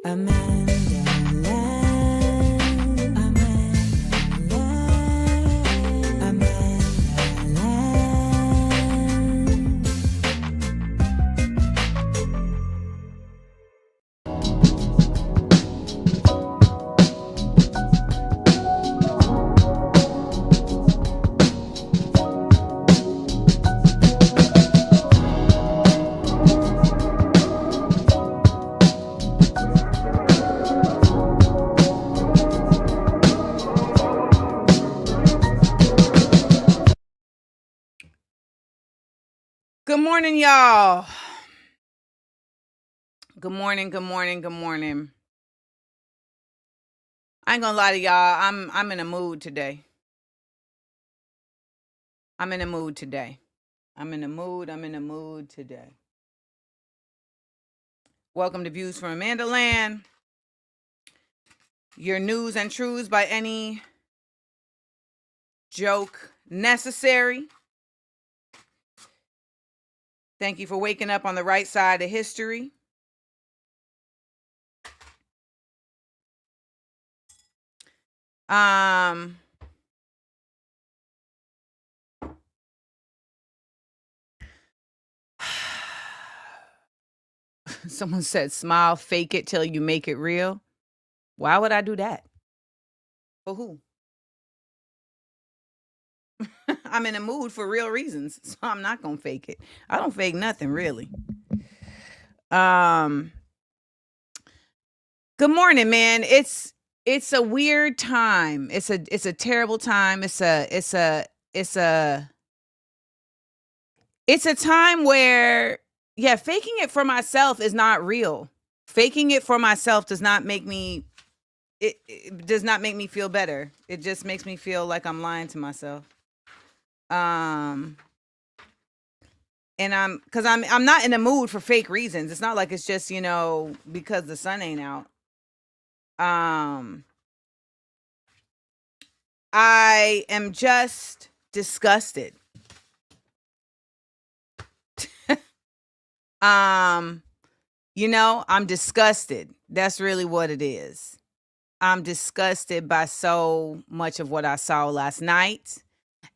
AmandaLand, AmandaLand, Good morning, y'all. Good morning, good morning, good morning. I ain't gonna lie to y'all. I'm in a mood today. I'm in a mood today. Welcome to Views from AmandaLand. Your news and truths by any joke necessary. Thank you for waking up on the right side of history. Someone said, smile, fake it till you make it real. Why would I do that? For who? I'm in a mood for real reasons, so I'm not gonna fake it. I don't fake nothing, really. Good morning, man. It's a weird time. It's a terrible time. It's a time where, yeah, faking it for myself is not real. Faking it for myself does not make me, it does not make me feel better. It just makes me feel like I'm lying to myself. And cause I'm not in the mood for fake reasons. It's not like it's just, because the sun ain't out. I am just disgusted. I'm disgusted. That's really what it is. I'm disgusted by so much of what I saw last night.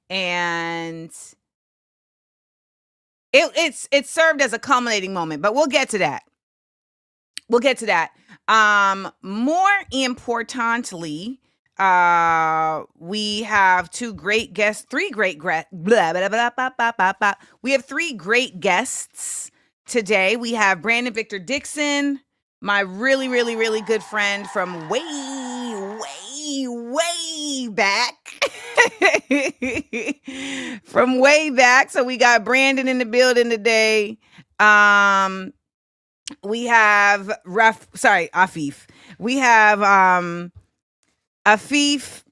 And it served as a culminating moment, but we'll get to that. More importantly, we have three great guests. We have three great guests today. We have Brandon Victor Dixon, my really, really, really good friend from way back. From way back. So we got Brandon in the building today. We have Afeef. We have Afeef.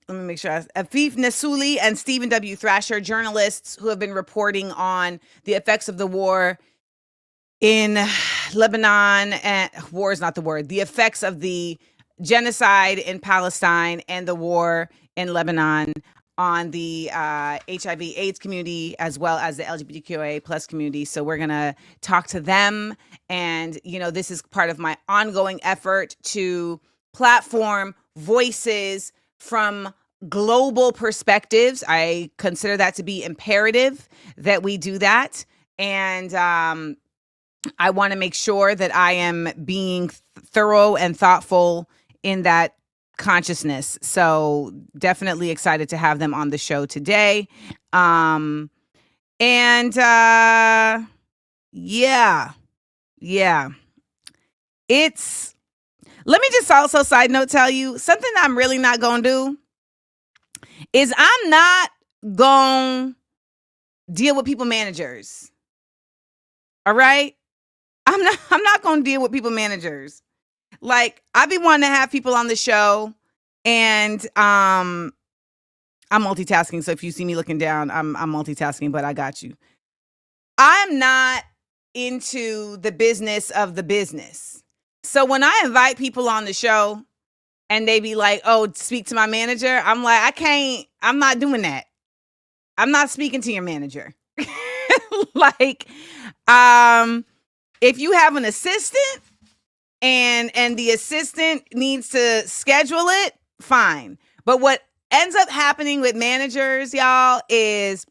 Let me make sure. Afeef Nessouli and Stephen W. Thrasher, journalists who have been reporting on the effects of the war in Lebanon. And war is not the word. The effects of the genocide in Palestine and the war in Lebanon on the HIV/AIDS community, as well as the LGBTQIA plus community. So we're going to talk to them. And, this is part of my ongoing effort to platform voices from global perspectives. I consider that to be imperative that we do that. And I want to make sure that I am being thorough and thoughtful in that consciousness. So definitely excited to have them on the show today. Yeah. Let me just also side note tell you something I'm really not going to do is I'm not going to deal with people managers. All right? I'm not going to deal with people managers. Like, I be wanting to have people on the show, and I'm multitasking. So if you see me looking down, I'm multitasking, but I got you. I'm not into the business of the business. So when I invite people on the show and they be like, oh, speak to my manager, I'm like, I'm not doing that. I'm not speaking to your manager. Like, if you have an assistant, and the assistant needs to schedule it, fine. But what ends up happening with managers, y'all, is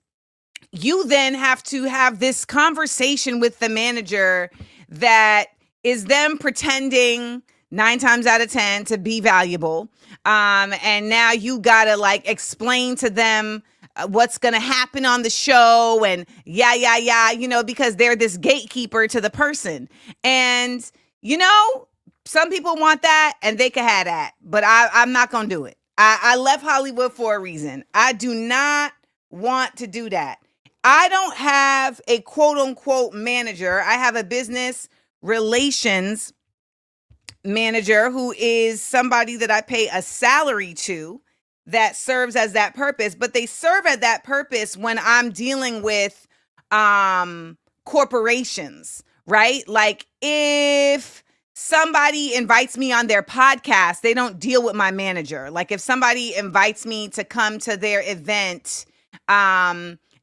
you then have to have this conversation with the manager that is them pretending 9 times out of 10 to be valuable. And now you gotta like explain to them what's gonna happen on the show and because they're this gatekeeper to the person. And some people want that and they can have that, but I'm not gonna do it. I left Hollywood for a reason. I do not want to do that. I don't have a quote unquote manager. I have a business relations manager who is somebody that I pay a salary to that serves as that purpose, but they serve at that purpose when I'm dealing with corporations, right? Like if somebody invites me on their podcast, they don't deal with my manager. Like if somebody invites me to come to their event,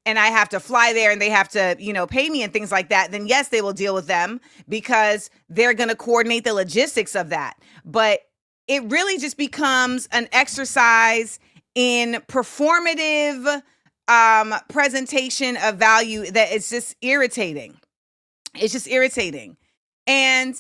and I have to fly there and they have to, pay me and things like that, then yes, they will deal with them because they're going to coordinate the logistics of that. But it really just becomes an exercise in performative presentation of value that is just irritating. It's just irritating. And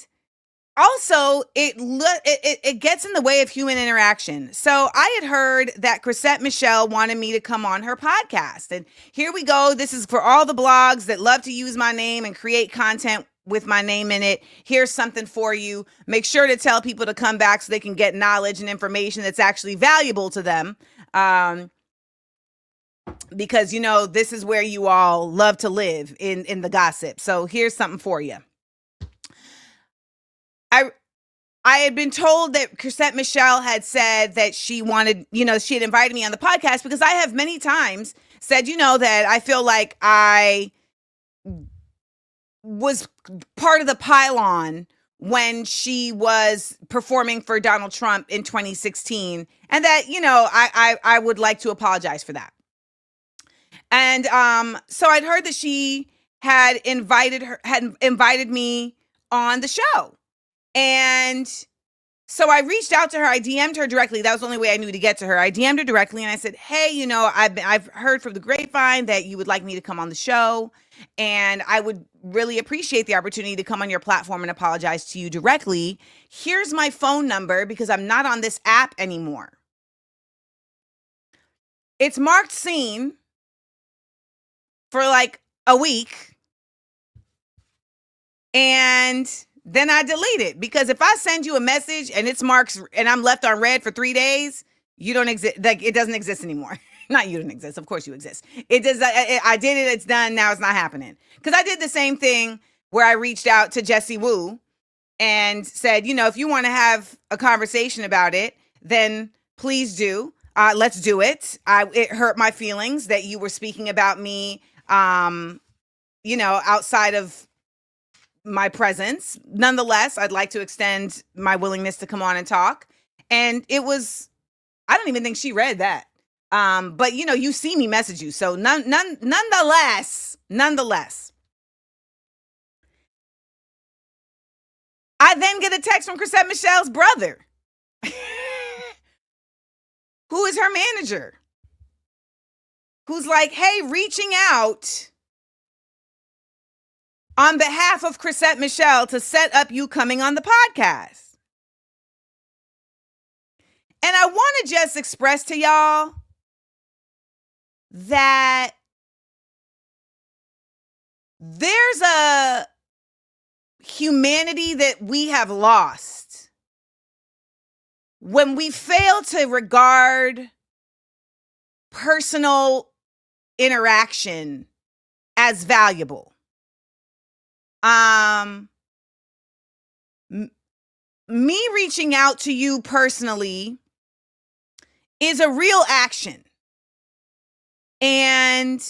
also, it gets in the way of human interaction. So I had heard that Chrisette Michele wanted me to come on her podcast. And here we go. This is for all the blogs that love to use my name and create content with my name in it. Here's something for you. Make sure to tell people to come back so they can get knowledge and information that's actually valuable to them. Because, this is where you all love to live in the gossip. So here's something for you. I had been told that Chrisette Michele had said that she wanted, she had invited me on the podcast because I have many times said, that I feel like I was part of the pylon when she was performing for Donald Trump in 2016, and that, I would like to apologize for that. And so I'd heard that she had invited me on the show. And so I reached out to her. I DM'd her directly. That was the only way I knew to get to her. I DM'd her directly and I said, hey, I've heard from the grapevine that you would like me to come on the show. And I would really appreciate the opportunity to come on your platform and apologize to you directly. Here's my phone number because I'm not on this app anymore. It's marked seen for like a week. And then I delete it because if I send you a message and it's marked and I'm left on red for 3 days, you don't exist. Like it doesn't exist anymore. Not you don't exist. Of course you exist. It does. I did it. It's done. Now it's not happening. Because I did the same thing where I reached out to Jessie Wu and said, if you want to have a conversation about it, then please do. Let's do it. It hurt my feelings that you were speaking about me, outside of my presence. Nonetheless, I'd like to extend my willingness to come on and talk. And I don't even think she read that. But you see me message you. So nonetheless, I then get a text from Chrisette Michele's brother, who is her manager, who's like, hey, reaching out on behalf of Chrisette Michele to set up you coming on the podcast. And I want to just express to y'all that there's a humanity that we have lost when we fail to regard personal interaction as valuable. Me reaching out to you personally is a real action. And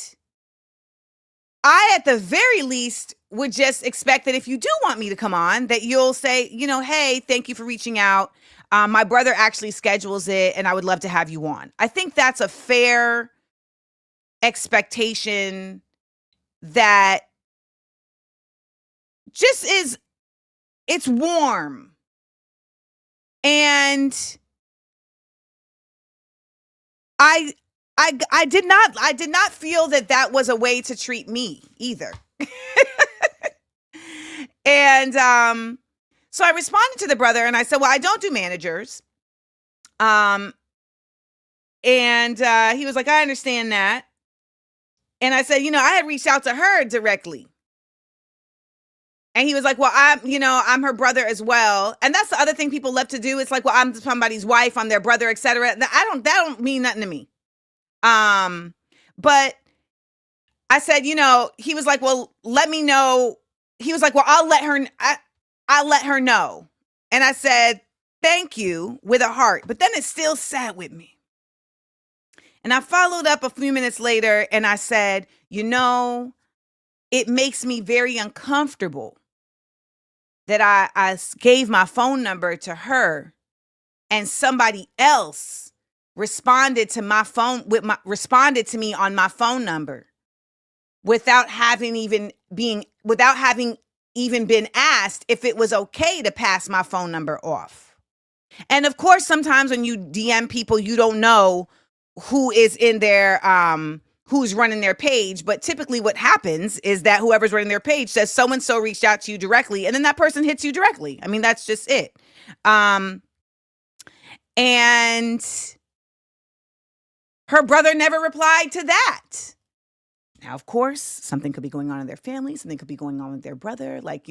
I, at the very least, would just expect that if you do want me to come on, that you'll say, hey, thank you for reaching out. My brother actually schedules it and I would love to have you on. I think that's a fair expectation that just it's warm. And I did not feel that was a way to treat me either. And so I responded to the brother and I said, well, I don't do managers. And he was like, I understand that. And I said, I had reached out to her directly. And he was like, well, I'm her brother as well. And that's the other thing people love to do. It's like, well, I'm somebody's wife, I'm their brother, etc. That don't mean nothing to me. But I said, he was like, well, let me know. He was like, well, I'll let her know. And I said, thank you, with a heart. But then it still sat with me. And I followed up a few minutes later and I said, it makes me very uncomfortable that I gave my phone number to her and somebody else responded to me on my phone number without having even been asked if it was okay to pass my phone number off. And of course, sometimes when you DM people, you don't know who is in their, who's running their page. But typically what happens is that whoever's running their page says so-and-so reached out to you directly. And then that person hits you directly. I mean, that's just it. And her brother never replied to that. Now, of course, something could be going on in their family. Something could be going on with their brother. Like,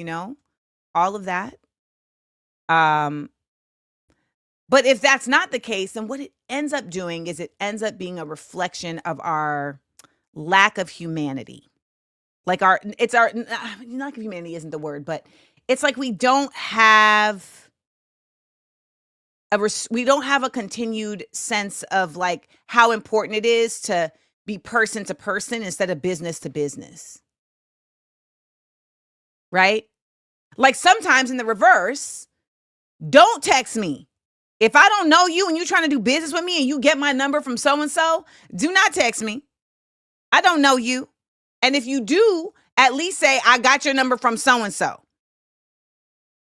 all of that. But if that's not the case, then what it ends up doing is it ends up being a reflection of our lack of humanity. Like lack of humanity isn't the word, but it's like we don't have a continued sense of like how important it is to be person to person instead of business to business. Right? Like sometimes in the reverse, don't text me. If I don't know you and you're trying to do business with me and you get my number from so-and-so, do not text me. I don't know you. And if you do, at least say, I got your number from so-and-so.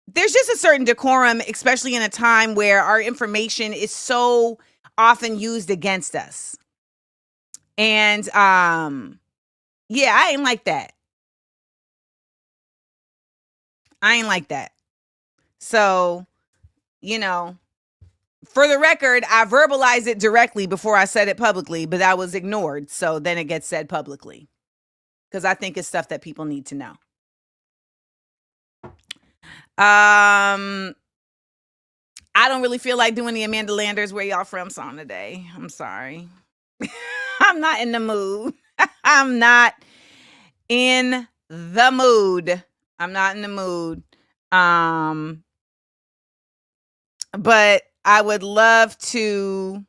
There's just a certain decorum, especially in a time where our information is so often used against us. And yeah, I ain't like that. So, for the record, I verbalized it directly before I said it publicly, but that was ignored. So then it gets said publicly because I think it's stuff that people need to know. I don't really feel like doing the AmandaLanders Where Y'all From song today. I'm sorry. I'm not in the mood. I'm not in the mood. But I would love to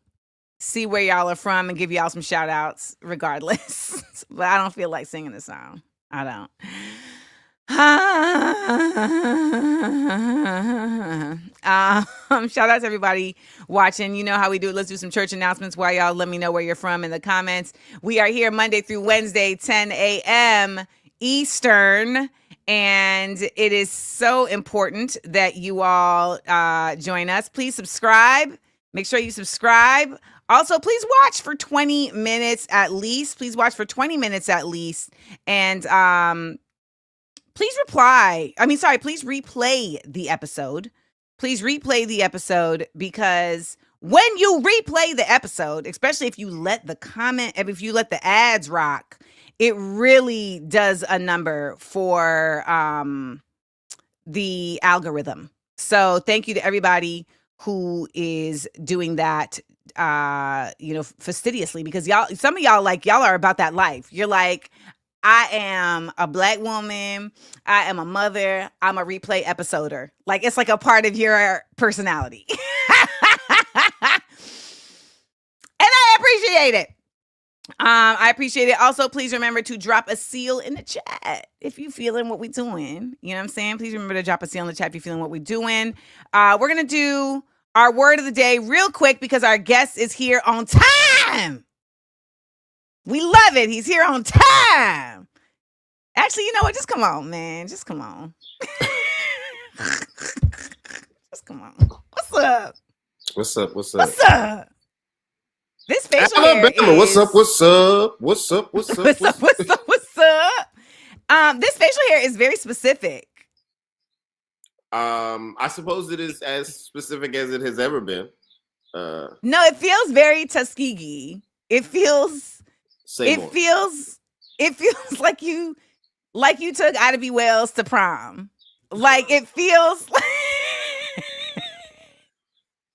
see where y'all are from and give y'all some shout outs regardless. But I don't feel like singing the song. I don't. Shout out to everybody watching. You know how we do it. Let's do some church announcements while y'all let me know where you're from in the comments. We are here Monday through Wednesday, 10 a.m. Eastern. And it is so important that you all join us. Please subscribe. Make sure you subscribe. Also, please watch for 20 minutes at least. Please And please replay the episode. Please replay the episode because when you replay the episode, especially if you let the ads rock, it really does a number for the algorithm. So thank you to everybody who is doing that, fastidiously, because some of y'all are about that life. You're like, I am a Black woman. I am a mother. I'm a replay episoder. Like, it's like a part of your personality. And I appreciate it. I appreciate it. Also, please remember to drop a seal in the chat if you're feeling what we're doing. You know what I'm saying? Please remember to drop a seal in the chat if you're feeling what we're doing. We're going to do our word of the day real quick because our guest is here on time. We love it. He's here on time. Actually, you know what? Just come on, man. Just come on. Just come on. What's up? What's up? What's up? This facial hair Alabama, is... what's up? What's up? What's up? What's up? What's up? What's up? What's up? This facial hair is very specific. I suppose it is as specific as it has ever been. No, it feels very Tuskegee. It feels like you took Ida B. Wells to prom. Like it feels like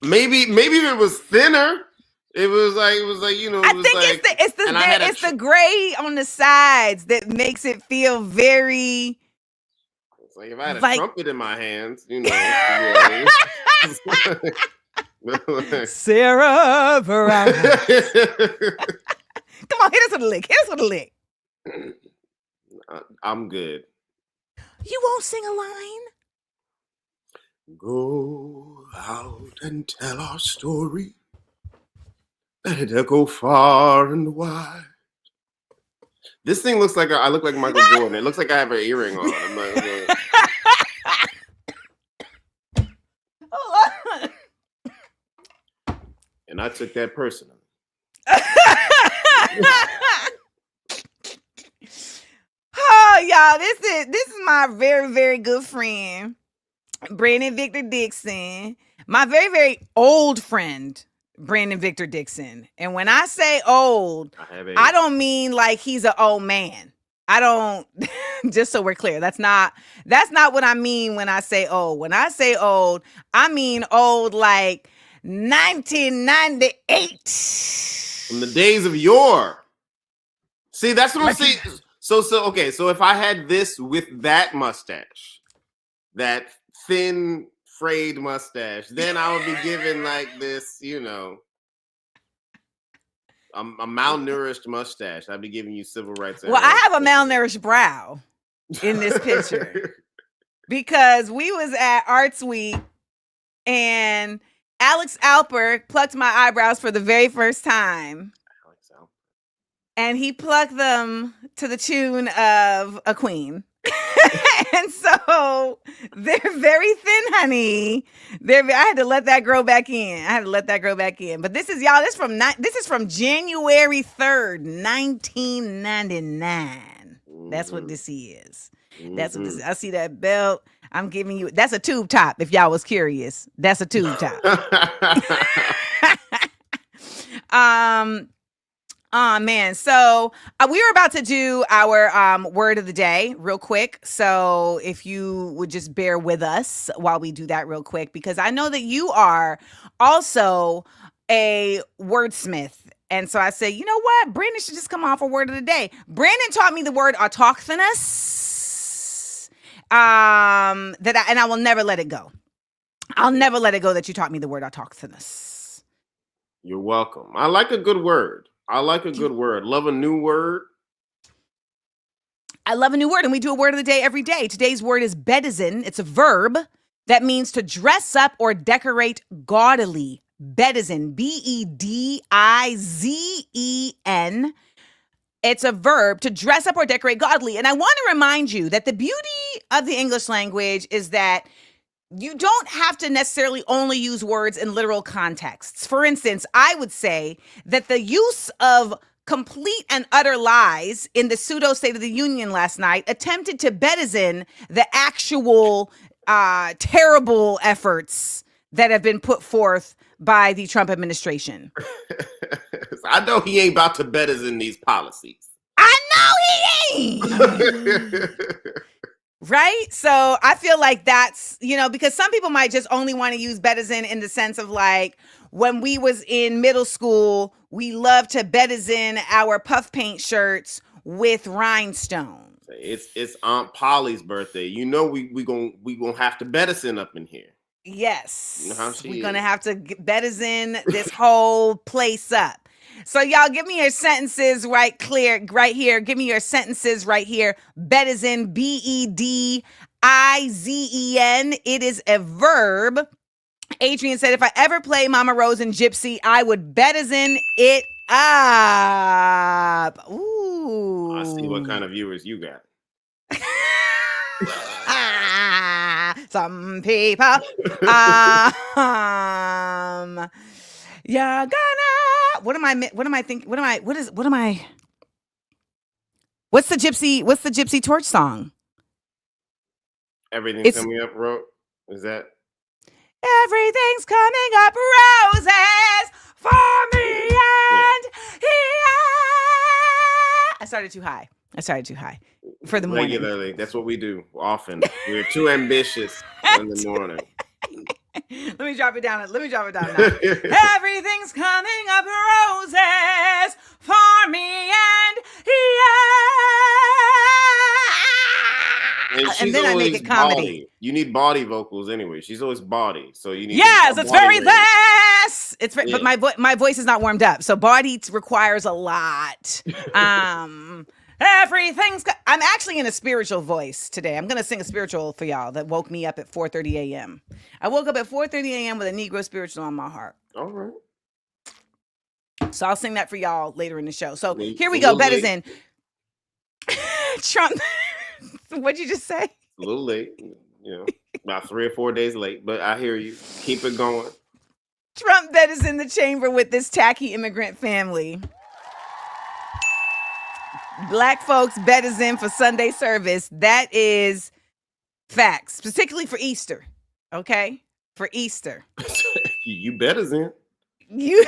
maybe if it was thinner, it was like you know. I think it's the gray on the sides that makes it feel very. It's like if I had a trumpet in my hands, you know. Sarah Veronica. Come on, hit us with a lick. I'm good. You won't sing a line? Go out and tell our story. Let it echo far and wide. This thing looks like I look like Michael Jordan. It looks like I have an earring on. I'm like, Hold on. And I took that personally. Oh, y'all, this is my very, very good friend, Brandon Victor Dixon. My very, very old friend, Brandon Victor Dixon. And when I say old, I don't mean like he's an old man. I don't, just so we're clear, that's not what I mean when I say old. When I say old, I mean old like 1998. From the days of yore. See, that's what I'm saying. So okay, so if I had this with that mustache, that thin frayed mustache, then I would be given like this, you know, a malnourished mustache. I'd be giving you civil rights. Well, I have a malnourished brow in this picture because we was at Arts Week and Alex Alper plucked my eyebrows for the very first time. And he plucked them to the tune of a queen. And so they're very thin, honey. I had to let that grow back in. But this is, y'all, this is from January 3rd, 1999. That's what this is. That's what this is. I see that belt. I'm giving you, that's a tube top, if y'all was curious. That's a tube top. Oh man, so we were about to do our word of the day real quick. So if you would just bear with us while we do that real quick, because I know that you are also a wordsmith. And so I said, you know what? Brandon should just come on for word of the day. Brandon taught me the word autochthonous. And I will never let it go. I'll never let it go that you taught me the word autochthonous. You're welcome. I like a good word. Love a new word. I love a new word, and we do a word of the day every day. Today's word is bedizen. It's a verb that means to dress up or decorate gaudily. Bedizen, B-E-D-I-Z-E-N. It's a verb to dress up or decorate gaudily. And I want to remind you that the beauty of the English language is that you don't have to necessarily only use words in literal contexts. For instance, I would say that the use of complete and utter lies in the pseudo State of the Union last night attempted to bedizen the actual terrible efforts that have been put forth by the Trump administration. I know he ain't about to bedizen these policies. I know he ain't. Right? So I feel like that's, because some people might just only want to use bedizen in the sense of like, when we was in middle school, we loved to bedizen our puff paint shirts with rhinestones. It's Aunt Polly's birthday. We gonna have to bedizen up in here. Yes. You know how she We're is. gonna have to bedizen this whole place up. So y'all give me your sentences right here. Give me your sentences right here. Bedizen, B-E-D-I-Z-E-N. It is a verb. Adrian said, if I ever play Mama Rose and Gypsy, I would bedizen it up. Ooh. I see what kind of viewers you got. Some people. You're gonna. What am I thinking? What's the Gypsy Torch song? Everything's coming up, bro. Is that? Everything's coming up roses for me and I started too high for the morning. Regularly, that's what we do often. We're too ambitious in the morning. Let me drop it down now. Everything's coming up roses for me and and then I make it comedy. Bawdy. You need body vocals anyway. She's always body, so you need. Yes, it's very less. It's very, yeah. But my voice is not warmed up, so body requires a lot. I'm actually in a spiritual voice today. I'm gonna sing a spiritual for y'all that woke me up at 4:30 a.m. I woke up at 4:30 a.m. with a Negro spiritual on my heart. All right. So I'll sing that for y'all later in the show. So here we go. Bet is in. Trump. What'd you just say? A little late, about 3 or 4 days late, but I hear you. Keep it going. Trump bet is in the chamber with this tacky immigrant family. Black folks bet is in for Sunday service. That is facts, particularly for Easter. Okay? For Easter. You bet is in. You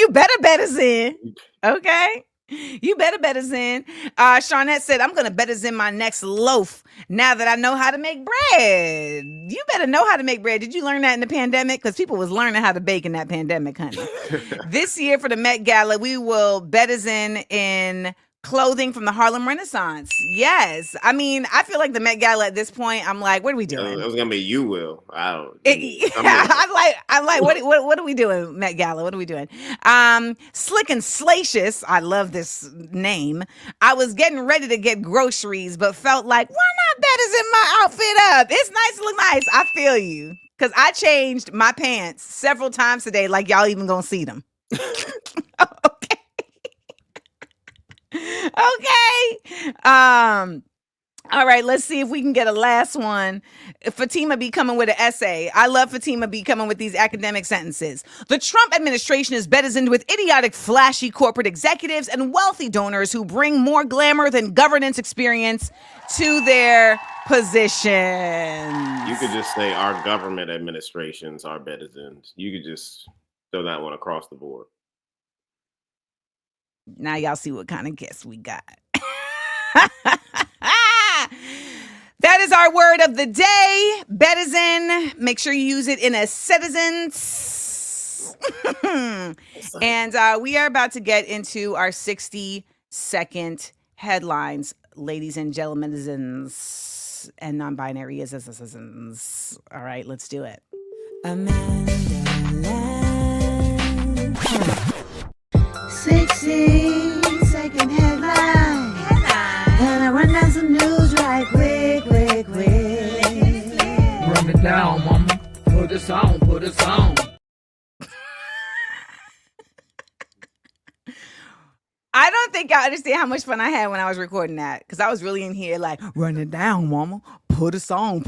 better bet is in. Okay? You better bet us in. Shawnette said, I'm going to bet us in my next loaf now that I know how to make bread. You better know how to make bread. Did you learn that in the pandemic? Because people was learning how to bake in that pandemic, honey. This year for the Met Gala, we will bet us in clothing from the Harlem Renaissance. Yes. I mean, I feel like the Met Gala at this point, I'm like, what are we doing? It was going to be you will. I'm like, what are we doing, Met Gala? What are we doing? Slick and Slacious. I love this name. I was getting ready to get groceries, but felt like, why not bet us in my outfit up? It's nice to look nice. I feel you. Because I changed my pants several times today, like y'all even going to see them. Okay. Okay. All right, let's see if we can get a last one. Fatima be coming with an essay. I love Fatima be coming with these academic sentences. The Trump administration is bedizened with idiotic, flashy corporate executives and wealthy donors who bring more glamour than governance experience to their positions. You could just say our government administrations are bedizened. You could just throw that one across the board. Now y'all see what kind of guests we got. That is our word of the day. Bedizen. Make sure you use it in a sentence. And we are about to get into our 60-second headlines, ladies and gentlemen, and non-binary is. All right, let's do it. AmandaLand. 60-second headline. And I run down some news right quick. Run it down, mama. Put us on. I don't think I understand how much fun I had when I was recording that. Because I was really in here like, run it down, mama. Put us on.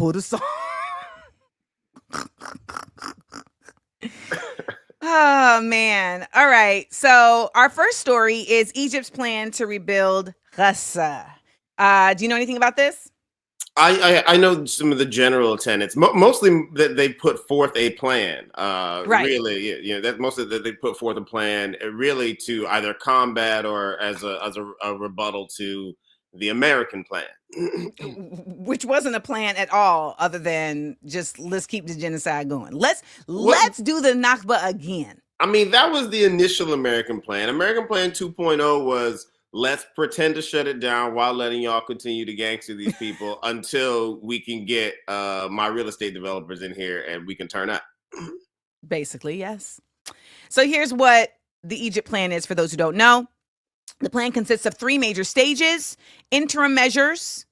Oh, man. All right. So our first story is Egypt's plan to rebuild Gaza. Do you know anything about this? I know some of the general tenets. Mostly that they put forth a plan. Right. Really, that mostly that they put forth a plan really to either combat or as a rebuttal to the American plan, which wasn't a plan at all, other than just let's keep the genocide going. Let's do the Nakba again. I mean, that was the initial American plan. American Plan 2.0 was let's pretend to shut it down while letting y'all continue to gangster these people until we can get my real estate developers in here and we can turn up. Basically, yes. So here's what the Egypt plan is for those who don't know. The plan consists of 3 major stages: interim measures,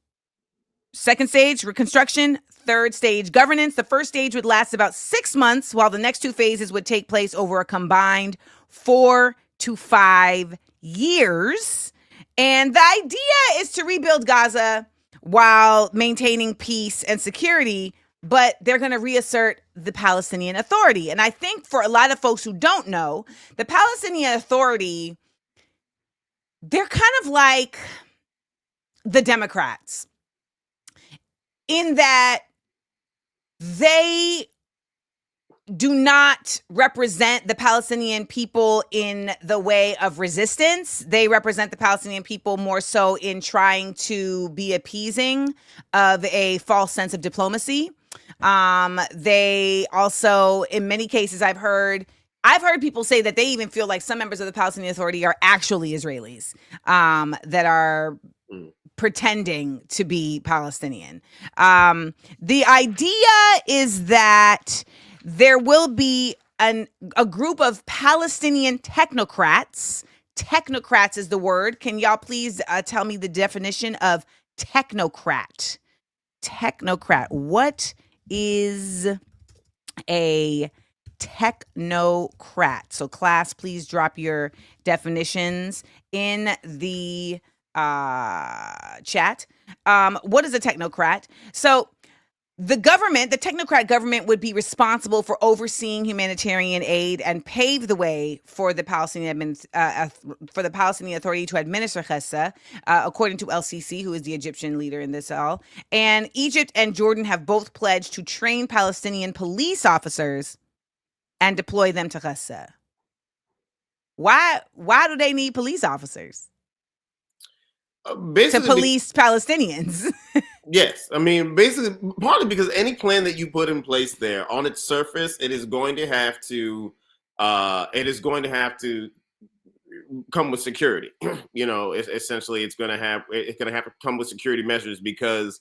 second stage, reconstruction, third stage, governance. The first stage would last about 6 months, while the next 2 phases would take place over a combined 4 to 5 years. And the idea is to rebuild Gaza while maintaining peace and security but they're going to reassert the Palestinian Authority. And I think for a lot of folks who don't know, the Palestinian Authority, they're kind of like the Democrats in that they do not represent the Palestinian people in the way of resistance. They represent the Palestinian people more so in trying to be appeasing of a false sense of diplomacy. They also, in many cases, I've heard people say that they even feel like some members of the Palestinian Authority are actually Israelis that are pretending to be Palestinian. The idea is that there will be a group of Palestinian technocrats. Technocrats is the word. Can y'all please tell me the definition of technocrat? Technocrat. What is a technocrat? So class, please drop your definitions in the chat. What is a technocrat? So the technocrat government would be responsible for overseeing humanitarian aid and pave the way for the Palestinian Authority to administer Gaza, according to LCC, who is the Egyptian leader in this all. And Egypt and Jordan have both pledged to train Palestinian police officers and deploy them to Gaza. Why do they need police officers? To police Palestinians. Yes. I mean, basically, partly because any plan that you put in place there, on its surface, it is going to have to come with security. Essentially, it's going to have to come with security measures, because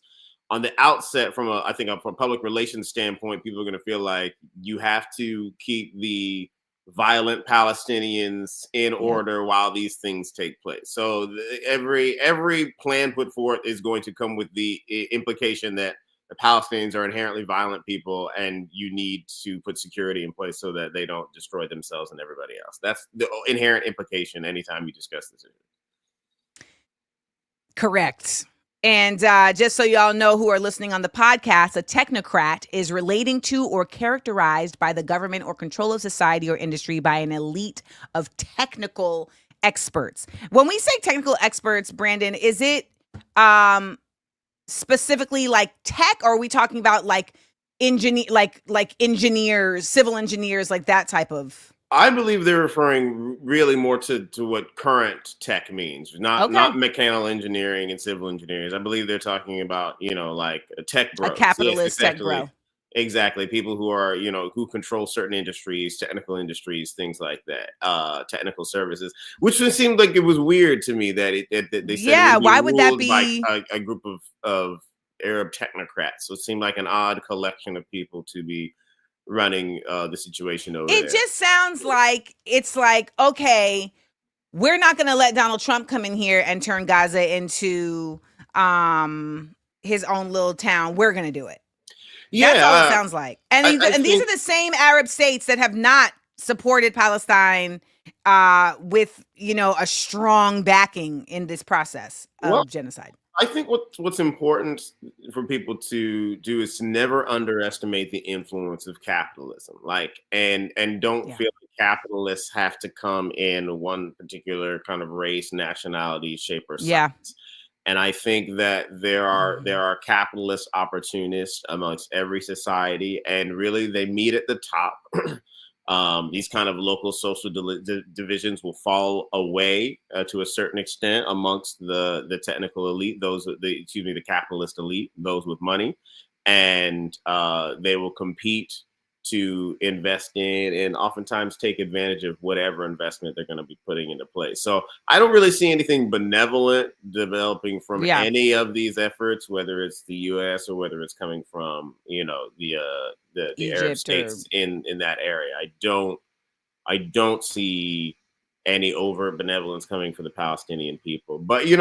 on the outset, from a public relations standpoint, people are going to feel like you have to keep the violent Palestinians in order while these things take place. So every plan put forth is going to come with the implication that the Palestinians are inherently violent people, and you need to put security in place so that they don't destroy themselves and everybody else. That's the inherent implication anytime you discuss this issue. Correct. And just so y'all know who are listening on the podcast, a technocrat is relating to or characterized by the government or control of society or industry by an elite of technical experts. When we say technical experts, Brandon, is it specifically like tech, or are we talking about like engineers, civil engineers, like that type of? I believe they're referring really more to what current tech means, not mechanical engineering and civil engineers. I believe they're talking about, like a tech bros. A capitalist tech bro. Exactly. People who are, who control certain industries, technical industries, things like that, technical services, which just seemed like it was weird to me that they said, why would that be by a group of Arab technocrats? So it seemed like an odd collection of people to be running the situation over there. It just sounds like it's like, okay, we're not going to let Donald Trump come in here and turn Gaza into his own little town. We're going to do it. Yeah, that's all it sounds like. And these are the same Arab states that have not supported Palestine with a strong backing in this process of genocide. I think what's important for people to do is to never underestimate the influence of capitalism. And don't feel like capitalists have to come in one particular kind of race, nationality, shape, or size. Yeah. And I think that there are capitalist opportunists amongst every society, and really they meet at the top. These kind of local social divisions will fall away to a certain extent amongst the technical elite, the capitalist elite, those with money, and they will compete to invest in and oftentimes take advantage of whatever investment they're going to be putting into place. So I don't really see anything benevolent developing from any of these efforts, whether it's the U.S. or whether it's coming from, the Arab states in that area. I don't see any overt benevolence coming for the Palestinian people. But we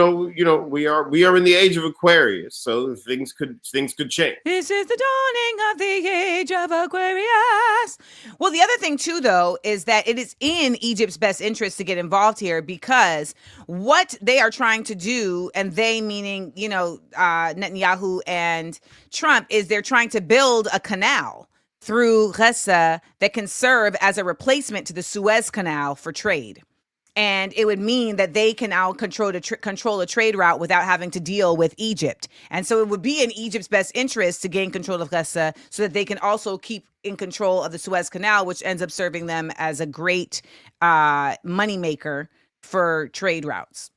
are in the age of Aquarius, so things could change. This is the dawning of the age of Aquarius. Well, the other thing too, though, is that it is in Egypt's best interest to get involved here, because what they are trying to do, and they meaning, Netanyahu and Trump, is they're trying to build a canal through Gaza that can serve as a replacement to the Suez Canal for trade. And it would mean that they can now control a trade route without having to deal with Egypt. And so it would be in Egypt's best interest to gain control of Gaza so that they can also keep in control of the Suez Canal, which ends up serving them as a great moneymaker for trade routes.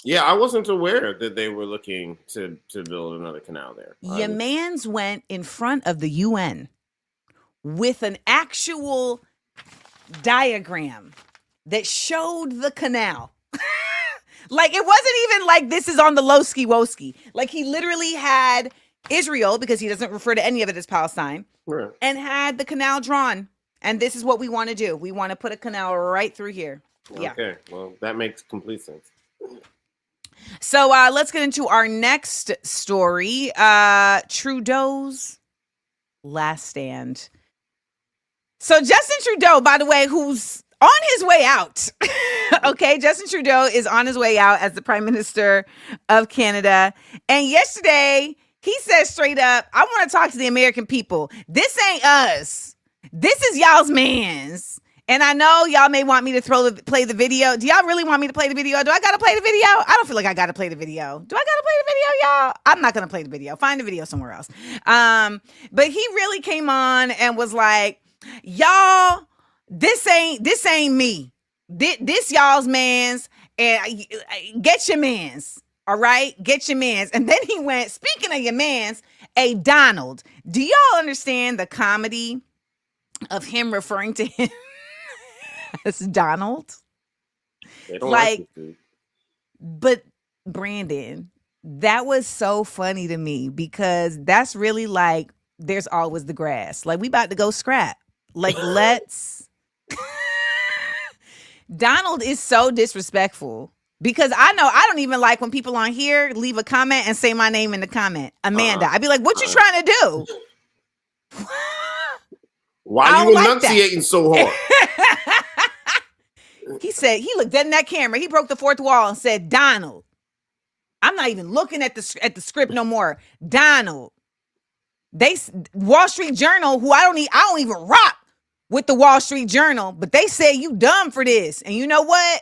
Yeah, I wasn't aware that they were looking to build another canal there. Your mans went in front of the UN with an actual diagram that showed the canal. Like, it wasn't even like this is on the Lousy Woski. Like, he literally had Israel, because he doesn't refer to any of it as Palestine, right, and had the canal drawn. And this is what we want to do. We want to put a canal right through here. Yeah. Okay, well, that makes complete sense. So let's get into our next story. Trudeau's last stand. So Justin Trudeau, by the way, who's on his way out. Okay, Justin Trudeau is on his way out as the Prime Minister of Canada. And yesterday, he said straight up, I want to talk to the American people. This ain't us. This is y'all's mans. And I know y'all may want me to play the video. Do y'all really want me to play the video? Do I got to play the video? I don't feel like I got to play the video. Do I got to play the video, y'all? I'm not going to play the video. Find the video somewhere else. But he really came on and was like, y'all, this ain't me. This y'all's mans, and get your mans. All right, get your mans. And then he went, speaking of your mans, a Donald. Do y'all understand the comedy of him referring to him as Donald? They don't like this dude. But Brandon, that was so funny to me, because that's really like, there's always the grass. Like, we about to go scrap. Like, let's. Donald is so disrespectful, because I know I don't even like when people on here leave a comment and say my name in the comment, Amanda. I'd be like, what you trying to do? Why are you enunciating so hard? He said, he looked dead in that camera. He broke the fourth wall and said, Donald. I'm not even looking at the script no more. Donald. Wall Street Journal, who I don't even rock with the Wall Street Journal, but they say you dumb for this. And you know what?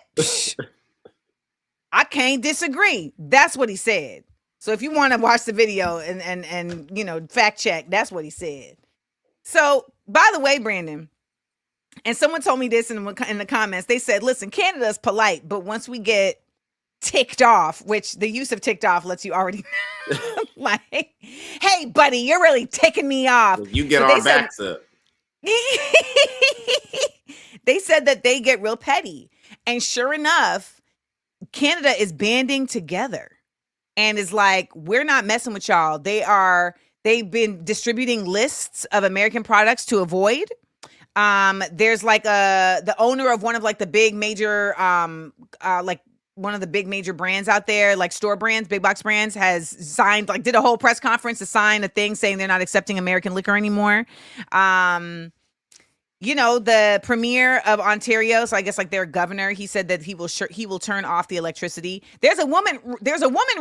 I can't disagree. That's what he said. So if you want to watch the video and fact check, that's what he said. So, by the way, Brandon, and someone told me this in the comments, they said, listen, Canada's polite, but once we get ticked off, which the use of ticked off lets you already like, hey, buddy, you're really ticking me off. You get our backs up. They said that they get real petty. And sure enough, Canada is banding together and is like, we're not messing with y'all. They've been distributing lists of American products to avoid. There's like the owner of one of like the big major one of the big major brands out there, like store brands, big box brands, has signed, like did a whole press conference to sign a thing saying they're not accepting American liquor anymore. The premier of Ontario, so I guess like their governor, he said that he will turn off the electricity. There's a woman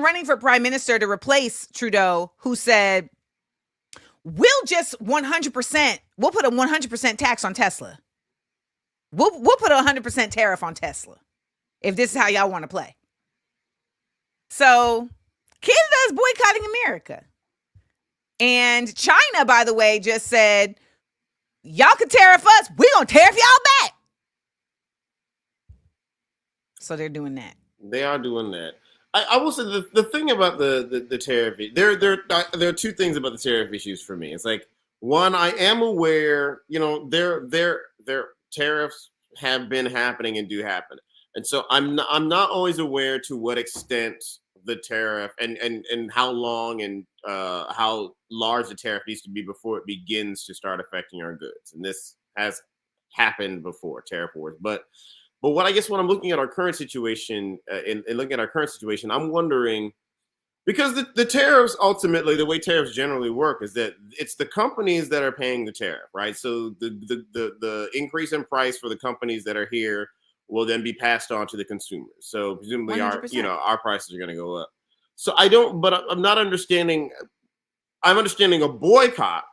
running for prime minister to replace Trudeau who said, we'll put a 100% tax on Tesla. We'll put a 100% tariff on Tesla if this is how y'all want to play. So Canada is boycotting America. And China, by the way, just said, y'all can tariff us, we're going to tariff y'all back. So they're doing that. They are doing that. I will say the thing about the tariff, there are two things about the tariff issues for me. It's like, one, I am aware, their tariffs have been happening and do happen. And so I'm not always aware to what extent the tariff and how long and how large the tariff needs to be before it begins to start affecting our goods. And this has happened before, tariff wars. But what I guess when I'm looking at our current situation, I'm wondering, Because the tariffs, ultimately, the way tariffs generally work is that it's the companies that are paying the tariff, right? So the increase in price for the companies that are here will then be passed on to the consumers. So presumably 100%. our prices are going to go up. So I'm not understanding. I'm understanding a boycott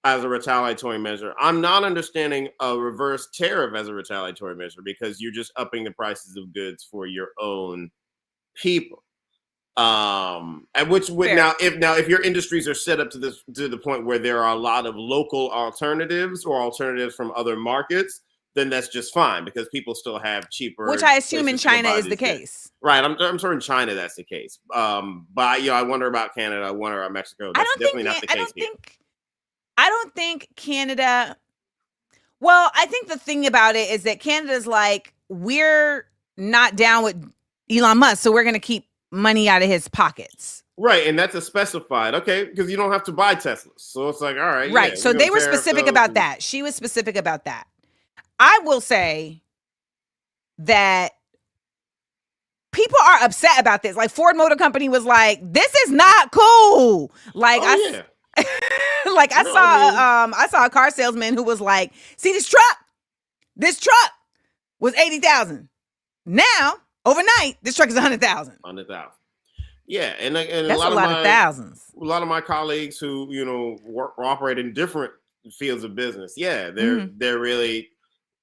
as a retaliatory measure. I'm not understanding a reverse tariff as a retaliatory measure because you're just upping the prices of goods for your own people. And which would Fair. if your industries are set up to the point where there are a lot of local alternatives or alternatives from other markets, then that's just fine because people still have cheaper. Which I assume in places to go China buy is the these things. case. Right. I'm sure in China that's the case. But I wonder about Canada. I wonder about Mexico. That's definitely not the case here. I don't think Canada. Well, I think the thing about it is that Canada's like, we're not down with Elon Musk, so we're going to keep money out of his pockets. Right, and that's a specified, okay, because you don't have to buy Teslas. So it's like, all right. Right, yeah, so they were specific about that. She was specific about that. I will say that people are upset about this. Like Ford Motor Company was like, this is not cool. Like I saw a car salesman who was like, see this truck was 80,000. Now, overnight, this truck is 100,000. 100,000. Yeah, and that's a lot of thousands. A lot of my colleagues who operate in different fields of business, yeah, they're really.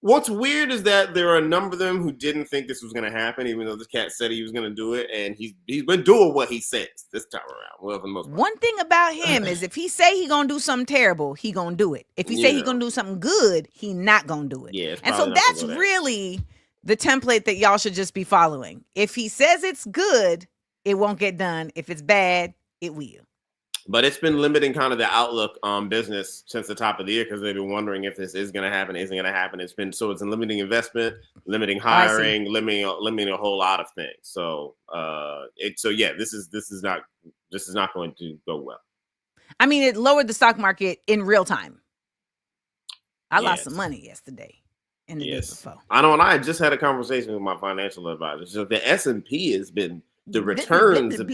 What's weird is that there are a number of them who didn't think this was going to happen, even though this cat said he was going to do it, and he's been doing what he says this time around. Well, for the most part. One thing about him is if he say he gonna do something terrible, he gonna do it. If he say he gonna do something good, he not gonna do it. Yeah, and so that's really the template that y'all should just be following. If he says it's good, it won't get done. If it's bad, it will. But it's been limiting kind of the outlook on business since the top of the year because they've been wondering if this is going to happen, isn't going to happen. It's limiting investment, limiting hiring, limiting a whole lot of things. So this is not going to go well. I mean, it lowered the stock market in real time. I lost some money yesterday and the day before. I know, and I just had a conversation with my financial advisor. So the S&P has been. The returns. No,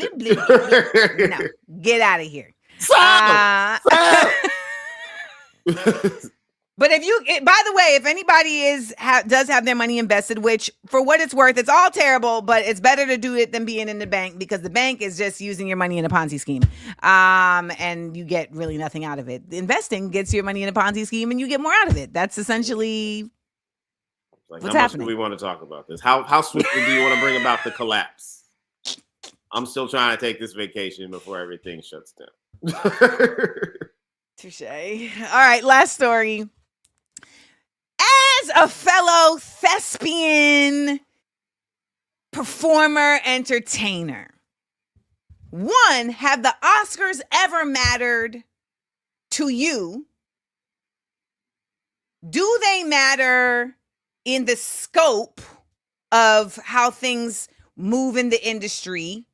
get out of here. But by the way, if anybody does have their money invested, which for what it's worth, it's all terrible, but it's better to do it than being in the bank because the bank is just using your money in a Ponzi scheme. And you get really nothing out of it. The investing gets your money in a Ponzi scheme and you get more out of it. That's essentially what's happening. Much do we want to talk about this? How swiftly do you want to bring about the collapse? I'm still trying to take this vacation before everything shuts down. Touche. All right, last story. As a fellow thespian, performer, entertainer, one, have the Oscars ever mattered to you? Do they matter in the scope of how things move in the industry?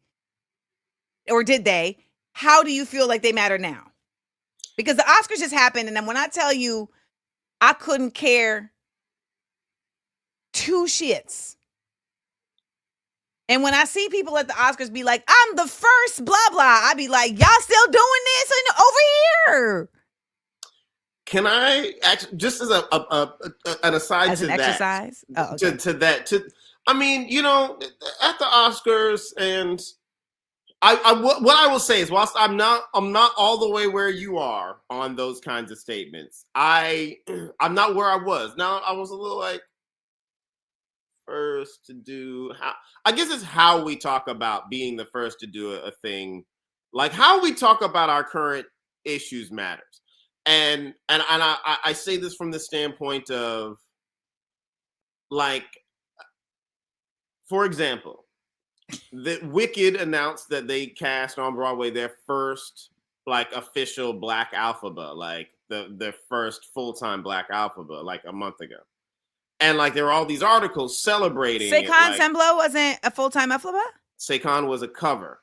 Or did they? How do you feel like they matter now? Because the Oscars just happened, and then when I tell you I couldn't care two shits. And when I see people at the Oscars be like, I'm the first blah blah, I be like, y'all still doing this over here? Can I actually, just as an aside as to an that, exercise? Oh, okay. I mean, at the Oscars, and what I will say is, whilst I'm not all the way where you are on those kinds of statements, I'm not where I was. Now I was a little like first to do. I guess it's how we talk about being the first to do a thing, like how we talk about our current issues matters. And I say this from the standpoint of, like, for example, the Wicked announced that they cast on Broadway their first like official Black Alphaba, like their first full-time Black Alphaba, like a month ago. And like there were all these articles celebrating. Sekan Semblo wasn't a full-time Alphaba? Sekan was a cover.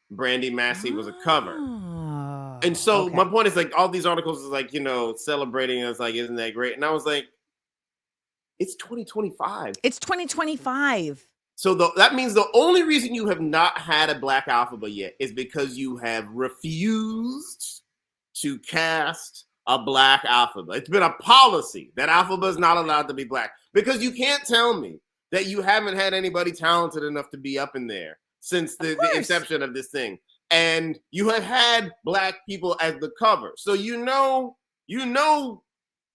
Brandy Massey was a cover. And so my point is, like, all these articles is like, celebrating us, like, isn't that great? And I was like, it's 2025. It's 2025. So that means the only reason you have not had a black alphabet yet is because you have refused to cast a black alphabet. It's been a policy that alphabet is not allowed to be black, because you can't tell me that you haven't had anybody talented enough to be up in there since the inception of this thing. And you have had black people as the cover. So you know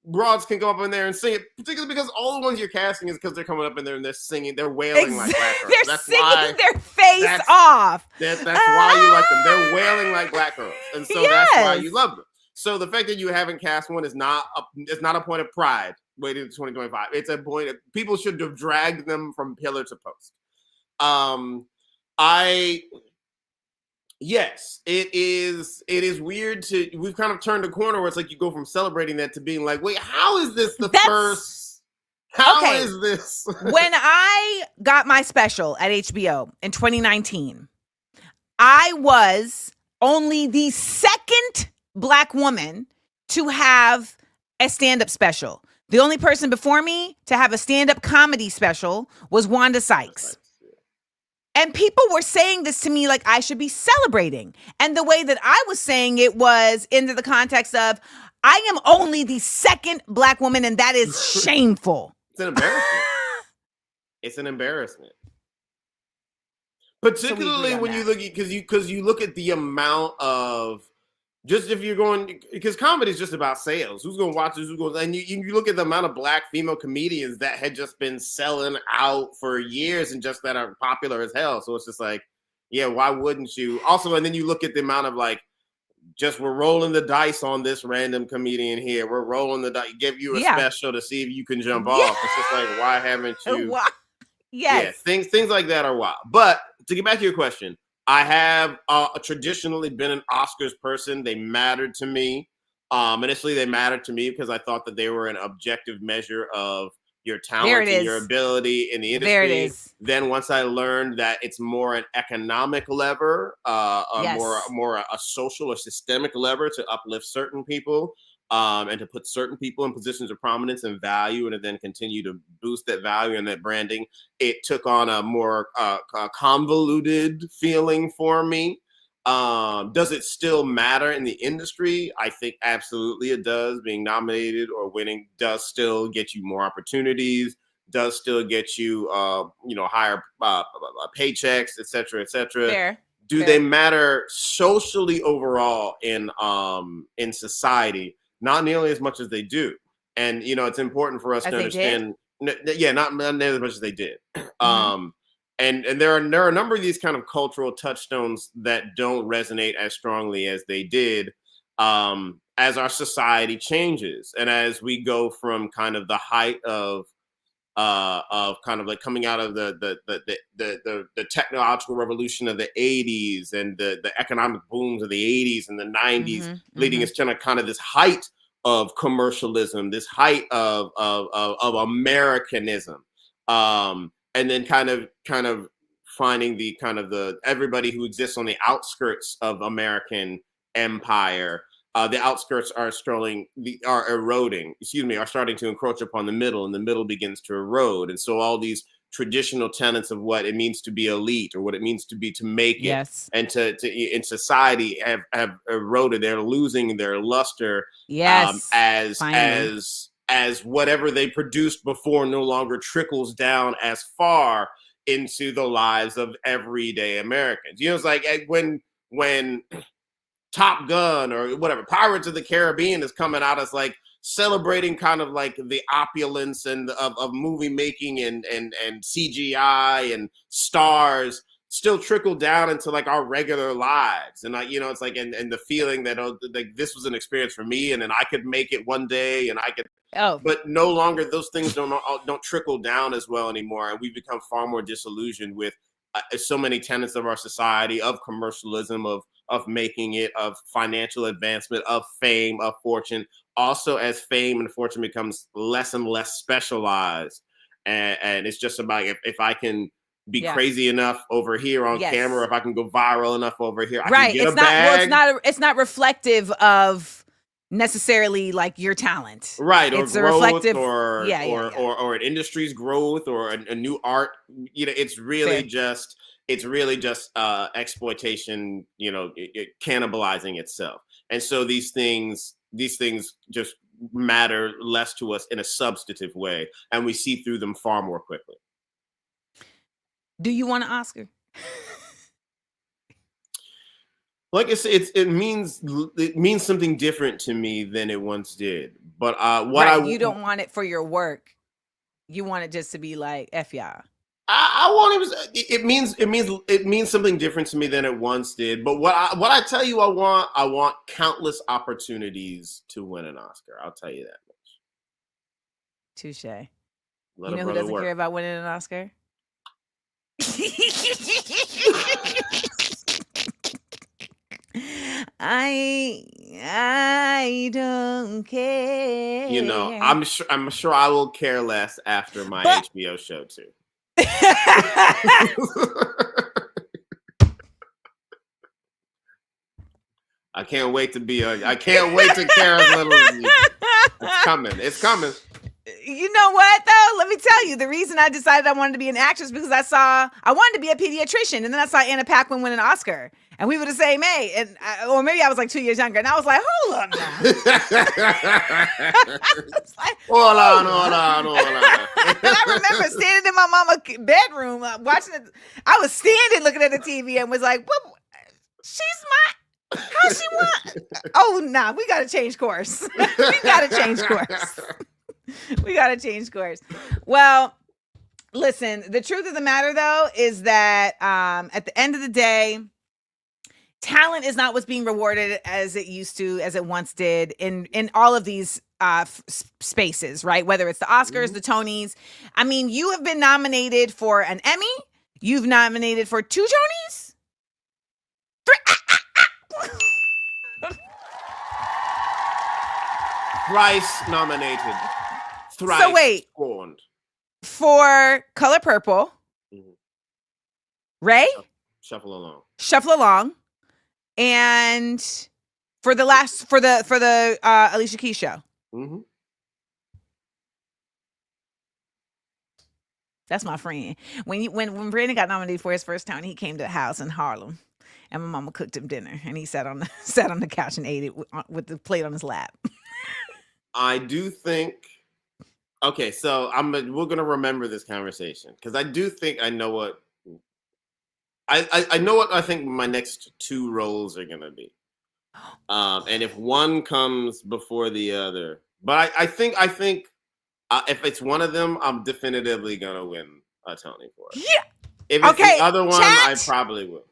broads can go up in there and sing it, particularly because all the ones you're casting is because they're coming up in there and they're singing, they're wailing like black girls. They're singing their face off. That's why you like them. They're wailing like black girls. And so that's why you love them. So the fact that you haven't cast one is not a point of pride waiting to 2025. It's a point of, people should have dragged them from pillar to post. Yes, it is weird we've kind of turned a corner where it's like you go from celebrating that to being like, wait, how is this first? How is this? When I got my special at HBO in 2019, I was only the second Black woman to have a stand-up special. The only person before me to have a stand-up comedy special was Wanda Sykes. And people were saying this to me like I should be celebrating. And the way that I was saying it was into the context of, I am only the second Black woman, and that is shameful. It's an embarrassment. It's an embarrassment. Particularly when you look at, because you look at the amount of, just if you're going, because comedy is just about sales. Who's going to watch this? And you look at the amount of Black female comedians that had just been selling out for years and just that are popular as hell. So it's just like, yeah, why wouldn't you? Also, and then you look at the amount of like, just we're rolling the dice on this random comedian here. We're rolling the dice, give you a special to see if you can jump off. It's just like, why haven't you? Yes. Yeah, things like that are wild. But to get back to your question, I have traditionally been an Oscars person. They mattered to me. Initially, they mattered to me because I thought that they were an objective measure of your talent and your ability in the industry. There it is. Then once I learned that it's more an economic lever, more a social or systemic lever to uplift certain people, and to put certain people in positions of prominence and value, and to then continue to boost that value and that branding, it took on a more convoluted feeling for me. Does it still matter in the industry? I think absolutely it does. Being nominated or winning does still get you more opportunities, does still get you, higher paychecks, et cetera, et cetera. Fair. Do they matter socially overall in society? Not nearly as much as they do. And, it's important for us to understand. Not nearly as much as they did. Mm-hmm. And there are a number of these kind of cultural touchstones that don't resonate as strongly as they did as our society changes. And as we go from kind of the height of kind of like coming out of the technological revolution of the 80s and the economic booms of the 80s and the 90s, leading us to kind of this height of commercialism, this height of Americanism, and then kind of finding the everybody who exists on the outskirts of American empire. The outskirts are starting to encroach upon the middle, and the middle begins to erode. And so all these traditional tenets of what it means to be elite or what it means to be to make it and to in society have eroded. They're losing their luster as whatever they produced before no longer trickles down as far into the lives of everyday Americans. It's like when Top Gun or whatever, Pirates of the Caribbean is coming out as like celebrating kind of like the opulence and of movie making and CGI and stars still trickle down into like our regular lives. And it's like, and the feeling that like this was an experience for me, and then I could make it one day, and I could, but no longer those things don't trickle down as well anymore. And we've become far more disillusioned with so many tenets of our society, of commercialism, of making it, of financial advancement, of fame, of fortune. Also, as fame and fortune becomes less and less specialized, and it's just about if I can be crazy enough over here on camera, if I can go viral enough over here, I can get a bag. It's not reflective of necessarily like your talent. Right, or It's a growth, reflective, or yeah. or an industry's growth, or a new art. It's really just exploitation. It cannibalizing itself, and so these things just matter less to us in a substantive way, and we see through them far more quickly. Do you want an Oscar? Like I said, it means something different to me than it once did. But you don't want it for your work. You want it just to be like F y'all. I want it means something different to me than it once did. But what I tell you, I want countless opportunities to win an Oscar. I'll tell you that much. Touche. You know who doesn't care about winning an Oscar? I don't care. I'm sure I will care less after my HBO show too. I can't wait to care as little as you. It's coming. You know what though? Let me tell you, the reason I decided I wanted to be an actress because I wanted to be a pediatrician, and then I saw Anna Paquin win an Oscar, and we were the same age, or maybe I was like 2 years younger, and I was like, hold up now. Hold on. And I remember standing in my mama's bedroom watching it. I was standing looking at the TV and was like, well, she's my. How she want? Oh, nah, we got to change course. We got to change course. Well, listen, the truth of the matter, though, is that at the end of the day, talent is not what's being rewarded as it once did in all of these spaces, right? Whether it's the Oscars, the Tonys. I mean, you have been nominated for an Emmy. You've nominated for 2 Tonys. 3. Thrice nominated. Thrice so wait, scorned. For Color Purple, Ray? Shuffle Along. And for the Alicia Keys show. Mm-hmm. That's my friend. When Brandon got nominated for his first Tony, he came to the house in Harlem, and my mama cooked him dinner, and he sat on the couch and ate it with the plate on his lap. I do think. Okay, so we're gonna remember this conversation because I do think I know what. I know what I think my next 2 roles are gonna be, and if one comes before the other, but I think if it's one of them, I'm definitively gonna win a Tony for it. Yeah. If it's the other one, I probably will.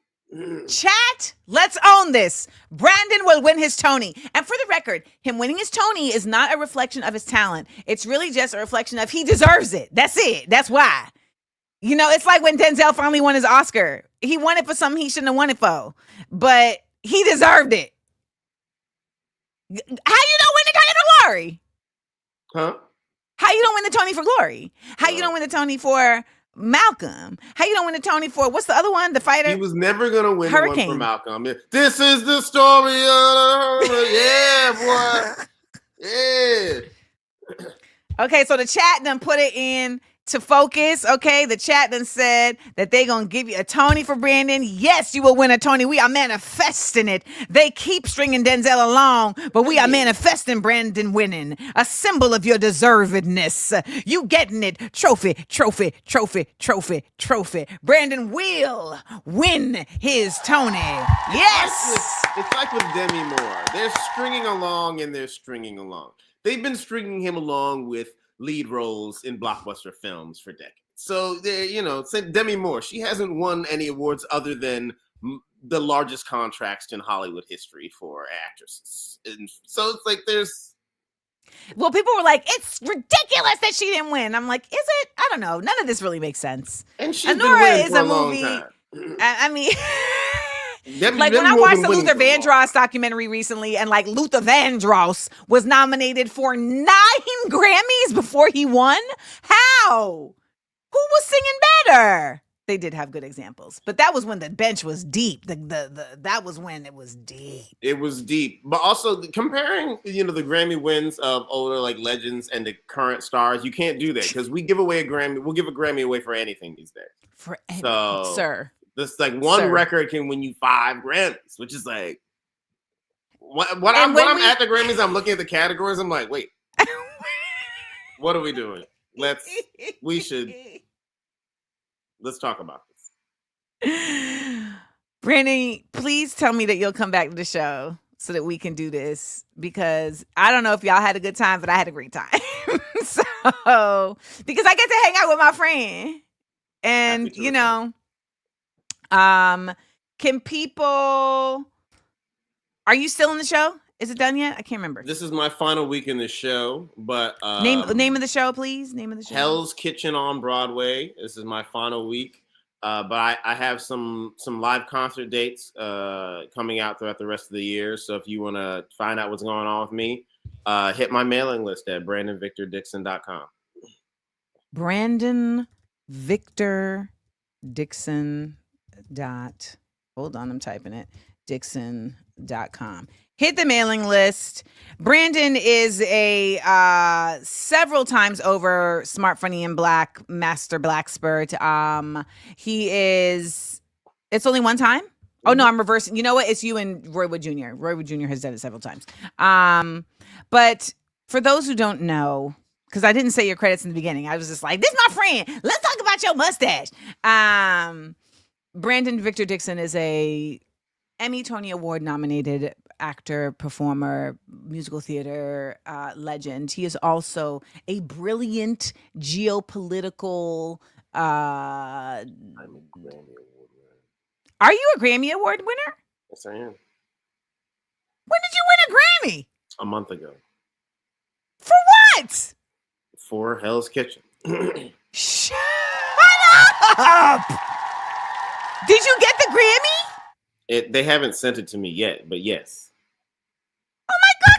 Chat, let's own this. Brandon will win his Tony. And for the record, him winning his Tony is not a reflection of his talent. It's really just a reflection of he deserves it. That's it. That's why. It's like when Denzel finally won his Oscar. He won it for something he shouldn't have won it for. But he deserved it. How you don't win the Tony for Glory? Huh? How you don't win the Tony for Glory? How you don't win the Tony for Malcolm? How you don't win the Tony for what's the other one? The fighter? He was never gonna win Hurricane. One for Malcolm. This is the story of yeah, boy. Yeah. Okay, so the chat done put it in to focus. Okay, the chat done said that they gonna give you a Tony for Brandon. Yes, you will win a Tony. We are manifesting it. They keep stringing Denzel along, but we are manifesting Brandon winning. A symbol of your deservedness. You getting it. Trophy. Brandon will win his Tony. Yes. It's like with Demi Moore. They're stringing along. They've been stringing him along with lead roles in blockbuster films for decades. So Demi Moore, she hasn't won any awards other than the largest contracts in Hollywood history for actresses. And so it's like well, people were like, it's ridiculous that she didn't win. I'm like, is it? I don't know. None of this really makes sense. And she's been winning for a long time. I mean, like when I watched the Luther Vandross documentary recently, and like Luther Vandross was nominated for 9 Grammys before he won. How? Who was singing better? They did have good examples, but that was when the bench was deep. That was when it was deep. It was deep, but also comparing, the Grammy wins of older like legends and the current stars, you can't do that because we give away a Grammy. We'll give a Grammy away for anything these days. For anything, sir. This like one record can win you 5 Grammys, which is like when I'm at the Grammys, I'm looking at the categories. I'm like, wait, what are we doing? Let's talk about this. Brandon, please tell me that you'll come back to the show so that we can do this, because I don't know if y'all had a good time, but I had a great time. So, because I get to hang out with my friend, and can people? Are you still in the show? Is it done yet? I can't remember. This is my final week in the show, but name of the show, please. Name of the show. Hell's Kitchen on Broadway. This is my final week, but I have some live concert dates coming out throughout the rest of the year. So if you want to find out what's going on with me, hit my mailing list at BrandonVictorDixon.com. Brandon Victor Dixon. Hold on, I'm typing it. Dixon.com. Hit the mailing list. Brandon is a several times over Smart, Funny, and Black master blackspert. He is. It's only one time. Oh no, I'm reversing. You know what? It's you and Roy Wood Jr. Roy Wood Jr. has done it several times. But for those who don't know, because I didn't say your credits in the beginning, I was just like, "This is my friend. Let's talk about your mustache." Brandon Victor Dixon is a Emmy, Tony Award nominated actor, performer, musical theater legend. He is also a brilliant geopolitical. I'm a Grammy Award winner. Are you a Grammy Award winner? Yes, I am. When did you win a Grammy? A month ago. For what? For Hell's Kitchen. Shut up! Did you get the Grammy? They haven't sent it to me yet, but yes. Oh my God,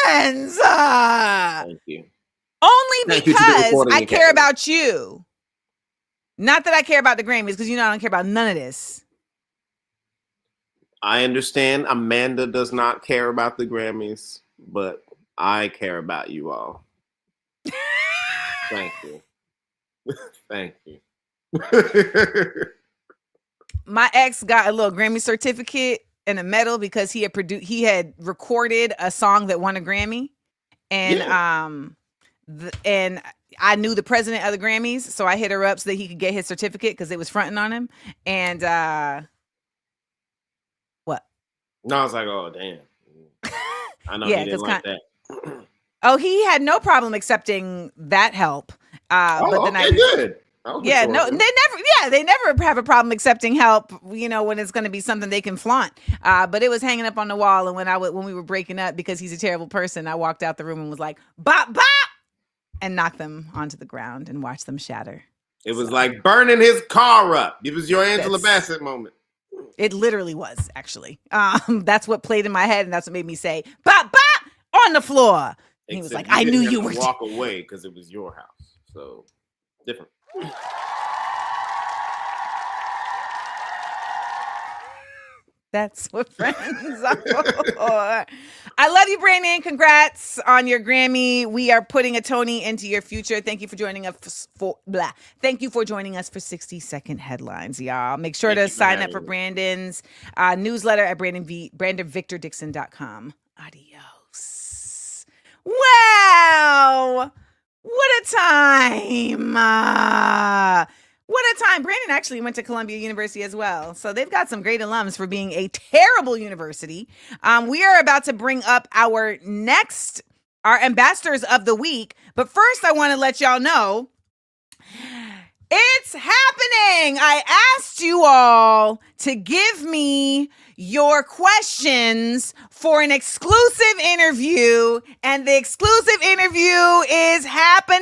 congratulations! Thank you. Only because I care about you. Not that I care about the Grammys, because I don't care about none of this. I understand Amanda does not care about the Grammys, but I care about you all. Thank you. Thank you. My ex got a little Grammy certificate and a medal because he had recorded a song that won a Grammy, and and I knew the president of the Grammys, so I hit her up so that he could get his certificate because it was fronting on him. And what? No, I was like, oh damn. I know he didn't like that. Oh, he had no problem accepting that help. But then good. Yeah, no, they never have a problem accepting help, when it's going to be something they can flaunt. But it was hanging up on the wall. And when we were breaking up, because he's a terrible person, I walked out the room and was like, bop, bop, and knocked them onto the ground and watched them shatter. It was like burning his car up. It was your Angela Bassett moment. It literally was, actually. That's what played in my head. And that's what made me say, bop, bop, on the floor. And he was like, I knew you were. Walk away because it was your house. So different. That's what friends are for. I love you, Brandon. Congrats on your Grammy. We are putting a Tony into your future. Thank you for joining us for 60-second headlines, y'all. Make sure to sign up for Brandon's newsletter at BrandonVictorDixon.com. Adios. Wow. What a time. What a time. Brandon actually went to Columbia University as well. So they've got some great alums for being a terrible university. We are about to bring up our ambassadors of the week. But first, I want to let y'all know it's happening. I asked you all to give me your questions for an exclusive interview, and the exclusive interview is happening.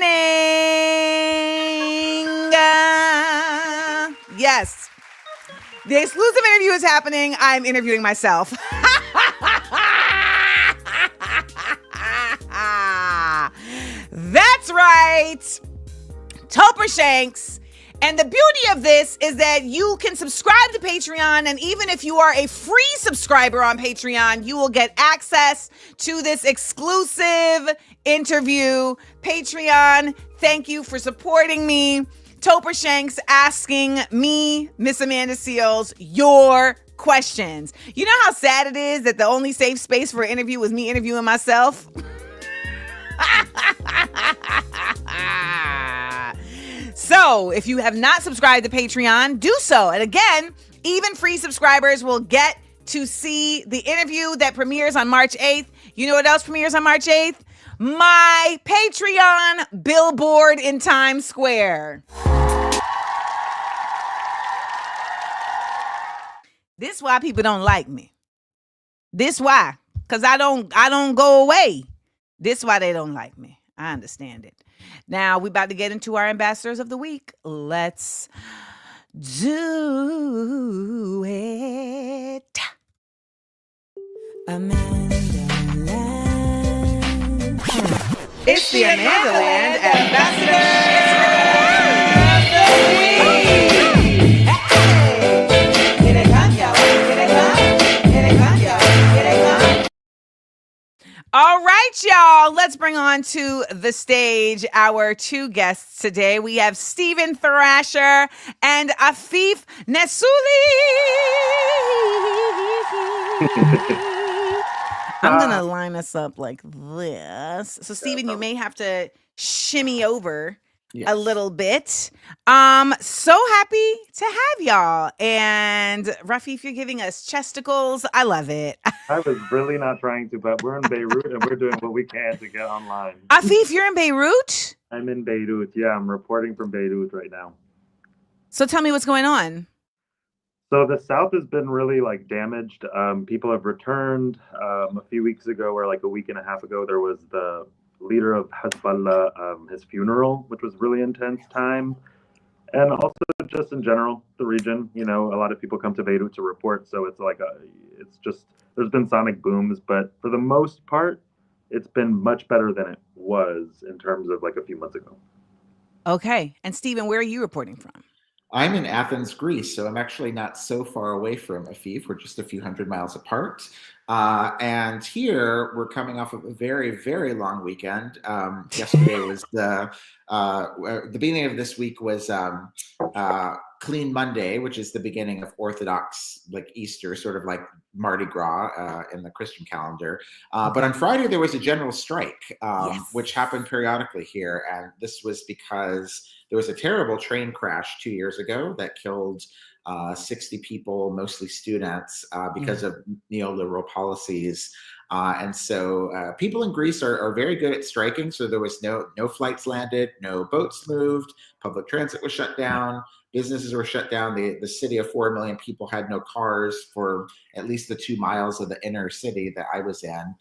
Yes, the exclusive interview is happening. I'm interviewing myself. That's right. Topher Shanks And the beauty of this is that you can subscribe to Patreon, and even if you are a free subscriber on Patreon, you will get access to this exclusive interview. Patreon, thank you for supporting me. Topher Shanks asking me, Miss Amanda Seales, your questions. You know how sad it is that the only safe space for an interview was me interviewing myself? So if you have not subscribed to Patreon, do so. And again, even free subscribers will get to see the interview that premieres on March 8th. You know what else premieres on March 8th? My Patreon billboard in Times Square. This why people don't like me. This why. Because I don't go away. This why they don't like me. I understand it. Now, we about to get into our ambassadors of the week. Let's do it. AmandaLand. It's the AmandaLand ambassador of the week. Hey, here they come, y'all. Here they come. Here they come, y'all. Here they come. All right, y'all. Let's bring on to the stage our two guests today. We have Stephen Thrasher and Afeef Nessouli. I'm going to line us up like this. So, Stephen, you may have to shimmy over a little bit. So happy to have y'all. And Afeef, you're giving us chesticles. I love it. I was really not trying to, but we're in Beirut and we're doing what we can to get online. Afeef, you're in Beirut? I'm in Beirut. Yeah, I'm reporting from Beirut right now. So tell me what's going on. So the south has been really damaged. People have returned. A few weeks ago, or like a week and a half ago, there was the leader of Hezbollah, his funeral, which was really intense time. And also just in general, the region, a lot of people come to Beirut to report. So it's there's been sonic booms, but for the most part, it's been much better than it was in terms of a few months ago. Okay. And Stephen, where are you reporting from? I'm in Athens, Greece, so I'm actually not so far away from Afeef. We're just a few hundred miles apart. And here we're coming off of a very, very long weekend. Yesterday was the beginning of this week was Clean Monday, which is the beginning of Orthodox Easter, sort of like Mardi Gras in the Christian calendar. But on Friday there was a general strike, which happened periodically here, and this was because there was a terrible train crash 2 years ago that killed 60 people, mostly students, because of neoliberal policies. And so people in Greece are very good at striking. So there was no flights landed, no boats moved, public transit was shut down, businesses were shut down. The city of 4 million people had no cars for at least the 2 miles of the inner city that I was in.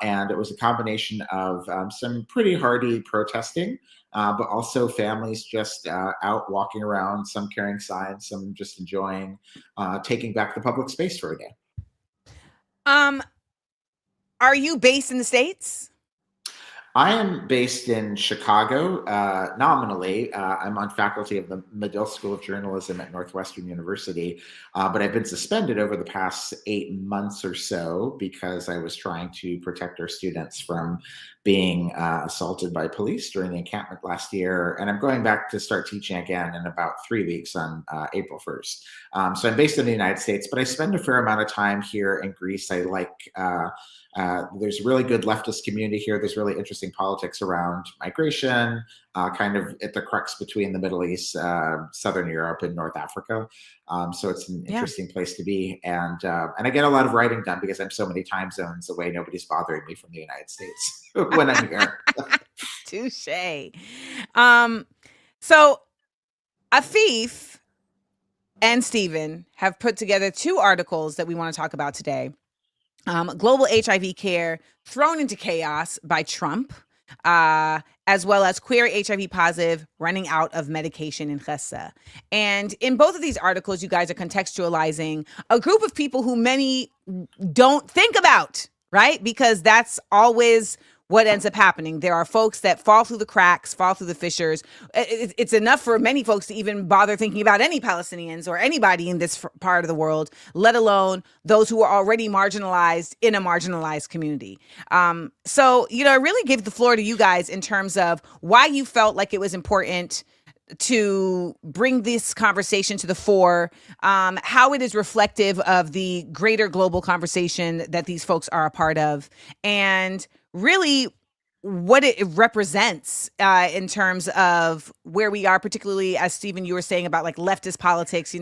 And it was a combination of some pretty hardy protesting, but also families just out walking around, some carrying signs, some just enjoying taking back the public space for a day. Are you based in the States? I am based in Chicago, nominally. I'm on faculty of the Medill School of Journalism at Northwestern University, but I've been suspended over the past 8 months or so because I was trying to protect our students from being assaulted by police during the encampment last year. And I'm going back to start teaching again in about 3 weeks on April 1st. So I'm based in the United States, but I spend a fair amount of time here in Greece. I like there's a really good leftist community here. There's really interesting politics around migration, kind of at the crux between the Middle East, Southern Europe, and North Africa. So it's an interesting place to be. And I get a lot of writing done because I'm so many time zones away. Nobody's bothering me from the United States when I'm here. Touche. So Afeef and Stephen have put together 2 articles that we want to talk about today. Global HIV care thrown into chaos by Trump, as well as queer HIV positive running out of medication in Gaza. And in both of these articles, you guys are contextualizing a group of people who many don't think about, right? Because that's always what ends up happening. There are folks that fall through the cracks, fall through the fissures. It's enough for many folks to even bother thinking about any Palestinians or anybody in this part of the world, let alone those who are already marginalized in a marginalized community. So, I really give the floor to you guys in terms of why you felt like it was important to bring this conversation to the fore, how it is reflective of the greater global conversation that these folks are a part of, and really what it represents in terms of where we are, particularly as Stephen, you were saying about like leftist politics,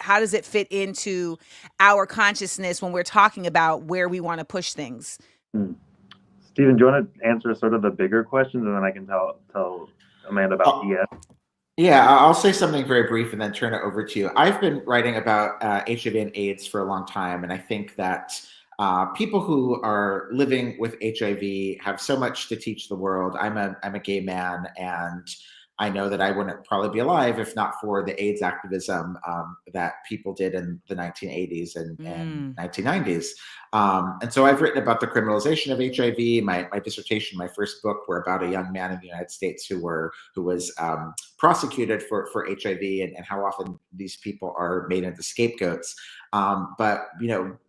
how does it fit into our consciousness when we're talking about where we want to push things? Stephen, do you want to answer sort of the bigger questions, and then I can tell Amanda about DS? Yeah, I'll say something very brief and then turn it over to you. I've been writing about HIV and AIDS for a long time, and I think that people who are living with HIV have so much to teach the world. I'm a gay man, and I know that I wouldn't probably be alive if not for the AIDS activism that people did in the 1980s and 1990s. And so I've written about the criminalization of HIV. My dissertation, my first book, were about a young man in the United States who was prosecuted for HIV and how often these people are made into scapegoats. But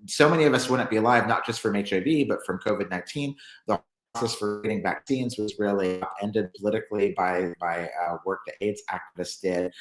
so many of us wouldn't be alive, not just from HIV, but from COVID-19. The process for getting vaccines was really upended politically by work that AIDS activists did.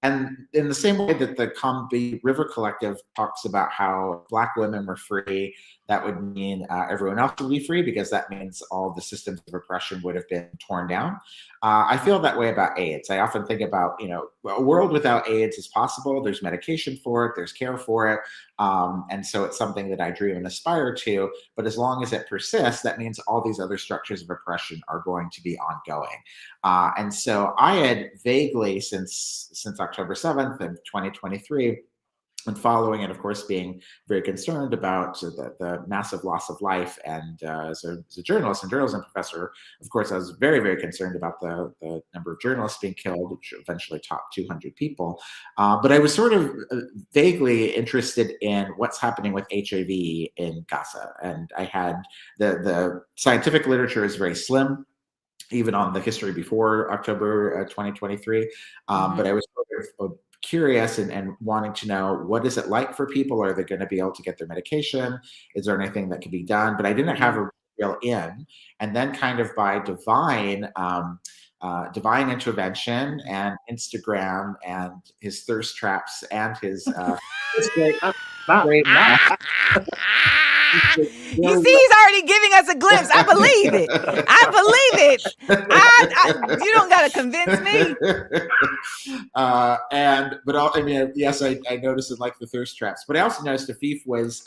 And in the same way that the Combahee River Collective talks about how Black women were free, that would mean everyone else would be free, because that means all the systems of oppression would have been torn down. I feel that way about AIDS. I often think about, a world without AIDS is possible. There's medication for it, there's care for it. And so it's something that I dream and aspire to. But as long as it persists, that means all these other structures of oppression are going to be ongoing. And so I had vaguely, since October 7th in 2023, and following it, of course, being very concerned about the massive loss of life. And as a journalist and journalism professor, of course, I was very, very concerned about the number of journalists being killed, which eventually topped 200 people. But I was sort of vaguely interested in what's happening with HIV in Gaza. And I had the scientific literature is very slim, even on the history before October 2023. But I was sort of curious and wanting to know, what is it like for people? Are they going to be able to get their medication? Is there anything that can be done? But I didn't have a real in. And then kind of by divine intervention and Instagram and his thirst traps and his You see, he's already giving us a glimpse. I believe it. You don't got to convince me. Yes, I noticed it, like the thirst traps. But I also noticed Afeef was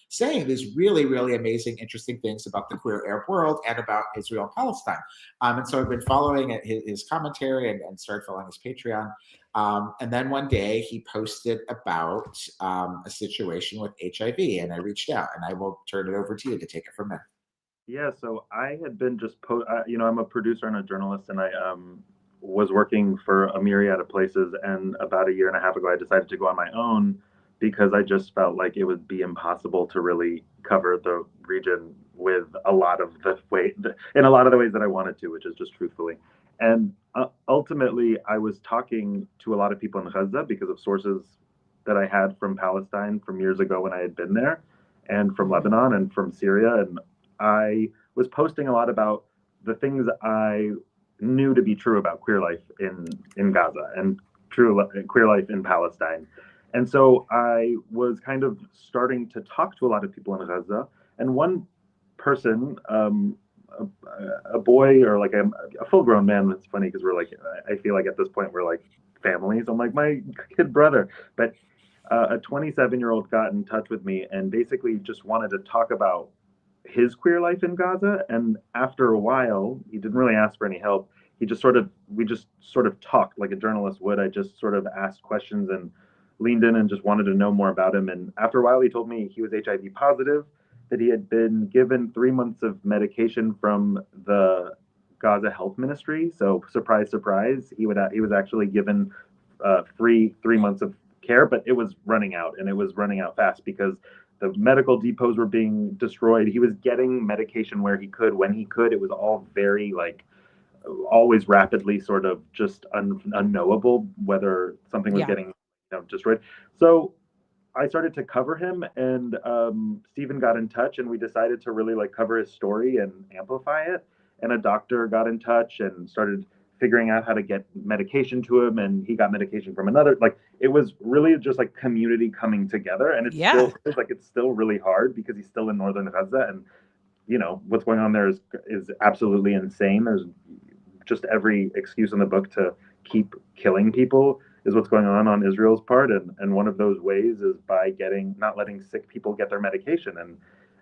saying these really, really amazing, interesting things about the queer Arab world and about Israel and Palestine. And so I've been following his commentary and started following his Patreon. And then one day he posted about a situation with HIV, and I reached out, and I will turn it over to you to take it from there. Yeah, so I had been I'm a producer and a journalist, and I was working for a myriad of places. And about a year and a half ago, I decided to go on my own because I just felt like it would be impossible to really cover the region with a lot of the ways that I wanted to, which is just truthfully. And ultimately, I was talking to a lot of people in Gaza because of sources that I had from Palestine from years ago when I had been there, and from Lebanon and from Syria. And I was posting a lot about the things I knew to be true about queer life in Gaza and queer life in Palestine. And so I was kind of starting to talk to a lot of people in Gaza. And one person, a boy, or like a full-grown man, that's funny because we're like, I feel like at this point we're like families. I'm like my kid brother. But a 27-year-old got in touch with me and basically just wanted to talk about his queer life in Gaza. And after a while, he didn't really ask for any help. We just sort of talked like a journalist would. I just sort of asked questions and leaned in and just wanted to know more about him. And after a while, he told me he was HIV positive, that he had been given 3 months of medication from the Gaza Health Ministry. So surprise, surprise, he was actually given free 3 months of care, but it was running out, and it was running out fast because the medical depots were being destroyed. He was getting medication where he could, when he could. It was all very like always rapidly sort of just unknowable whether something was getting destroyed. So I started to cover him, and Stephen got in touch, and we decided to really like cover his story and amplify it. And a doctor got in touch and started figuring out how to get medication to him, and he got medication from another. Like it was really just like community coming together, and it's still really hard because he's still in northern Gaza, and you know what's going on there is absolutely insane. There's just every excuse in the book to keep killing people is what's going on Israel's part, and one of those ways is by not letting sick people get their medication,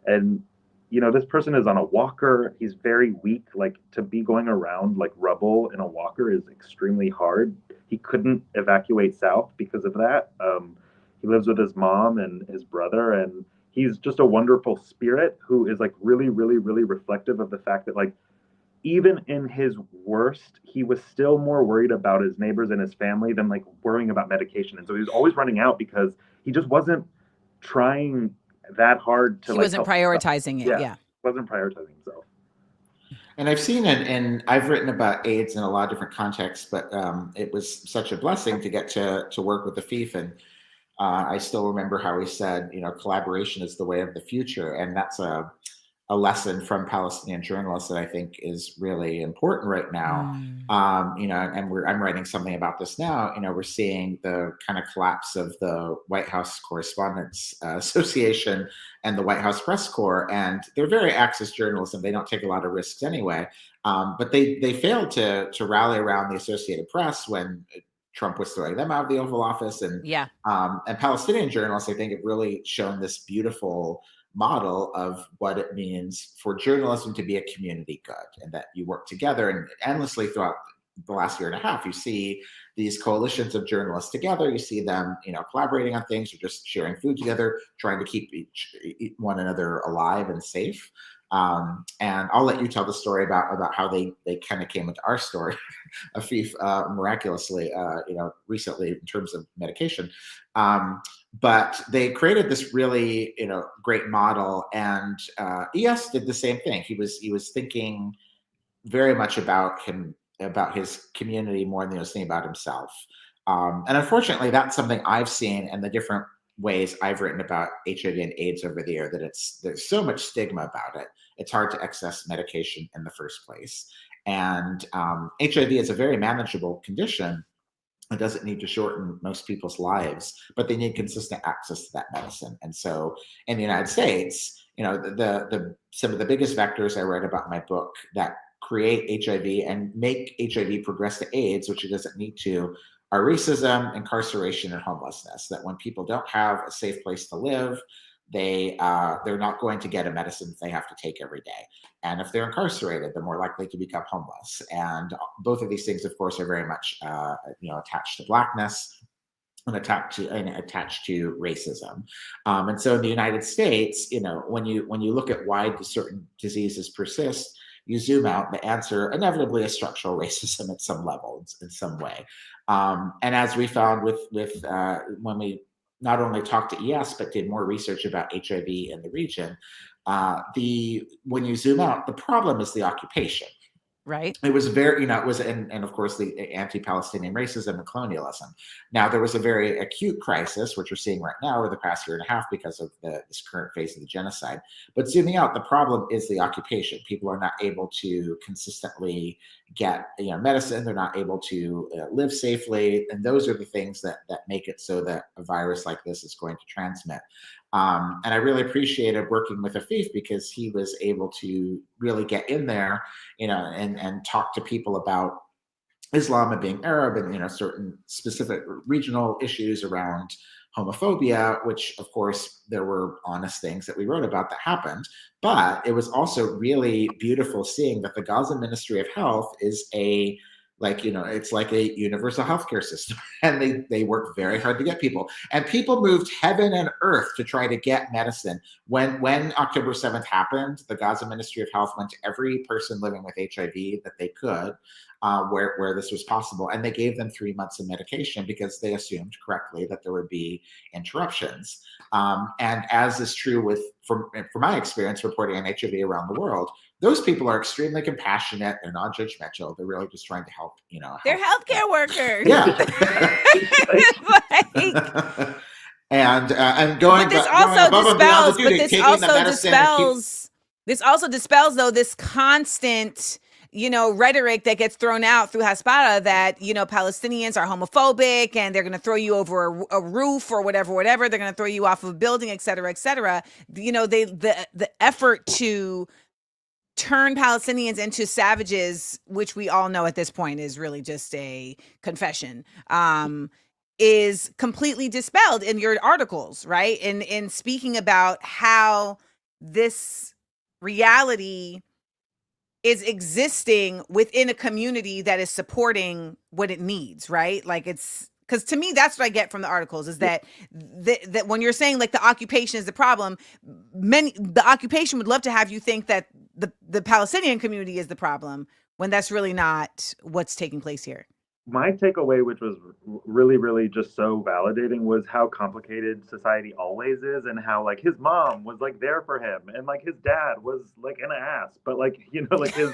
and you know, this person is on a walker. He's very weak. Like to be going around like rubble in a walker is extremely hard. He couldn't evacuate south because of that. He lives with his mom and his brother, and he's just a wonderful spirit who is like really, really, really reflective of the fact that like even in his worst, he was still more worried about his neighbors and his family than like worrying about medication. And so he was always running out because he just wasn't trying that hard to he wasn't prioritizing it. Yeah. Wasn't prioritizing himself. And I've seen it, and I've written about AIDS in a lot of different contexts, but it was such a blessing to get to work with Afeef. And I still remember how he said, you know, collaboration is the way of the future. And that's a lesson from Palestinian journalists that I think is really important right now. You know, and I'm writing something about this now. You know, we're seeing the kind of collapse of the White House Correspondents Association and the White House Press Corps, and they're very access journalism. They don't take a lot of risks anyway, but they failed to rally around the Associated Press when Trump was throwing them out of the Oval Office, and Palestinian journalists, I think, have really shown this beautiful model of what it means for journalism to be a community good, and that you work together. And endlessly throughout the last year and a half, you see these coalitions of journalists together. You see them, you know, collaborating on things, or just sharing food together, trying to keep one another alive and safe. And I'll let you tell the story about how they kind of came into our story, Afeef, miraculously, you know, recently in terms of medication. But they created this really, you know, great model, and ES did the same thing. He was thinking very much about his community more than he was thinking about himself. And unfortunately, that's something I've seen in the different ways I've written about HIV and AIDS over the year, that there's so much stigma about it. It's hard to access medication in the first place. And HIV is a very manageable condition. It doesn't need to shorten most people's lives, but they need consistent access to that medicine. And so in the United States, you know, some of the biggest vectors I write about in my book that create HIV and make HIV progress to AIDS, which it doesn't need to, are racism, incarceration, and homelessness. That when people don't have a safe place to live, they're not going to get a medicine they have to take every day. And if they're incarcerated, they're more likely to become homeless. And both of these things, of course, are very much you know, attached to Blackness and attached to racism. And so in the United States, you know, when you look at why certain diseases persist, you zoom out, the answer inevitably is structural racism at some level, in some way. And as we found with when we not only talked to ES, but did more research about HIV in the region, when you zoom out, the problem is the occupation. Right. It was very, you know, it was, and of course, the anti-Palestinian racism and colonialism. Now, there was a very acute crisis, which we're seeing right now over the past year and a half because of this current phase of the genocide. But zooming out, the problem is the occupation. People are not able to consistently get, you know, medicine. They're not able to live safely. And those are the things that make it so that a virus like this is going to transmit. And I really appreciated working with Afeef because he was able to really get in there, you know, and talk to people about Islam and being Arab, and, you know, certain specific regional issues around homophobia, which of course there were honest things that we wrote about that happened. But it was also really beautiful seeing that the Gaza Ministry of Health is a Like, it's like a universal healthcare system, and they work very hard to get people. And people moved heaven and earth to try to get medicine. When October 7th happened, the Gaza Ministry of Health went to every person living with HIV that they could, where this was possible, and they gave them 3 months of medication because they assumed correctly that there would be interruptions. And as is true from my experience reporting on HIV around the world, those people are extremely compassionate. They're non-judgmental. They're really just trying to help, They're healthcare workers. Yeah. And going, but this going also above and beyond dispels. the But duty, this taking also the medicine dispels. This also dispels, though, this constant, rhetoric that gets thrown out through Hasbara that, Palestinians are homophobic and they're going to throw you over a roof or whatever. They're going to throw you off of a building, et cetera, et cetera. The effort to turn Palestinians into savages, which we all know at this point is really just a confession, is completely dispelled in your articles, right? In speaking about how this reality is existing within a community that is supporting what it needs, right? Like, it's because to me, that's what I get from the articles is that that when you're saying like the occupation is the problem, the occupation would love to have you think that the Palestinian community is the problem when that's really not what's taking place here. My takeaway, which was really, really just so validating, was how complicated society always is, and how like his mom was like there for him, and like his dad was like an ass, but like like his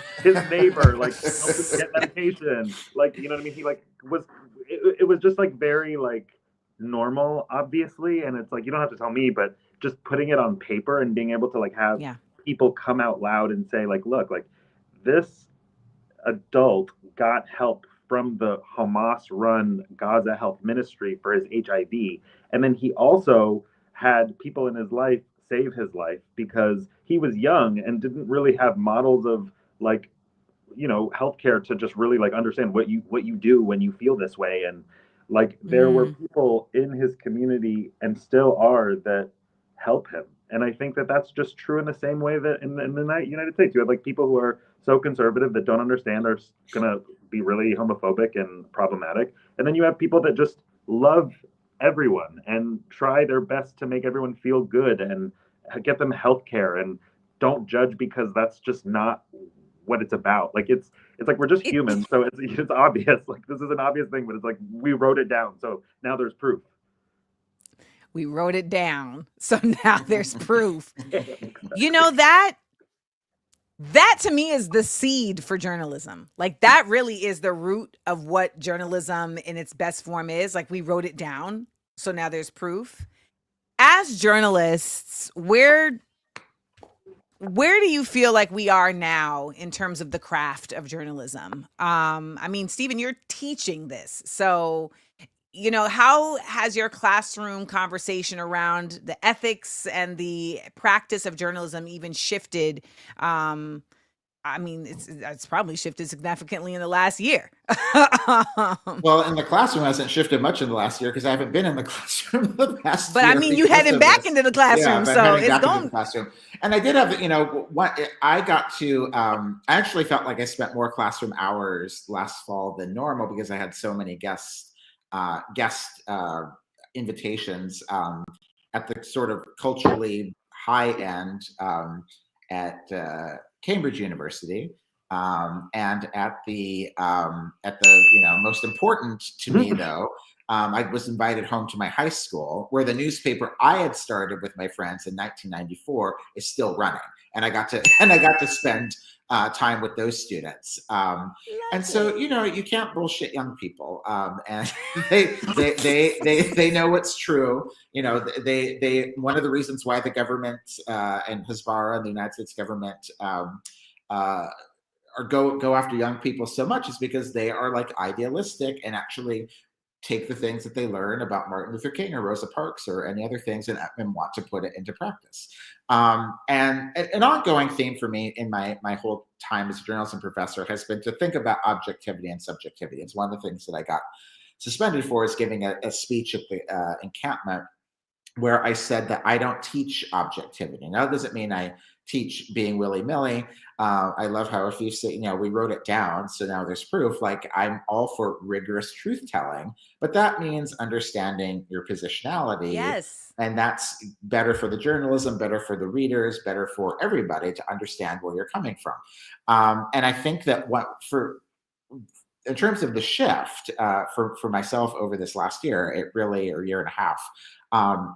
neighbor like helped him get medication, like what I mean. He like was it was just like very like normal, obviously, and it's like you don't have to tell me, but just putting it on paper and being able to like have people come out loud and say like, look, like this adult got help from the Hamas-run Gaza Health Ministry for his HIV. And then he also had people in his life save his life because he was young and didn't really have models of like, healthcare to just really like understand what you do when you feel this way. And like there were people in his community and still are that help him. And I think that that's just true in the same way that in the United States, you have like people who are so conservative that don't understand are going to be really homophobic and problematic. And then you have people that just love everyone and try their best to make everyone feel good and get them healthcare and don't judge because that's just not what it's about. Like it's like we're just humans, so it's obvious. Like this is an obvious thing, but it's like we wrote it down, so now there's proof. We wrote it down, so now there's proof. That to me is the seed for journalism. Like that really is the root of what journalism in its best form is. Like we wrote it down, so now there's proof. As journalists, where do you feel like we are now in terms of the craft of journalism? I mean, Stephen, you're teaching this, so how has your classroom conversation around the ethics and the practice of journalism even shifted? I mean, it's probably shifted significantly in the last year. Well, in the classroom hasn't shifted much in the last year because I haven't been in the classroom the past But year. I mean, you heading back into the classroom, so it's going. Classroom. And I did have, what I got to. I actually felt like I spent more classroom hours last fall than normal because I had so many guest invitations at the sort of culturally high end at Cambridge University, and at the most important to me though. I was invited home to my high school where the newspaper I had started with my friends in 1994 is still running, and I got to spend time with those students. And so, you can't bullshit young people. And they know what's true. They one of the reasons why the government and Hasbara and the United States government go after young people so much is because they are like idealistic and actually take the things that they learn about Martin Luther King or Rosa Parks or any other things and want to put it into practice. And an ongoing theme for me in my whole time as a journalism professor has been to think about objectivity and subjectivity. It's one of the things that I got suspended for is giving a speech at the encampment where I said that I don't teach objectivity. Now, that doesn't mean I teach being willy-nilly. I love how Afeef said, we wrote it down, so now there's proof. Like, I'm all for rigorous truth-telling, but that means understanding your positionality. Yes. And that's better for the journalism, better for the readers, better for everybody to understand where you're coming from. And I think that in terms of the shift for myself over this last year, or year and a half,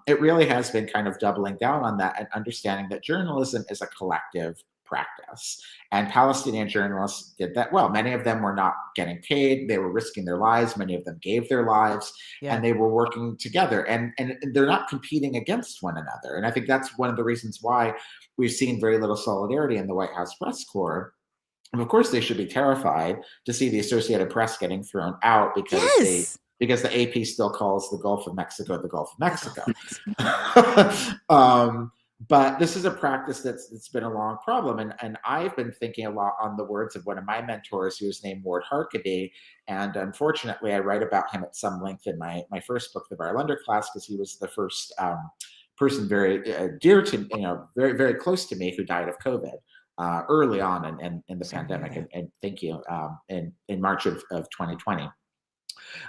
it really has been kind of doubling down on that and understanding that journalism is a collective practice. And Palestinian journalists did that well. Many of them were not getting paid. They were risking their lives. Many of them gave their lives, and they were working together. And they're not competing against one another. And I think that's one of the reasons why we've seen very little solidarity in the White House press corps. And of course, they should be terrified to see the Associated Press getting thrown out because the AP still calls the Gulf of Mexico the Gulf of Mexico. But this is a practice that's been a long problem. And I've been thinking a lot on the words of one of my mentors, who was named Ward Harkady. And unfortunately, I write about him at some length in my first book, The Barlender Class, because he was the first person very dear to, very, very close to me, who died of COVID early on in the pandemic. And thank you, in March of 2020.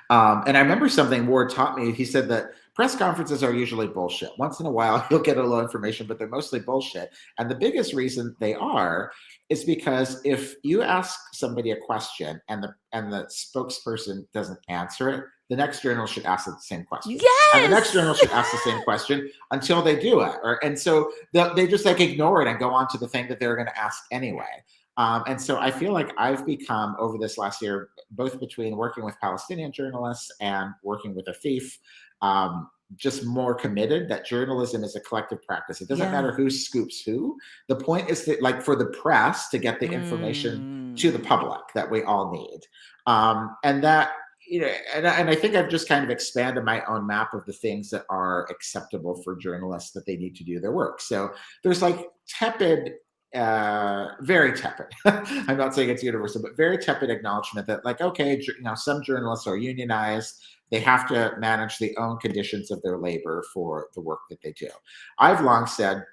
And I remember something Ward taught me. He said that press conferences are usually bullshit. Once in a while, you'll get a little information, but they're mostly bullshit. And the biggest reason they are is because if you ask somebody a question and the spokesperson doesn't answer it, the next journalist should ask the same question. Yes! And the next journalist should ask the same question until they do it. And so they just ignore it and go on to the thing that they're going to ask anyway. And so I feel like I've become, over this last year, both between working with Palestinian journalists and working with Afeef, just more committed that journalism is a collective practice. It doesn't matter who scoops who. The point is that, for the press to get the information to the public that we all need. And that, and I think I've just kind of expanded my own map of the things that are acceptable for journalists that they need to do their work. So there's tepid, very tepid. I'm not saying it's universal, but very tepid acknowledgement that, okay, some journalists are unionized. They have to manage the own conditions of their labor for the work that they do. I've long said,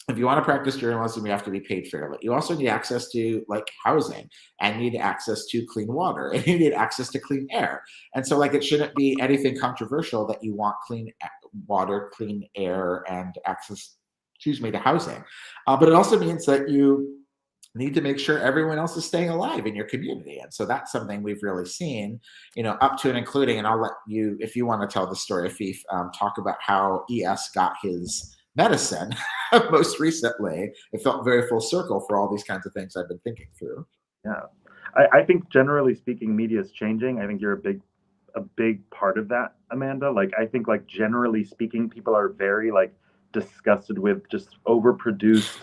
if you want to practice journalism, you have to be paid fairly. You also need access to housing, and you need access to clean water, and you need access to clean air. And so it shouldn't be anything controversial that you want clean water, clean air, and access to housing. But it also means that you need to make sure everyone else is staying alive in your community. And so that's something we've really seen, up to and including, and I'll let you, if you want to tell the story, Afeef, talk about how ES got his medicine most recently. It felt very full circle for all these kinds of things I've been thinking through. Yeah. I think generally speaking, media is changing. I think you're a big part of that, Amanda. I think generally speaking, people are very disgusted with just overproduced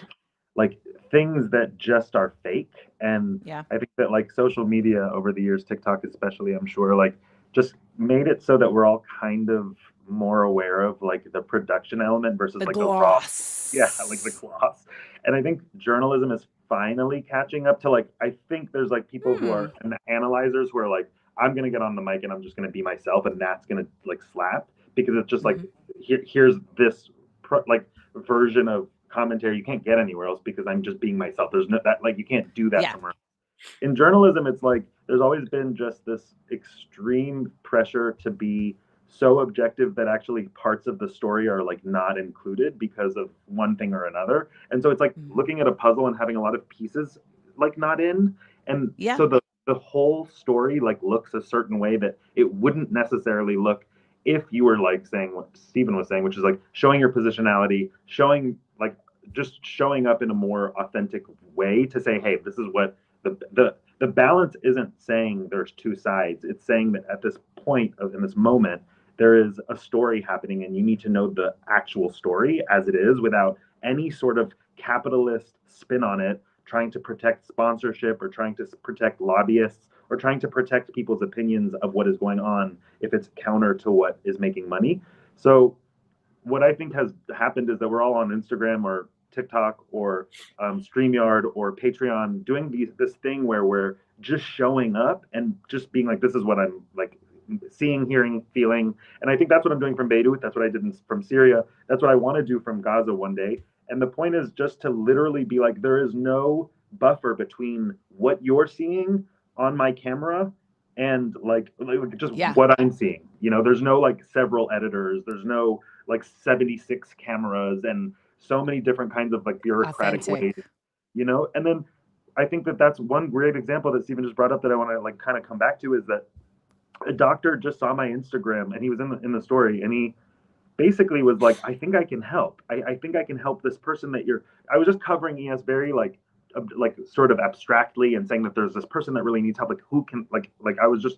things that just are fake. And I think that social media over the years, TikTok especially, I'm sure, just made it so that we're all kind of more aware of the production element versus the the gloss. raw, the gloss. And I think journalism is finally catching up to I think there's people who are analyzers who are I'm gonna get on the mic and I'm just gonna be myself, and that's gonna slap, because it's just here's this version of commentary you can't get anywhere else because I'm just being myself. There's no that you can't do that somewhere else. In journalism, it's there's always been just this extreme pressure to be so objective that actually parts of the story are not included because of one thing or another. And so it's looking at a puzzle and having a lot of pieces not in. And so the whole story looks a certain way that it wouldn't necessarily look if you were saying what Stephen was saying, which is showing your positionality, showing just showing up in a more authentic way to say, hey, this is what the balance isn't saying there's two sides. It's saying that at this point in this moment, there is a story happening, and you need to know the actual story as it is without any sort of capitalist spin on it, trying to protect sponsorship or trying to protect lobbyists or trying to protect people's opinions of what is going on if it's counter to what is making money. So what I think has happened is that we're all on Instagram or TikTok or StreamYard or Patreon doing this thing where we're just showing up and just being this is what I'm seeing, hearing, feeling. And I think that's what I'm doing from Beirut. That's what I did from Syria. That's what I want to do from Gaza one day. And the point is just to literally be like, there is no buffer between what you're seeing on my camera and like just what I'm seeing. You know, there's no like several editors, there's no like 76 cameras and so many different kinds of like bureaucratic ways, you know. And then I think that that's one great example that Stephen just brought up that I want to like kind of come back to, is that a doctor just saw my Instagram and he was in the story, and he basically was like, I think I can help. I think I can help this person that I was just covering ES very like sort of abstractly and saying that there's this person that really needs help. Like who can like I was just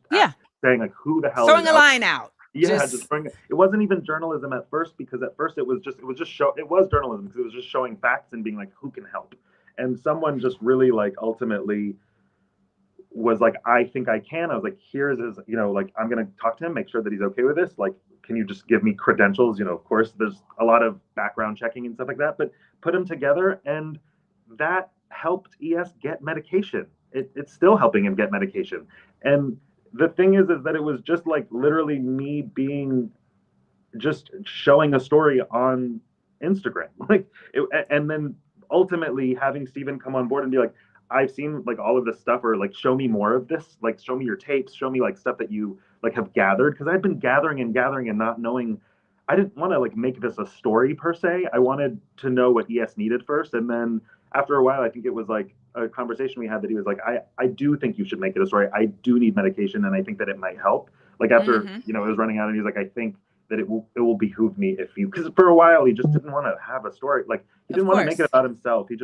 saying like who the hell throwing a line out. Yeah, just throwing it. It wasn't even journalism at first, because at first it was journalism because it was just showing facts and being like, who can help? And someone just really like ultimately was like, I think I can. I was like, here's his, you know, like I'm gonna talk to him, make sure that he's okay with this. Like, can you just give me credentials? You know, of course, there's a lot of background checking and stuff like that, but put them together, and that helped ES get medication. It's still helping him get medication. And the thing is that it was just like literally me just showing a story on Instagram, and then ultimately having Stephen come on board and be like, I've seen like all of this stuff, or like show me more of this, like show me your tapes, show me like stuff that you like have gathered, because I've been gathering and not knowing. I didn't want to like make this a story per se. I wanted to know what ES needed first, and then after a while, I think it was like a conversation we had that he was like, I do think you should make it a story. I do need medication, and I think that it might help. Like after you know it was running out, and he was like, I think that it will behoove me if you, because for a while he just didn't want to have a story, like he didn't want to make it about himself. He's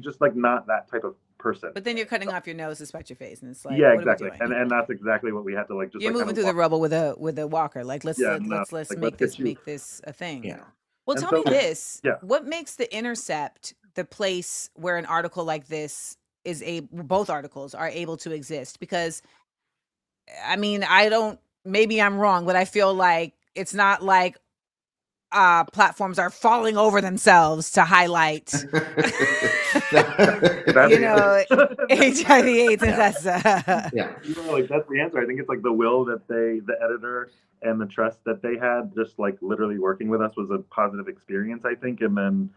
just like not that type of person. But then you're cutting off your nose to spite your face, and it's like, yeah, exactly. And that's exactly what we had to like just. You're like moving through the rubble with a walker. Like let's make this a thing. Yeah. Well, tell me this. Yeah. What makes The Intercept the place where an article like this both articles are able to exist? Because I mean, maybe I'm wrong, but I feel like it's not like platforms are falling over themselves to highlight you know, HIV/AIDS. And that's you know, like that's the answer. I think it's like the will that the editor and the trust that they had, just like literally working with us, was a positive experience, I think. And then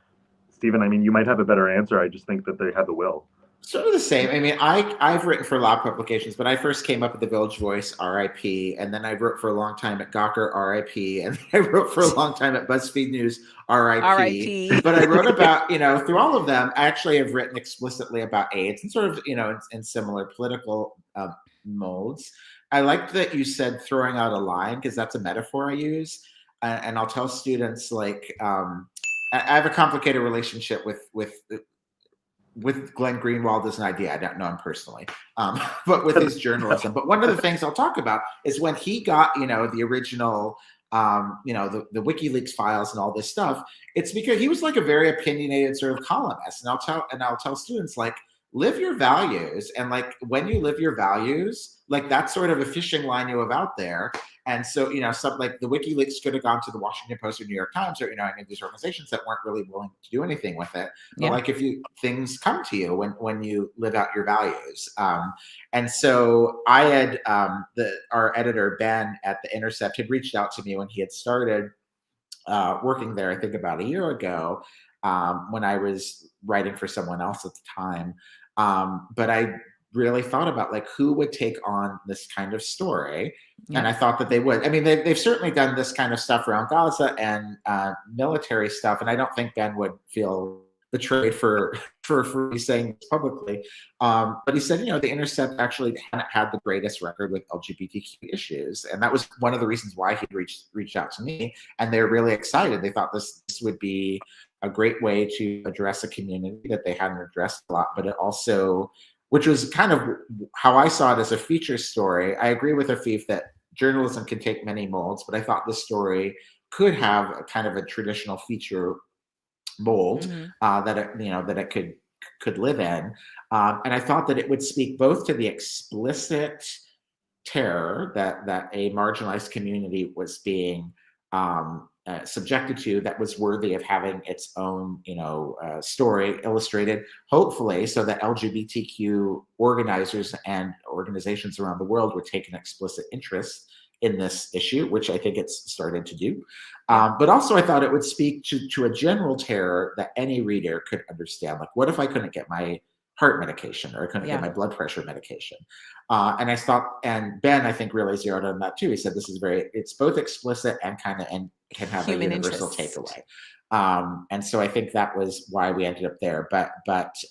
Stephen, I mean, you might have a better answer. I just think that they had the will. Sort of the same. I mean, I've written for a lot of publications, but I first came up at the Village Voice, RIP, and then I wrote for a long time at Gawker, RIP, and I wrote for a long time at BuzzFeed News, RIP. But I wrote about, you know, through all of them, I actually have written explicitly about AIDS and sort of, you know, in similar political molds. I liked that you said throwing out a line, because that's a metaphor I use, and I'll tell students like I have a complicated relationship with Glenn Greenwald as an idea. I don't know him personally, but with his journalism. But one of the things I'll talk about is when he got, you know, the original, you know, the WikiLeaks files and all this stuff. It's because he was like a very opinionated sort of columnist. And I'll tell students, like, live your values. And like, when you live your values, like that's sort of a fishing line you have out there. And so, you know, something like the WikiLeaks could have gone to the Washington Post or New York Times, or, you know, any of these organizations that weren't really willing to do anything with it. But like, if things come to you when you live out your values. And so I had our editor, Ben, at The Intercept had reached out to me when he had started working there, I think about a year ago, when I was writing for someone else at the time. But I really thought about like who would take on this kind of story. And I thought that they would. I mean, they've certainly done this kind of stuff around Gaza and military stuff. And I don't think Ben would feel betrayed for saying this publicly. But he said, you know, The Intercept actually hadn't had the greatest record with LGBTQ issues. And that was one of the reasons why he reached out to me. And they're really excited. They thought this would be a great way to address a community that they hadn't addressed a lot, but it also, which was kind of how I saw it as a feature story. I agree with Afeef that journalism can take many molds, but I thought this story could have a kind of a traditional feature mold that it could live in. And I thought that it would speak both to the explicit terror that a marginalized community was being subjected to, that was worthy of having its own, story illustrated, hopefully, so that LGBTQ organizers and organizations around the world would take an explicit interest in this issue, which I think it's started to do. But also I thought it would speak to a general terror that any reader could understand. Like, what if I couldn't get my heart medication, or I couldn't get my blood pressure medication? And I thought, and Ben, I think, really zeroed on that too. He said, it's both explicit and can have a universal takeaway. And so I think that was why we ended up there. But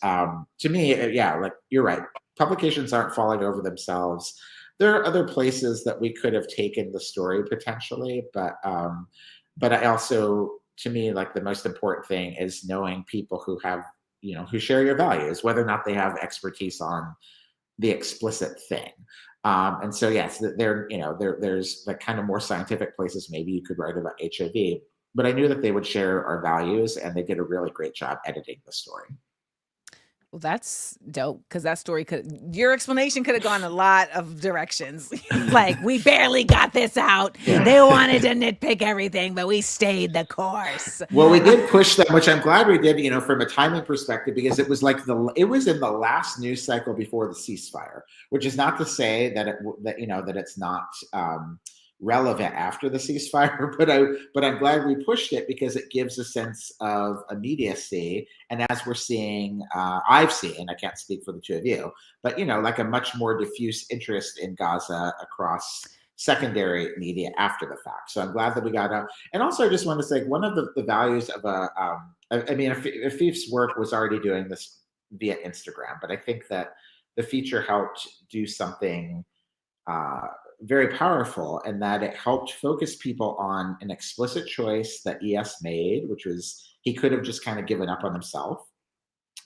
to me, like, you're right. Publications aren't falling over themselves. There are other places that we could have taken the story potentially, but I also, to me, like, the most important thing is knowing people who have, who share your values, whether or not they have expertise on the explicit thing. And so, yes, there's the kind of more scientific places maybe you could write about HIV, but I knew that they would share our values, and they did a really great job editing the story. Well, that's dope, because that story your explanation could have gone a lot of directions. Like, we barely got this out. Yeah. They wanted to nitpick everything, but we stayed the course. Well, we did push them, which I'm glad we did, from a timing perspective, because it was like it was in the last news cycle before the ceasefire, which is not to say that that it's not relevant after the ceasefire, but I'm glad we pushed it, because it gives a sense of immediacy. And as we're seeing, I've seen, I can't speak for the two of you, but like a much more diffuse interest in Gaza across secondary media after the fact. So I'm glad that we got out. And also, I just want to say, one of the values of Afeef's work was already doing this via Instagram, but I think that the feature helped do something very powerful, and that it helped focus people on an explicit choice that ES made, which was, he could have just kind of given up on himself,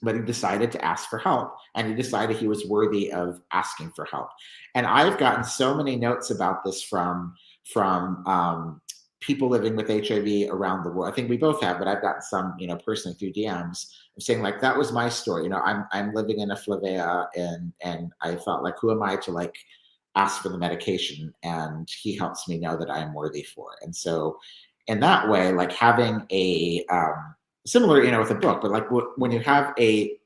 but he decided to ask for help, and he decided he was worthy of asking for help. And I've gotten so many notes about this from people living with HIV around the world. I think we both have, but I've gotten some, personally through DMs, saying, like, that was my story. I'm living in a flavea, and I thought, like, who am I to, like, ask for the medication, and he helps me know that I am worthy for it. And so in that way, like, having a similar, with a book, but like when you have a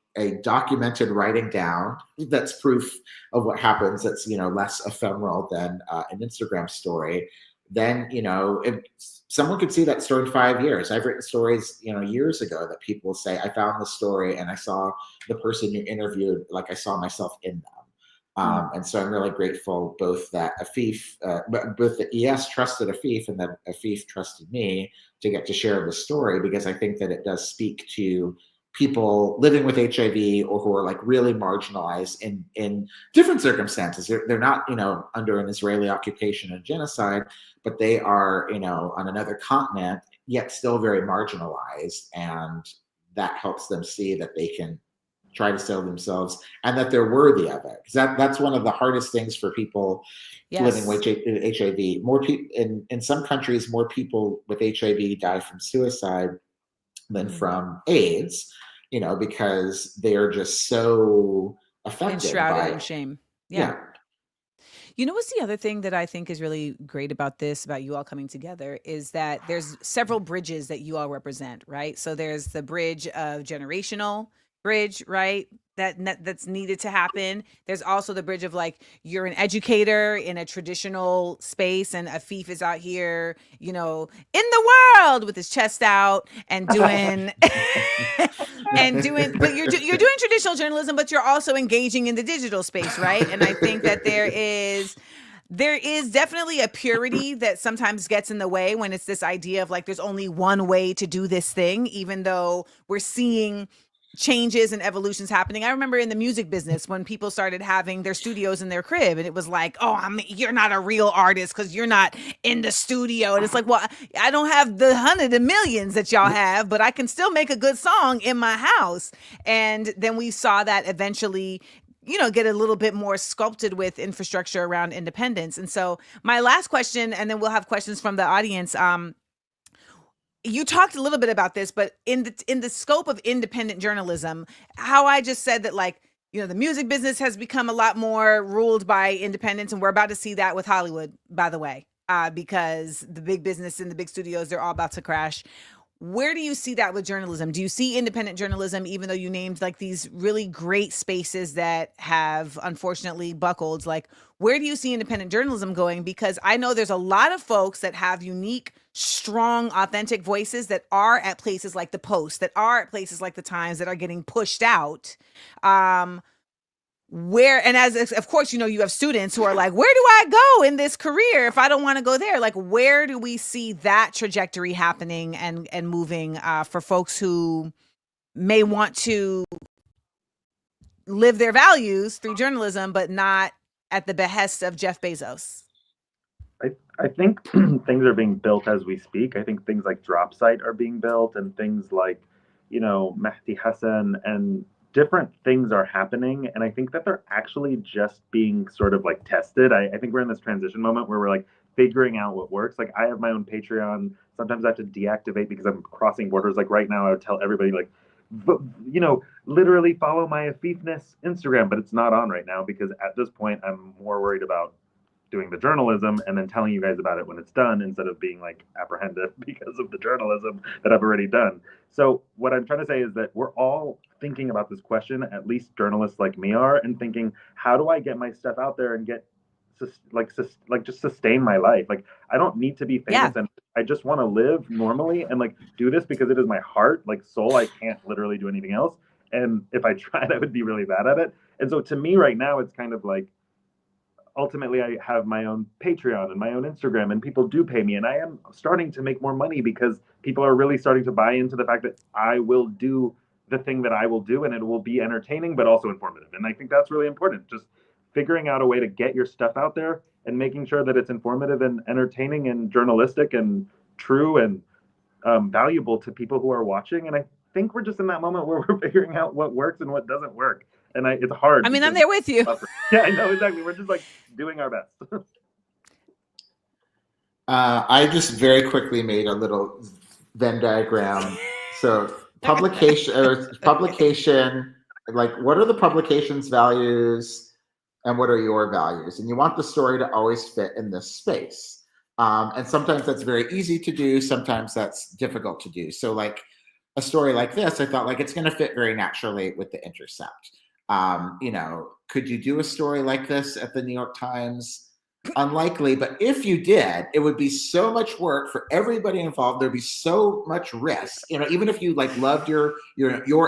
documented writing down that's proof of what happens, that's less ephemeral than an Instagram story, then someone could see that story in 5 years. I've written stories years ago that people say, I found this story and I saw the person you interviewed, like, I saw myself in them. And so I'm really grateful both that both that ES trusted Afeef, and that Afeef trusted me to get to share the story, because I think that it does speak to people living with HIV, or who are, like, really marginalized in different circumstances. They're not, under an Israeli occupation and genocide, but they are, on another continent, yet still very marginalized. And that helps them see that they can try to sell themselves, and that they're worthy of it. Because that's one of the hardest things for people living with HIV. More people in some countries, more people with HIV die from suicide than from AIDS, because they are just so affected enshrouded in shame. Yeah. What's the other thing that I think is really great about you all coming together, is that there's several bridges that you all represent, right? So there's the bridge of generational bridge, right? That's needed to happen. There's also the bridge of, like, you're an educator in a traditional space, and Afeef is out here, in the world with his chest out and doing but you're doing traditional journalism, but you're also engaging in the digital space, right? And I think that there is definitely a purity that sometimes gets in the way when it's this idea of, like, there's only one way to do this thing, even though we're seeing changes and evolutions happening. I remember in the music business when people started having their studios in their crib, and it was like, you're not a real artist because you're not in the studio. And it's like, well, I don't have the hundreds of millions that y'all have, but I can still make a good song in my house. And then we saw that eventually get a little bit more sculpted with infrastructure around independence. And so my last question, and then we'll have questions from the audience. You talked a little bit about this, but in the scope of independent journalism, how I just said that, like, the music business has become a lot more ruled by independents, and we're about to see that with Hollywood, by the way, because the big business and the big studios, they're all about to crash. where do you see that with journalism? Do you see independent journalism, even though you named like these really great spaces that have unfortunately buckled? Like, where do you see independent journalism going? Because I know there's a lot of folks that have unique, strong, authentic voices that are at places like the Post, that are at places like the Times, that are getting pushed out. And as of course, you know, you have students who are like, where do I go in this career if I don't want to go there? Like, where do we see that trajectory happening and moving for folks who may want to live their values through journalism, but not at the behest of Jeff Bezos? I think things are being built as we speak. I think things like Dropsite are being built, and things like, you know, Mehdi Hassan, and different things are happening. And I think that they're actually just being sort of like tested. I think we're in this transition moment where we're like figuring out what works. Like, I have my own Patreon. Sometimes I have to deactivate because I'm crossing borders. Like right now, I would tell everybody, like, you know, literally follow my Afeefness Instagram, but it's not on right now because at this point I'm more worried about doing the journalism and then telling you guys about it when it's done, instead of being like apprehensive because of the journalism that I've already done. So what I'm trying to say is that we're all thinking about this question, at least journalists like me are, and thinking, how do I get my stuff out there and get just sustain my life? Like, I don't need to be famous, and I just want to live normally and like do this because it is my heart, like soul. I can't literally do anything else. And if I tried, I would be really bad at it. And so to me right now, it's kind of like, ultimately I have my own Patreon and my own Instagram, and people do pay me, and I am starting to make more money because people are really starting to buy into the fact that I will do the thing that I will do, and it will be entertaining but also informative. And I think that's really important, just figuring out a way to get your stuff out there and making sure that it's informative and entertaining and journalistic and true and valuable to people who are watching. And I think we're just in that moment where we're figuring out what works and what doesn't work. And it's hard. I mean, I'm there with you. Yeah, I know, exactly. We're just like doing our best. I just very quickly made a little Venn diagram. So publication, like, what are the publication's values and what are your values? And you want the story to always fit in this space. And sometimes that's very easy to do. Sometimes that's difficult to do. So like a story like this, I thought like it's going to fit very naturally with The Intercept. You know, could you do a story like this at the New York Times? Unlikely, but if you did, it would be so much work for everybody involved. There'd be so much risk. You know, even if you like loved your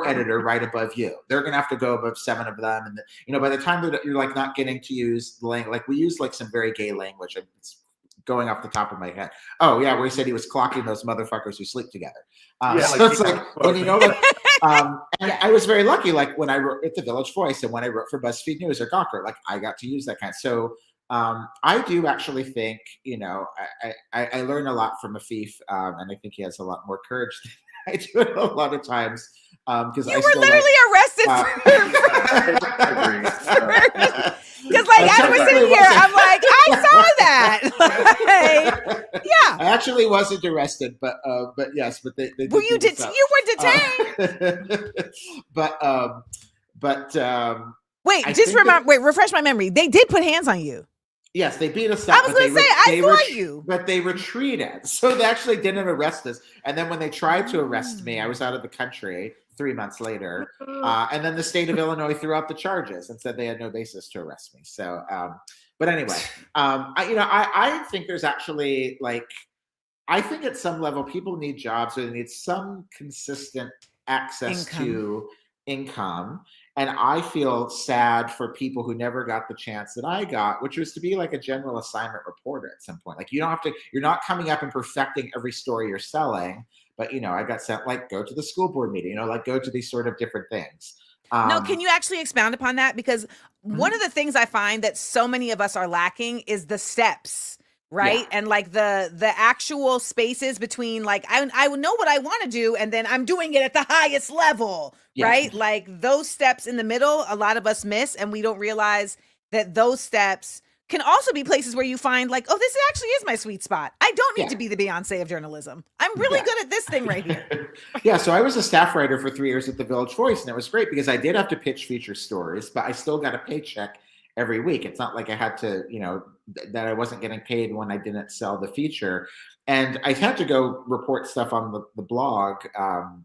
editor right above you, they're gonna have to go above 7 of them, and you know, by the time that you're like not getting to use like we use like some very gay language. It's going off the top of my head. Oh yeah, where he said he was clocking those motherfuckers who sleep together. So it's like when you know, like, and I was very lucky. Like when I wrote at the Village Voice and when I wrote for BuzzFeed News or Gawker, like I got to use that kind. So I do actually think, you know, I learn a lot from Afeef, and I think he has a lot more courage than I do a lot of times. Because you were literally arrested because like as we're sitting here, I'm like, I saw that. Like, yeah, I actually wasn't arrested, but yes, but they well, you did. You were detained. Wait, refresh my memory. They did put hands on you. Yes, they beat us up. I was going to say, I saw you. But they retreated. So they actually didn't arrest us. And then when they tried to arrest me, I was out of the country 3 months later. And then the state of Illinois threw out the charges and said they had no basis to arrest me. So, but anyway, I think there's actually like, I think at some level people need jobs or they need some consistent access to income. And I feel sad for people who never got the chance that I got, which was to be like a general assignment reporter at some point. Like you don't have to, you're not coming up and perfecting every story you're selling, but you know, I got sent like, go to the school board meeting, you know, like go to these sort of different things. No, can you actually expound upon that? Because one of the things I find that so many of us are lacking is the steps. Right. Yeah. And like the actual spaces between like, I would know what I want to do. And then I'm doing it at the highest level. Yeah. Right. Like those steps in the middle, a lot of us miss. And we don't realize that those steps can also be places where you find like, oh, this actually is my sweet spot. I don't need to be the Beyonce of journalism. I'm really good at this thing right here. Yeah. So I was a staff writer for 3 years at the Village Voice. And it was great because I did have to pitch feature stories, but I still got a paycheck. every week. It's not like I had to, that I wasn't getting paid when I didn't sell the feature. And I had to go report stuff on the blog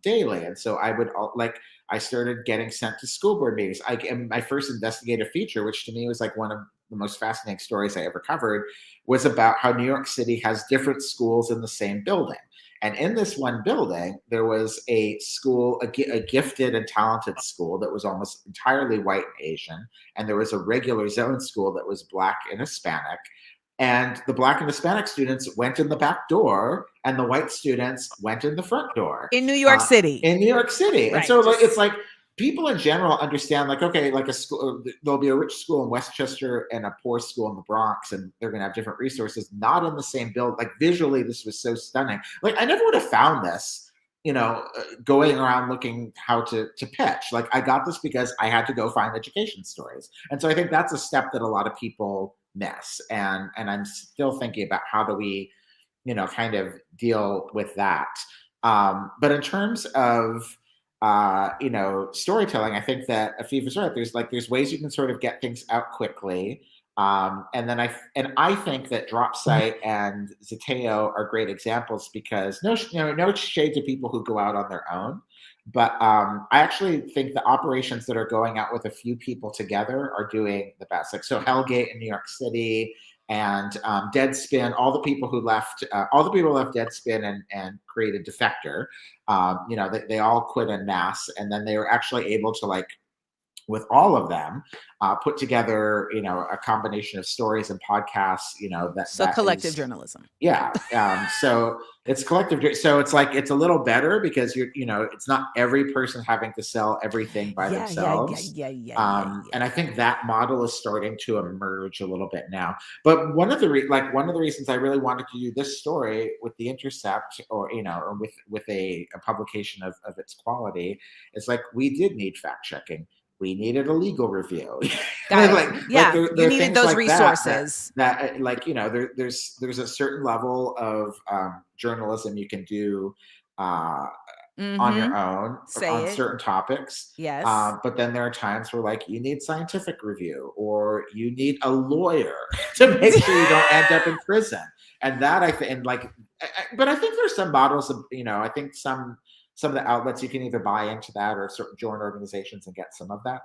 daily. And so I started getting sent to school board meetings. My first investigative feature, which to me was like one of the most fascinating stories I ever covered, was about how New York City has different schools in the same building. And in this one building, there was a school, a gifted and talented school that was almost entirely white and Asian. And there was a regular zone school that was Black and Hispanic. And the Black and Hispanic students went in the back door, and the white students went in the front door. In New York City. In New York City. Right. And so it's like people in general understand, like, okay, like a school, there'll be a rich school in Westchester and a poor school in the Bronx, and they're going to have different resources, not in the same building. Like visually, this was so stunning. Like I never would have found this, going around looking how to pitch. Like I got this because I had to go find education stories. And so I think that's a step that a lot of people miss. And I'm still thinking about how do we, kind of deal with that. But in terms of, storytelling, I think that Afeef is right. There's ways you can sort of get things out quickly. And I think that Dropsite and Zeteo are great examples because no shade to people who go out on their own. But I actually think the operations that are going out with a few people together are doing the best. Like so Hellgate in New York City and Deadspin, all the people who left Deadspin and created Defector, they all quit en masse, and then they were actually able to with all of them, put together, a combination of stories and podcasts, So collective journalism. Yeah. So it's collective. So it's it's a little better because it's not every person having to sell everything by themselves. And I think that model is starting to emerge a little bit now. But one of the reasons I really wanted to do this story with The Intercept or with a publication of its quality is we did need fact checking. We needed a legal review. You needed those resources. There's a certain level of journalism you can do on your own on certain topics. Yes. But then there are times where you need scientific review or you need a lawyer to make sure you don't end up in prison. And that I think, but I think there's some models of, I think some of the outlets you can either buy into that or join organizations and get some of that.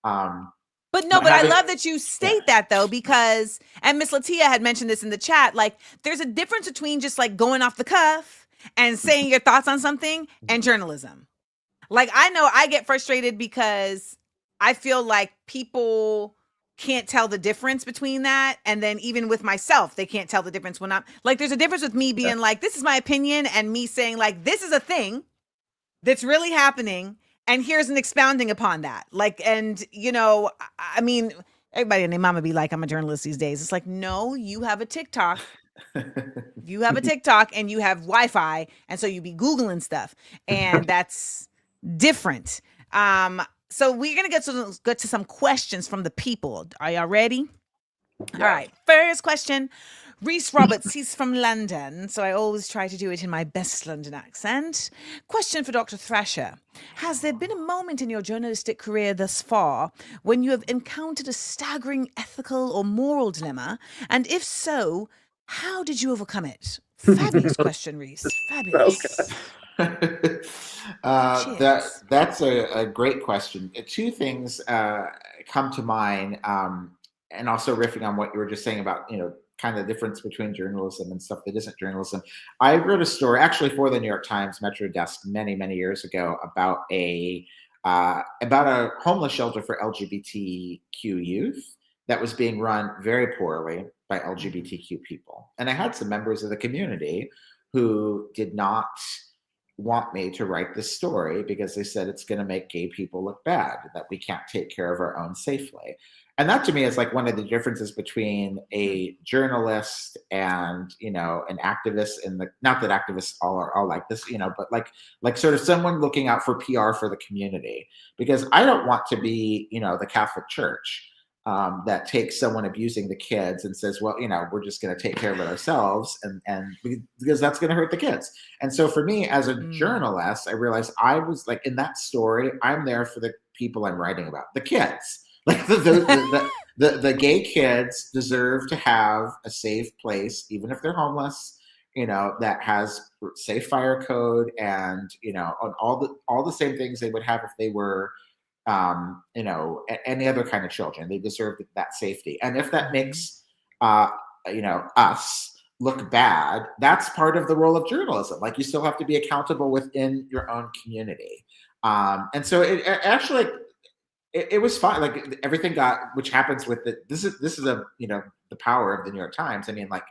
But I love that you state that though, because, and Miss Latia had mentioned this in the chat, there's a difference between just going off the cuff and saying your thoughts on something and journalism. I know I get frustrated because I feel like people can't tell the difference between that. And then even with myself, they can't tell the difference when I'm there's a difference with me being this is my opinion and me saying this is a thing that's really happening, and here's an expounding upon that. I mean, everybody and their mama be I'm a journalist these days. It's no, you have a TikTok. You have a TikTok and you have Wi-Fi, and so you be Googling stuff, and that's different. So we're gonna get to some questions from the people. Are y'all ready? Yeah. All right. First question. Reese Roberts, he's from London, so I always try to do it in my best London accent. Question for Dr. Thrasher. Has there been a moment in your journalistic career thus far when you have encountered a staggering ethical or moral dilemma? And if so, how did you overcome it? Fabulous question, Reese. Fabulous. Okay. That's a great question. Two things come to mind, and also riffing on what you were just saying about, kind of the difference between journalism and stuff that isn't journalism. I wrote a story actually for the New York Times Metro Desk many, many years ago about a homeless shelter for LGBTQ youth that was being run very poorly by LGBTQ people. And I had some members of the community who did not want me to write this story because they said it's going to make gay people look bad, that we can't take care of our own safely. And that to me is one of the differences between a journalist and, an activist not that activists all are all like this, but sort of someone looking out for PR for the community, because I don't want to be, the Catholic Church that takes someone abusing the kids and says, well, we're just going to take care of it ourselves. And because that's going to hurt the kids. And so for me as a journalist, I realized I was in that story, I'm there for the people I'm writing about, the kids. The the gay kids deserve to have a safe place, even if they're homeless, that has safe fire code and, on all the same things they would have if they were, any other kind of children. They deserve that safety. And if that makes, us look bad, that's part of the role of journalism. Like, you still have to be accountable within your own community. And so it actually, it was fine. Like, everything which happens with this is the power of the New York Times. I mean, like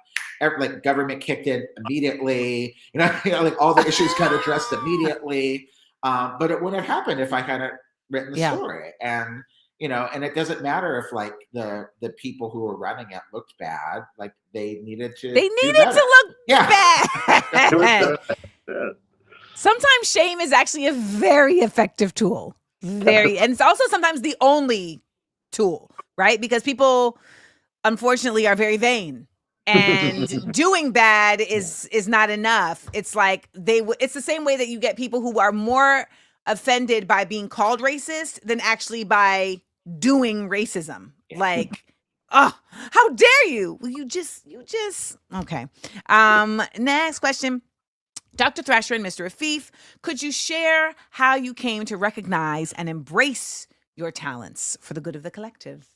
government kicked in immediately, like all the issues got addressed immediately. But it wouldn't have happened if I hadn't written the story. And, and it doesn't matter if like the people who were running it looked bad, like they needed to look bad. Sometimes shame is actually a very effective tool. And it's also sometimes the only tool, right? Because people, unfortunately, are very vain, and doing bad is not enough. It's like it's the same way that you get people who are more offended by being called racist than actually by doing racism. Like, oh, how dare you? Well, you just okay. Next question. Dr. Thrasher and Mr. Afeef, could you share how you came to recognize and embrace your talents for the good of the collective?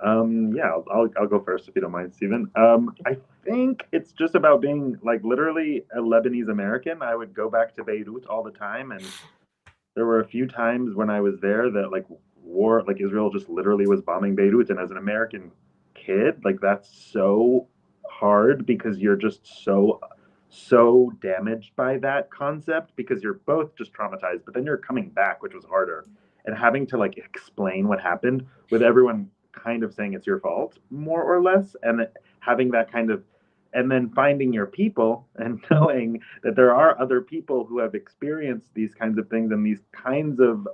Yeah, I'll go first if you don't mind, Stephen. I think it's just about being like literally a Lebanese American. I would go back to Beirut all the time, and there were a few times when I was there that like Israel just literally was bombing Beirut, and as an American kid, like that's so hard because you're just so damaged by that concept, because you're both just traumatized, but then you're coming back, which was harder, and having to like explain what happened with everyone kind of saying it's your fault more or less, and having that kind of, and then finding your people and knowing that there are other people who have experienced these kinds of things and these kinds of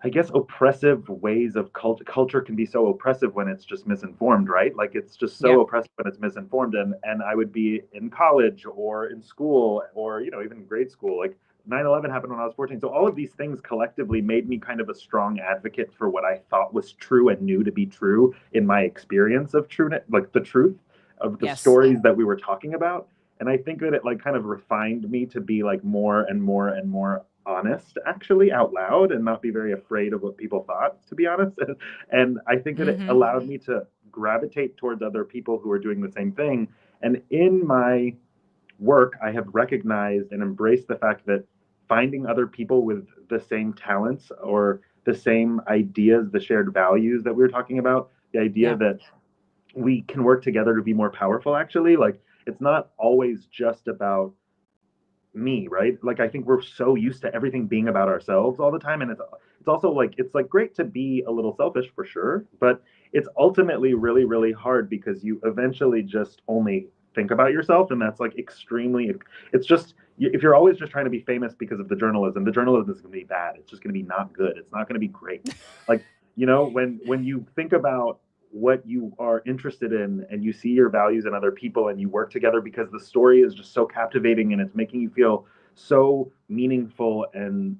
I guess oppressive ways of culture can be so oppressive when it's just misinformed, right? Like it's just so oppressive when it's misinformed. And I would be in college or in school or, even grade school, like 9/11 happened when I was 14. So all of these things collectively made me kind of a strong advocate for what I thought was true and knew to be true in my experience of truth, like the truth of the stories that we were talking about. And I think that it like kind of refined me to be like more and more and more honest actually out loud and not be very afraid of what people thought, to be honest. And I think that it allowed me to gravitate towards other people who are doing the same thing. And in my work, I have recognized and embraced the fact that finding other people with the same talents or the same ideas, the shared values that we were talking about, the idea that we can work together to be more powerful, actually, like it's not always just about me, right? Like I think we're so used to everything being about ourselves all the time, and it's also like it's like great to be a little selfish for sure, but it's ultimately really, really hard because you eventually just only think about yourself, and that's like extremely, it's just, if you're always just trying to be famous because of the journalism is going to be bad. It's just going to be not good. It's not going to be great. Like, when you think about what you are interested in and you see your values in other people and you work together because the story is just so captivating and it's making you feel so meaningful and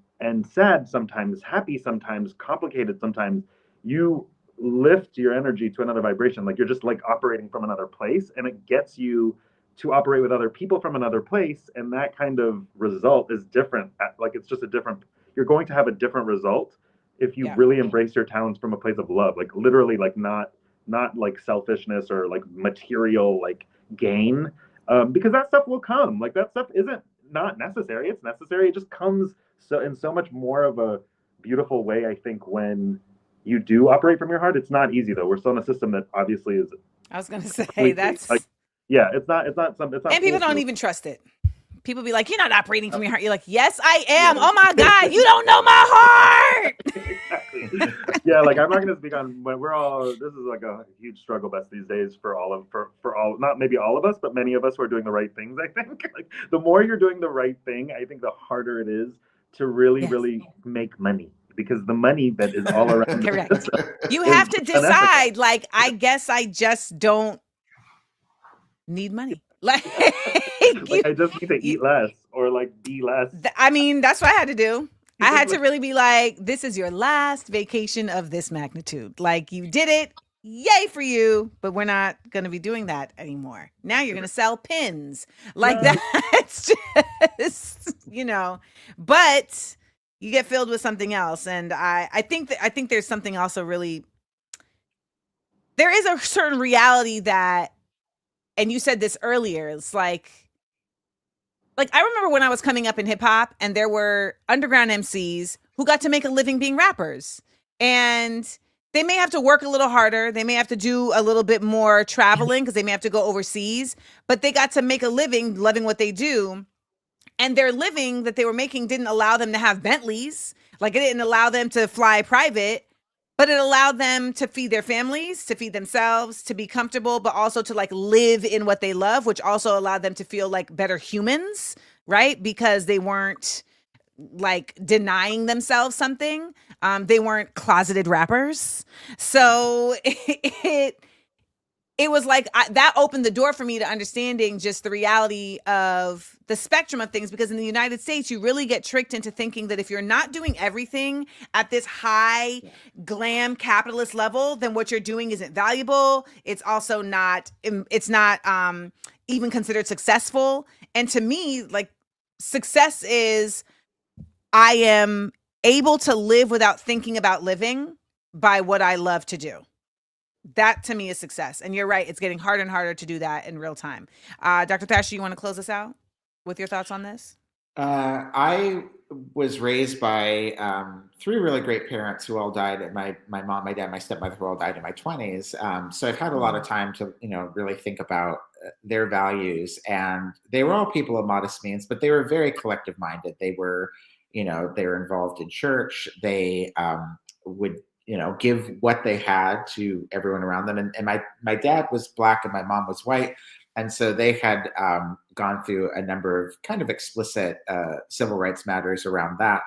sad sometimes, happy sometimes, complicated sometimes, you lift your energy to another vibration. Like you're just like operating from another place, and it gets you to operate with other people from another place, and that kind of result is different. Like it's just a different, you're going to have a different result if you really embrace your talents from a place of love, like literally, like not like selfishness or like material like gain, because that stuff will come. Like that stuff isn't not necessary. It's necessary. It just comes so in so much more of a beautiful way, I think, when you do operate from your heart. It's not easy though. We're still in a system that obviously is. I was gonna say that's like, it's not something. It's not. And people don't even trust it. People be like, "You're not operating from your heart." You're like, "Yes, I am." Oh my God, you don't know my heart. Exactly. Yeah, like I'm not going to speak on when we're all. This is like a huge struggle bus these days for all, not maybe all of us, but many of us who are doing the right things. I think like the more you're doing the right thing, I think the harder it is to really make money, because the money that is all around. Correct. You have to decide. Like, I guess I just don't need money. Like I just need to eat less or like be less. I mean, that's what I had to do. I had to really be like, this is your last vacation of this magnitude. Like, you did it. Yay for you. But we're not going to be doing that anymore. Now you're going to sell pins. Like, that's just, but you get filled with something else. And I think there's something also really, there is a certain reality that, and you said this earlier, it's like I remember when I was coming up in hip hop and there were underground MCs who got to make a living being rappers. And they may have to work a little harder. They may have to do a little bit more traveling because they may have to go overseas, but they got to make a living loving what they do. And their living that they were making didn't allow them to have Bentleys. Like, it didn't allow them to fly private, but it allowed them to feed their families, to feed themselves, to be comfortable, but also to like live in what they love, which also allowed them to feel like better humans, right? Because they weren't like denying themselves something. They weren't closeted rappers. So it was like that opened the door for me to understanding just the reality of the spectrum of things, because in the United States, you really get tricked into thinking that if you're not doing everything at this high glam capitalist level, then what you're doing isn't valuable. It's also not, even considered successful. And to me, like, success is I am able to live without thinking about living by what I love to do. That to me is success. And you're right. It's getting harder and harder to do that in real time. Dr. Thrasher, you want to close us out with your thoughts on this? I was raised by three really great parents who all died. My mom, my dad, my stepmother, who all died in my 20s. So I've had a lot of time to, really think about their values. And they were all people of modest means, but they were very collective minded. They were, they were involved in church. They would, give what they had to everyone around them. And my dad was Black and my mom was white. And so they had gone through a number of kind of explicit civil rights matters around that.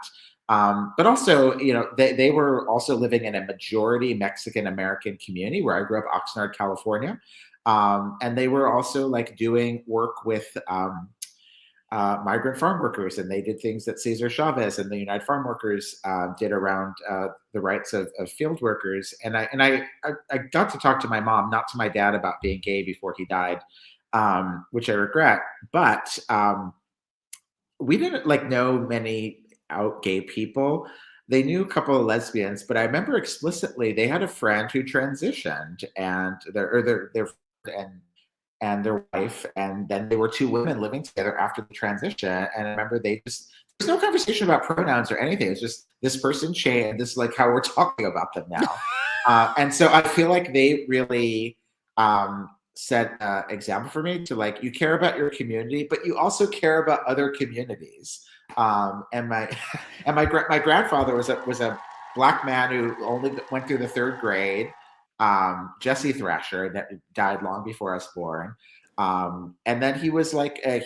But also, they were also living in a majority Mexican-American community where I grew up, Oxnard, California. And they were also like doing work with migrant farm workers, and they did things that Cesar Chavez and the United Farm Workers did around the rights of field workers. And I got to talk to my mom, not to my dad, about being gay before he died, which I regret. But we didn't know many out gay people. They knew a couple of lesbians, but I remember explicitly they had a friend who transitioned, and their wife, and then they were two women living together after the transition. And I remember there's no conversation about pronouns or anything. It's just this person changed. This is like how we're talking about them now. And so I feel like they really set an example for me to you care about your community, but you also care about other communities. And my grandfather was a Black man who only went through the third grade. Jesse Thrasher, that died long before I was born. And then he was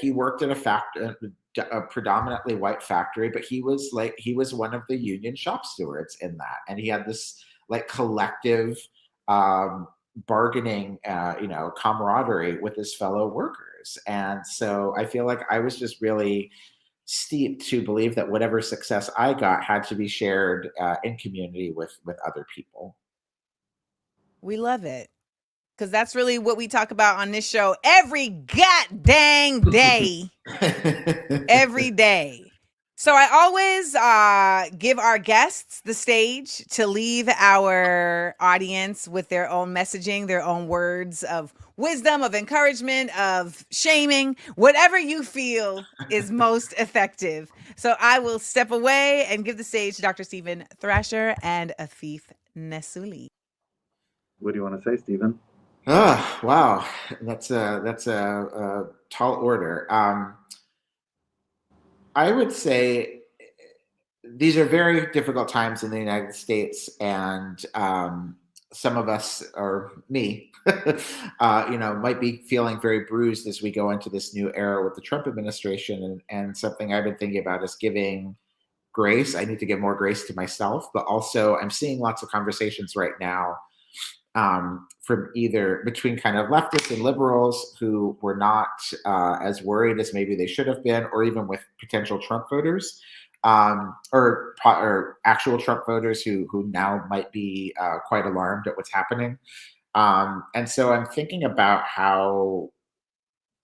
he worked at a predominantly white factory, but he was one of the union shop stewards in that. And he had this collective bargaining, camaraderie with his fellow workers. And so I feel like I was just really steeped to believe that whatever success I got had to be shared in community with other people. We love it, because that's really what we talk about on this show every goddamn day. Every day. So I always give our guests the stage to leave our audience with their own messaging, their own words of wisdom, of encouragement, of shaming, whatever you feel is most effective. So I will step away and give the stage to Dr. Stephen Thrasher and Afeef Nessouli. What do you want to say, Stephen? Oh, wow. That's a tall order. I would say these are very difficult times in the United States, and some of us, or me, might be feeling very bruised as we go into this new era with the Trump administration. And something I've been thinking about is giving grace. I need to give more grace to myself, but also I'm seeing lots of conversations right now from either between kind of leftists and liberals who were not as worried as maybe they should have been, or even with potential Trump voters, or actual Trump voters who now might be quite alarmed at what's happening. And so I'm thinking about how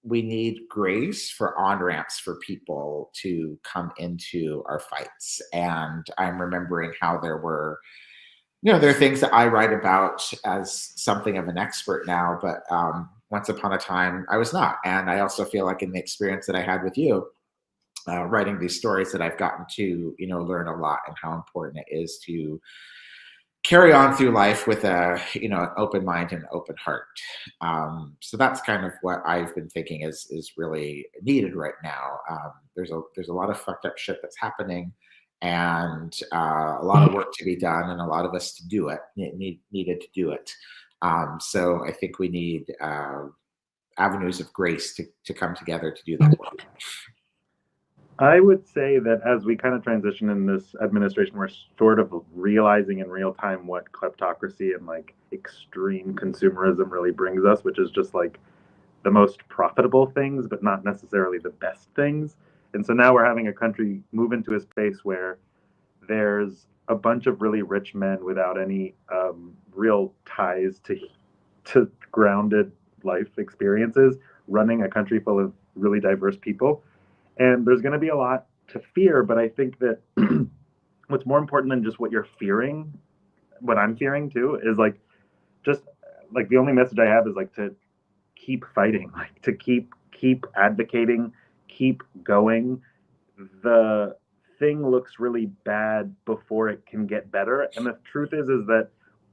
we need grace for on-ramps for people to come into our fights. And I'm remembering how there were, there are things that I write about as something of an expert now, but once upon a time I was not. And I also feel like in the experience that I had with you, writing these stories, that I've gotten to, learn a lot, and how important it is to carry on through life with an open mind and an open heart. So that's kind of what I've been thinking is really needed right now. There's a lot of fucked up shit that's happening, and a lot of work to be done, and a lot of us to do it, needed to do it. So I think we need avenues of grace to come together to do that work. I would say that as we kind of transition in this administration, we're sort of realizing in real time what kleptocracy and like extreme consumerism really brings us, which is just like the most profitable things, but not necessarily the best things. And so now we're having a country move into a space where there's a bunch of really rich men without any real ties to grounded life experiences running a country full of really diverse people. And there's going to be a lot to fear, but I think that what's more important than just what you're fearing, what I'm fearing too, is like, just like the only message I have is like to keep fighting, like to keep advocating, keep going. The thing looks really bad before it can get better. And the truth is that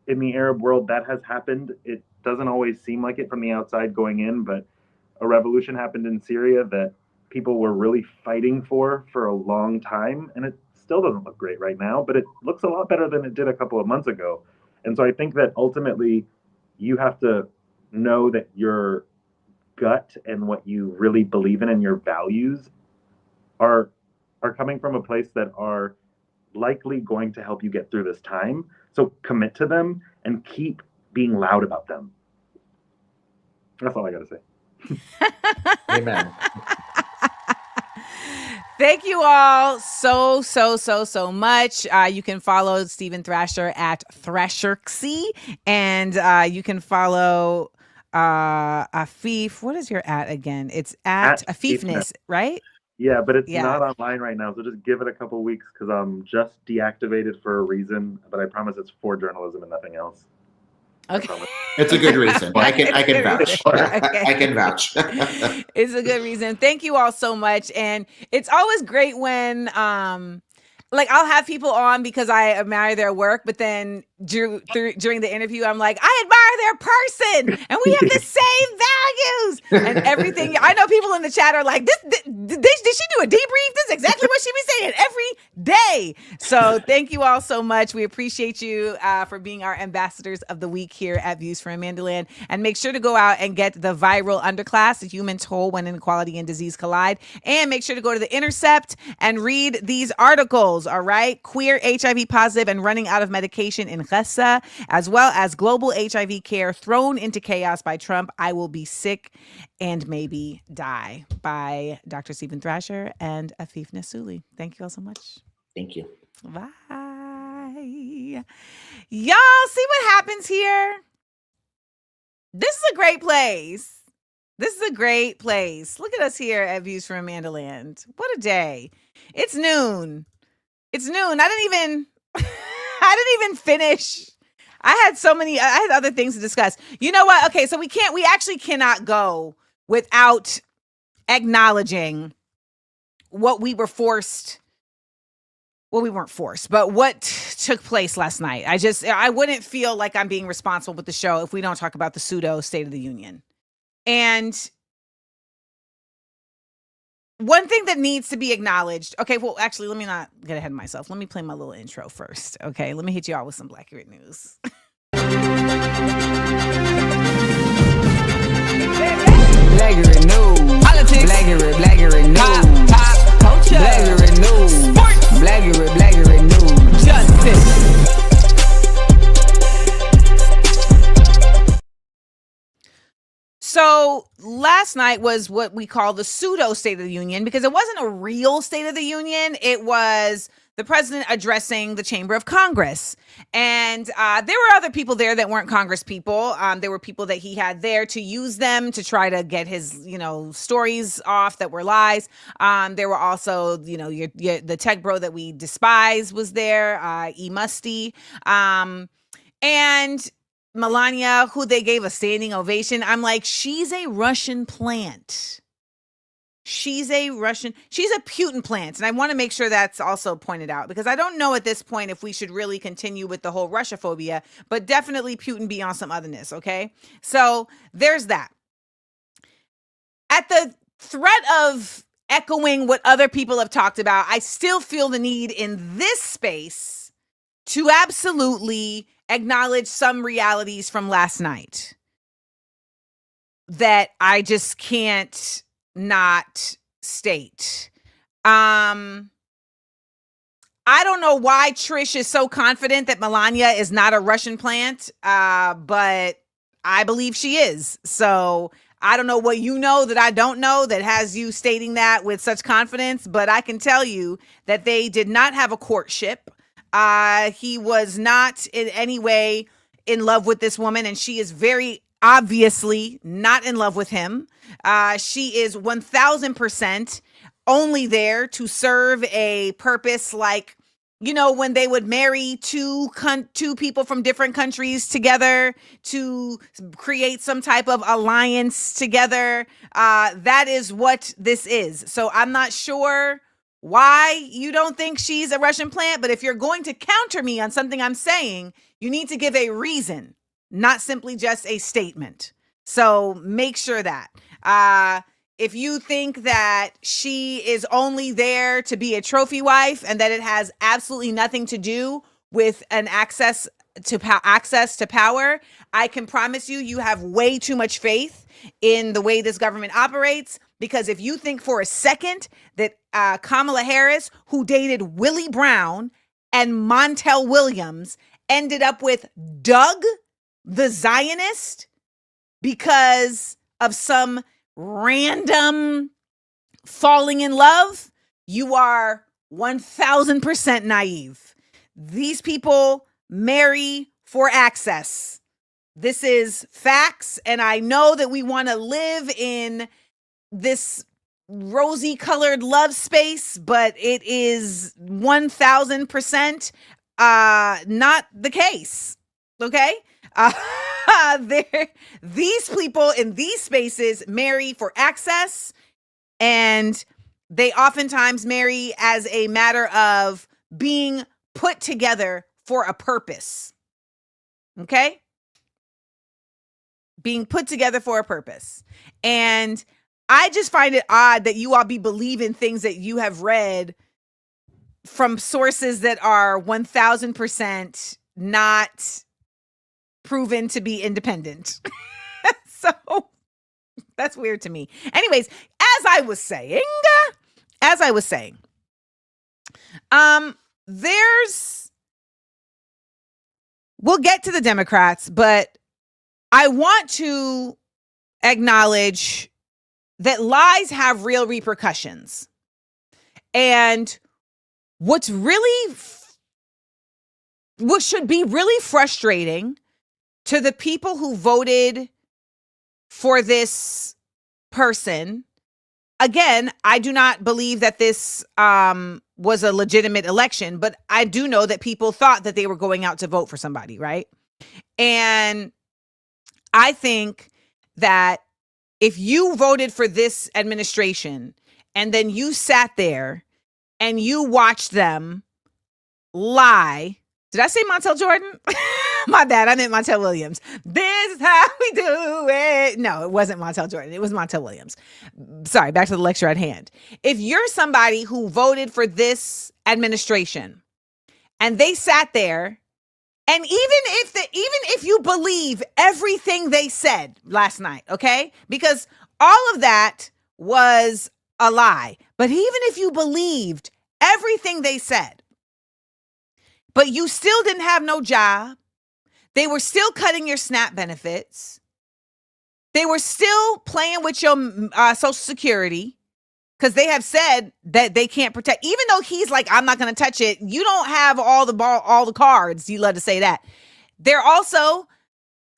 in the Arab world that has happened. It doesn't always seem like it from the outside going in, but a revolution happened in Syria that people were really fighting for a long time, and it still doesn't look great right now, but it looks a lot better than it did a couple of months ago. And so I think that ultimately you have to know that your gut and what you really believe in and your values are coming from a place that are likely going to help you get through this time. So commit to them and keep being loud about them. That's all I got to say. Amen. Thank you all so much. You can follow Stephen Thrasher at Thrasherxy, and you can follow Afeef. What is your at again? It's at Afeef, right? Yeah, but it's not online right now, so just give it a couple weeks because I'm just deactivated for a reason. But I promise it's for journalism and nothing else. Okay. It's a good reason. I can vouch. Okay. I can vouch. It's a good reason. Thank you all so much. And it's always great when like I'll have people on because I admire their work, but then during the interview, I'm like, I admire their person and we have the same values and everything. I know people in the chat are like, did she do a debrief? This is exactly what she be saying every day. So thank you all so much. We appreciate you for being our ambassadors of the week here at Views from AmandaLand. And make sure to go out and get the viral underclass, The Human Toll When Inequality and Disease Collide. And make sure to go to The Intercept and read these articles. All right. Queer HIV positive and running out of medication in Gaza, as well as global HIV care thrown into chaos by Trump. I Will Be Sick and Maybe Die by Dr. Stephen Thrasher and Afeef Nessouli. Thank you all so much. Thank you. Bye. Y'all see what happens here? This is a great place. This is a great place. Look at us here at Views from AmandaLand. What a day. It's noon. It's noon. I didn't even finish. I had other things to discuss. You know what? Okay, so we actually cannot go without acknowledging what we were forced. Well, we weren't forced, but what took place last night. I wouldn't feel like I'm being responsible with the show if we don't talk about the pseudo State of the Union. And one thing that needs to be acknowledged. Okay, well, actually, let me not get ahead of myself. Let me play my little intro first. Okay, let me hit you all with some Blackurate news. Blackurate news. Politics. Blackurate news. Pop. Culture. Blackurate news. Sports. Blackurate news. Justice. So last night was what we call the pseudo State of the Union, because it wasn't a real State of the Union. It was the president addressing the Chamber of Congress. And there were other people there that weren't Congress people. There were people that he had there to use them to try to get his, stories off that were lies. There were also, the tech bro that we despise was there, Musty. And Melania, who they gave a standing ovation. I'm like, she's a Russian plant. She's a Putin plant. And I want to make sure that's also pointed out, because I don't know at this point if we should really continue with the whole Russia-phobia, but definitely Putin be on some otherness, okay? So there's that. At the threat of echoing what other people have talked about, I still feel the need in this space to absolutely acknowledge some realities from last night that I just can't not state. I don't know why Trish is so confident that Melania is not a Russian plant, but I believe she is. So I don't know what you know that I don't know that has you stating that with such confidence, but I can tell you that they did not have a courtship. He was not in any way in love with this woman, and she is very obviously not in love with him. She is 1000% only there to serve a purpose, like, when they would marry two people from different countries together to create some type of alliance together. That is what this is. So I'm not sure why you don't think she's a Russian plant, but if you're going to counter me on something I'm saying, you need to give a reason, not simply just a statement. So make sure that. If you think that she is only there to be a trophy wife and that it has absolutely nothing to do with an access to power, I can promise you have way too much faith in the way this government operates. Because if you think for a second that Kamala Harris, who dated Willie Brown and Montel Williams, ended up with Doug, the Zionist, because of some random falling in love, you are 1000% naive. These people marry for access. This is facts. And I know that we want to live in this rosy colored love space, but it is 1000% not the case. Okay? These people in these spaces marry for access, and they oftentimes marry as a matter of being put together for a purpose. Okay? Being put together for a purpose. And I just find it odd that you all be believing things that you have read from sources that are 1000% not proven to be independent. So that's weird to me. Anyways, as I was saying, we'll get to the Democrats, but I want to acknowledge that lies have real repercussions. And what should be really frustrating to the people who voted for this person. Again, I do not believe that this was a legitimate election, but I do know that people thought that they were going out to vote for somebody, right? And I think that if you voted for this administration and then you sat there and you watched them lie. Did I say Montel Jordan? My bad. I meant Montel Williams. This is how we do it. No, it wasn't Montel Jordan. It was Montel Williams. Sorry, back to the lecture at hand. If you're somebody who voted for this administration and they sat there, and even if you believe everything they said last night, okay? Because all of that was a lie. But even if you believed everything they said, but you still didn't have no job, they were still cutting your SNAP benefits, They were still playing with your Social Security because they have said that they can't protect. Even though he's like, I'm not going to touch it. You don't have all the cards. You love to say that. They're also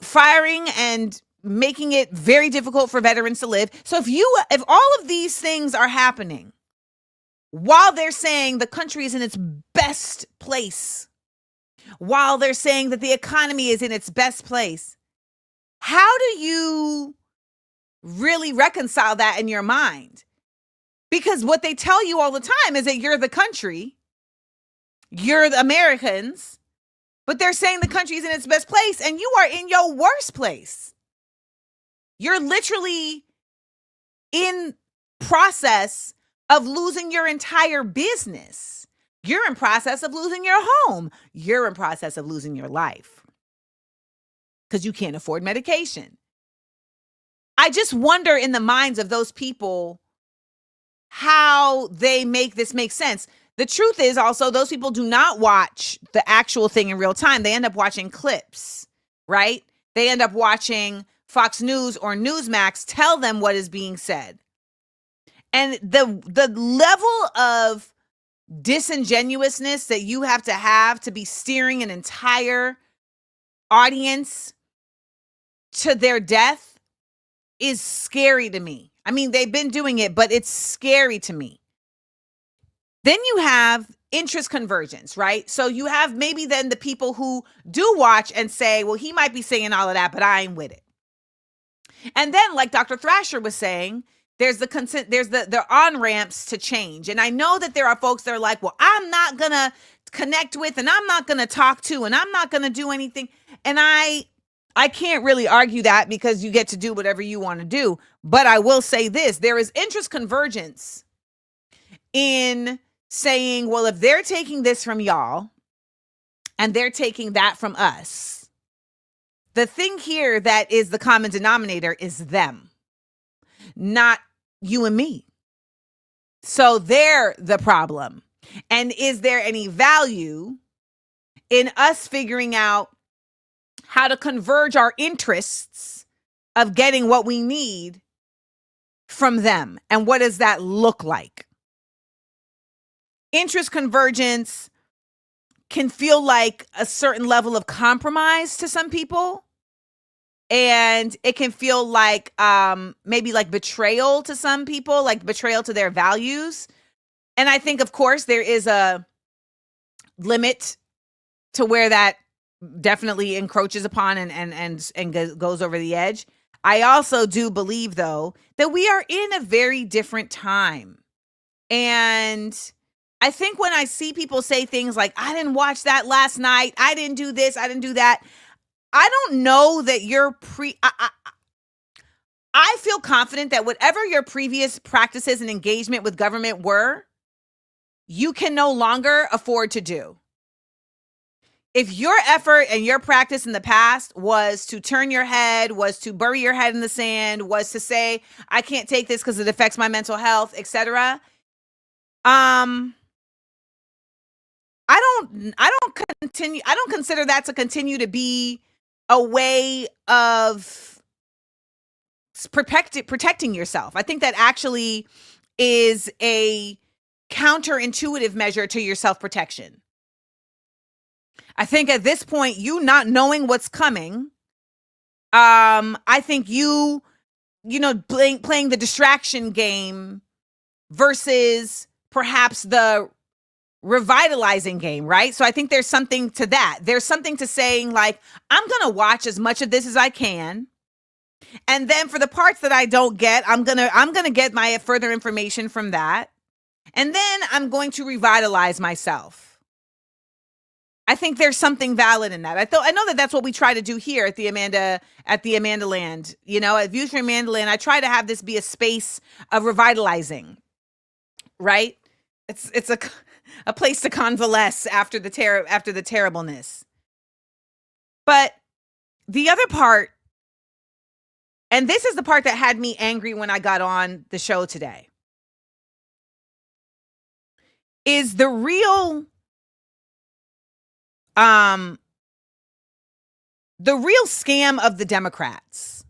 firing and making it very difficult for veterans to live. So if all of these things are happening while they're saying the country is in its best place, while they're saying that the economy is in its best place, how do you really reconcile that in your mind? Because what they tell you all the time is that you're the country, you're the Americans, but they're saying the country is in its best place and you are in your worst place. You're literally in process of losing your entire business. You're in process of losing your home. You're in process of losing your life because you can't afford medication. I just wonder in the minds of those people how they make this make sense. The truth is also those people do not watch the actual thing in real time. They end up watching clips, right? They end up watching Fox News or Newsmax tell them what is being said. And the level of disingenuousness that you have to be steering an entire audience to their death is scary to me. I mean, they've been doing it, but it's scary to me. Then you have interest convergence, right? So you have maybe then the people who do watch and say, well, he might be saying all of that, but I ain't with it. And then, like Dr. Thrasher was saying, there's the on-ramps to change. And I know that there are folks that are like, well, I'm not going to connect with, and I'm not going to talk to, and I'm not going to do anything. And I can't really argue that because you get to do whatever you want to do. But I will say this, there is interest convergence in saying, well, if they're taking this from y'all and they're taking that from us, the thing here that is the common denominator is them, not you and me. So they're the problem. And is there any value in us figuring out how to converge our interests of getting what we need from them? And what does that look like? Interest convergence can feel like a certain level of compromise to some people. And it can feel like maybe like betrayal to some people, like betrayal to their values. And I think, of course, there is a limit to where that definitely encroaches upon and goes over the edge. I also do believe, though, that we are in a very different time. And I think when I see people say things like, I didn't watch that last night, I didn't do this, I didn't do that, I don't know that I feel confident that whatever your previous practices and engagement with government were, you can no longer afford to do. If your effort and your practice in the past was to turn your head, was to bury your head in the sand, was to say, I can't take this because it affects my mental health, etc. I don't consider that to continue to be a way of protecting yourself. I think that actually is a counterintuitive measure to your self-protection. I think at this point, you not knowing what's coming, I think you playing the distraction game versus perhaps the revitalizing game, right? So I think there's something to that. There's something to saying like, I'm going to watch as much of this as I can. And then for the parts that I don't get, I'm going to get my further information from that. And then I'm going to revitalize myself. I think there's something valid in that. I know that that's what we try to do here at the AmandaLand. You know, at Views from AmandaLand, I try to have this be a space of revitalizing, right? It's a place to convalesce after the terribleness. But the other part, and this is the part that had me angry when I got on the show today, is the real scam of the Democrats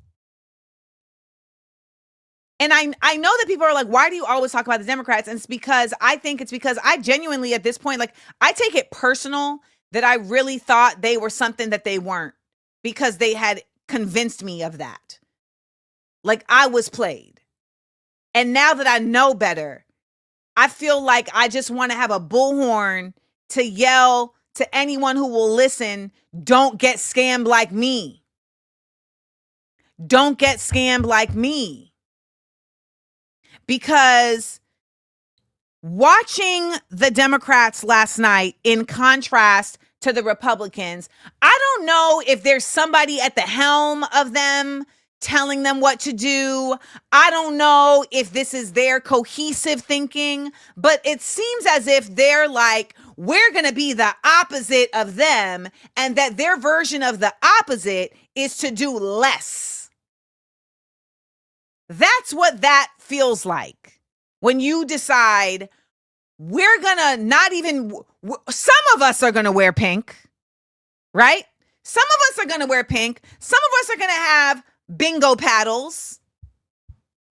And I know that people are like, why do you always talk about the Democrats? And I think it's because I genuinely at this point, like, I take it personal that I really thought they were something that they weren't because they had convinced me of that. Like, I was played. And now that I know better, I feel like I just want to have a bullhorn to yell to anyone who will listen, don't get scammed like me. Don't get scammed like me. Because watching the Democrats last night in contrast to the Republicans, I don't know if there's somebody at the helm of them telling them what to do. I don't know if this is their cohesive thinking, but it seems as if they're like, we're going to be the opposite of them, and that their version of the opposite is to do less. That's what that feels like when you decide we're going to not even, some of us are going to wear pink, right? Some of us are going to wear pink. Some of us are going to have bingo paddles,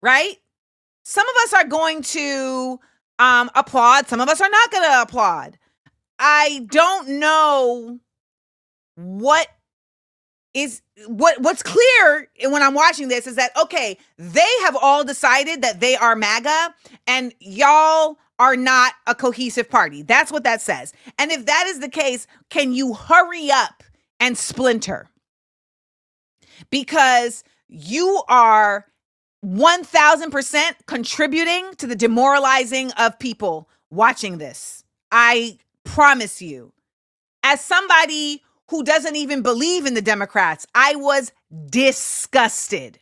right? Some of us are going to applaud. Some of us are not going to applaud. I don't know what's clear when I'm watching this is that, okay, they have all decided that they are MAGA and y'all are not a cohesive party. That's what that says. And if that is the case, can you hurry up and splinter? Because you are 1000% contributing to the demoralizing of people watching this. I promise you. As somebody who doesn't even believe in the Democrats, I was disgusted.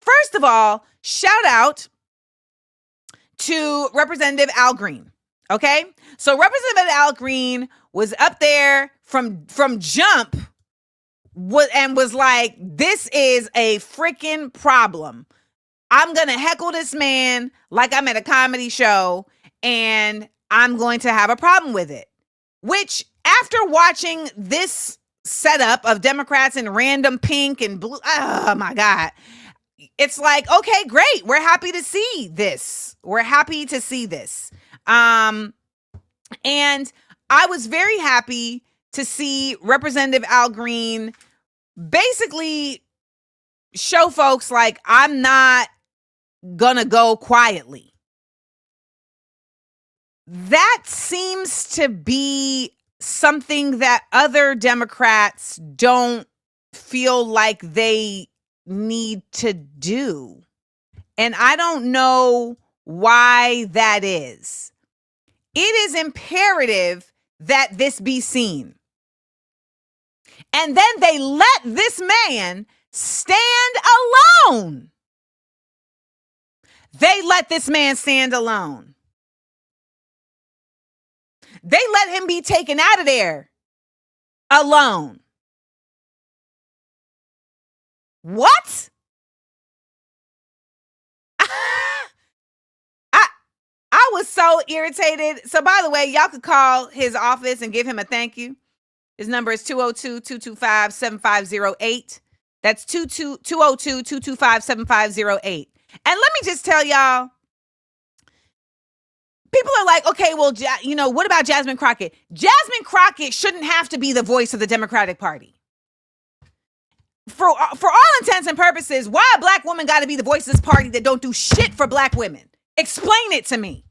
First of all, shout out to Representative Al Green. Okay? So Representative Al Green was up there from jump and was like, this is a freaking problem. I'm going to heckle this man like I'm at a comedy show, and I'm going to have a problem with it. Which, after watching this setup of Democrats in random pink and blue, oh my God, it's like, okay, great. We're happy to see this. We're happy to see this. And I was very happy to see Representative Al Green basically show folks like, I'm not gonna go quietly. That seems to be something that other Democrats don't feel like they need to do. And I don't know why that is. It is imperative that this be seen. And then they let this man stand alone. They let this man stand alone. They let him be taken out of there alone. What? I was so irritated. So by the way, y'all could call his office and give him a thank you. His number is 202-225-7508. That's 202-225-7508. And let me just tell y'all, people are like, okay, well, what about Jasmine Crockett? Jasmine Crockett shouldn't have to be the voice of the Democratic Party. For all intents and purposes, why a black woman got to be the voice of this party that don't do shit for black women? Explain it to me.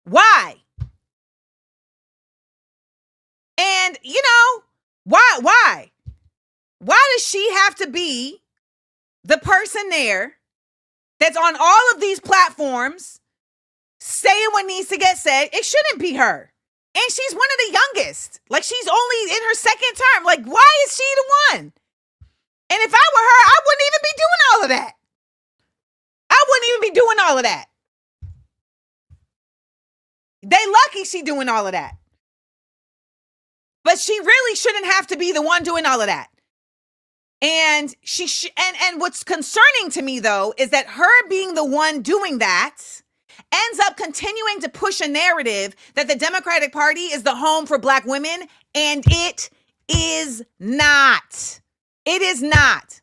Why? And, why? Why does she have to be the person there that's on all of these platforms saying what needs to get said? It shouldn't be her. And she's one of the youngest. Like, she's only in her second term. Like, why is she the one? And if I were her, I wouldn't even be doing all of that. They lucky she doing all of that. But she really shouldn't have to be the one doing all of that. And and what's concerning to me, though, is that her being the one doing that ends up continuing to push a narrative that the Democratic Party is the home for black women, and it is not. It is not.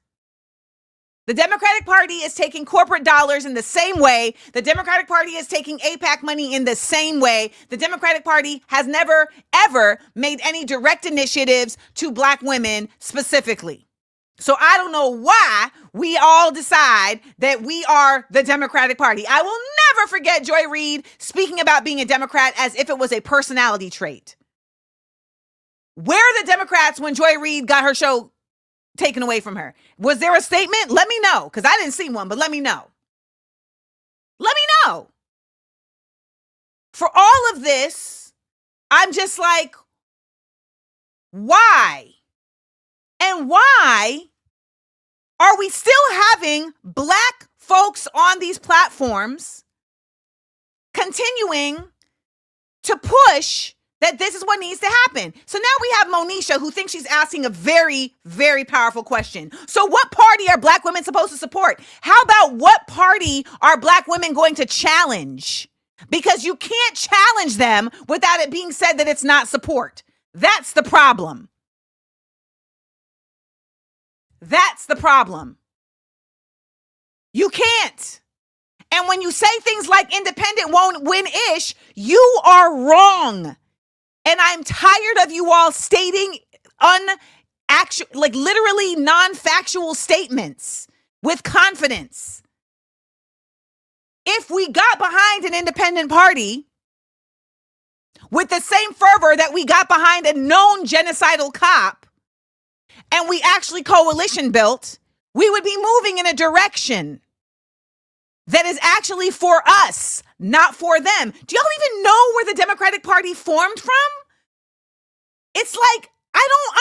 The Democratic Party is taking corporate dollars in the same way. The Democratic Party is taking AIPAC money in the same way. The Democratic Party has never, ever made any direct initiatives to Black women specifically. So I don't know why we all decide that we are the Democratic Party. I will never forget Joy Reid speaking about being a Democrat as if it was a personality trait. Where are the Democrats when Joy Reid got her show taken away from her? Was there a statement? Let me know, because I didn't see one, but let me know. Let me know. For all of this, I'm just like, why? And why are we still having Black folks on these platforms continuing to push that this is what needs to happen? So now we have Monisha, who thinks she's asking a very, very powerful question. So what party are Black women supposed to support? How about what party are Black women going to challenge? Because you can't challenge them without it being said that it's not support. That's the problem. That's the problem. You can't. And when you say things like independent won't win-ish, you are wrong. And I'm tired of you all stating literally non-factual statements with confidence. If we got behind an independent party with the same fervor that we got behind a known genocidal cop, and we actually coalition built, we would be moving in a direction that is actually for us, not for them. Do y'all even know where the Democratic Party formed from? It's like, I don't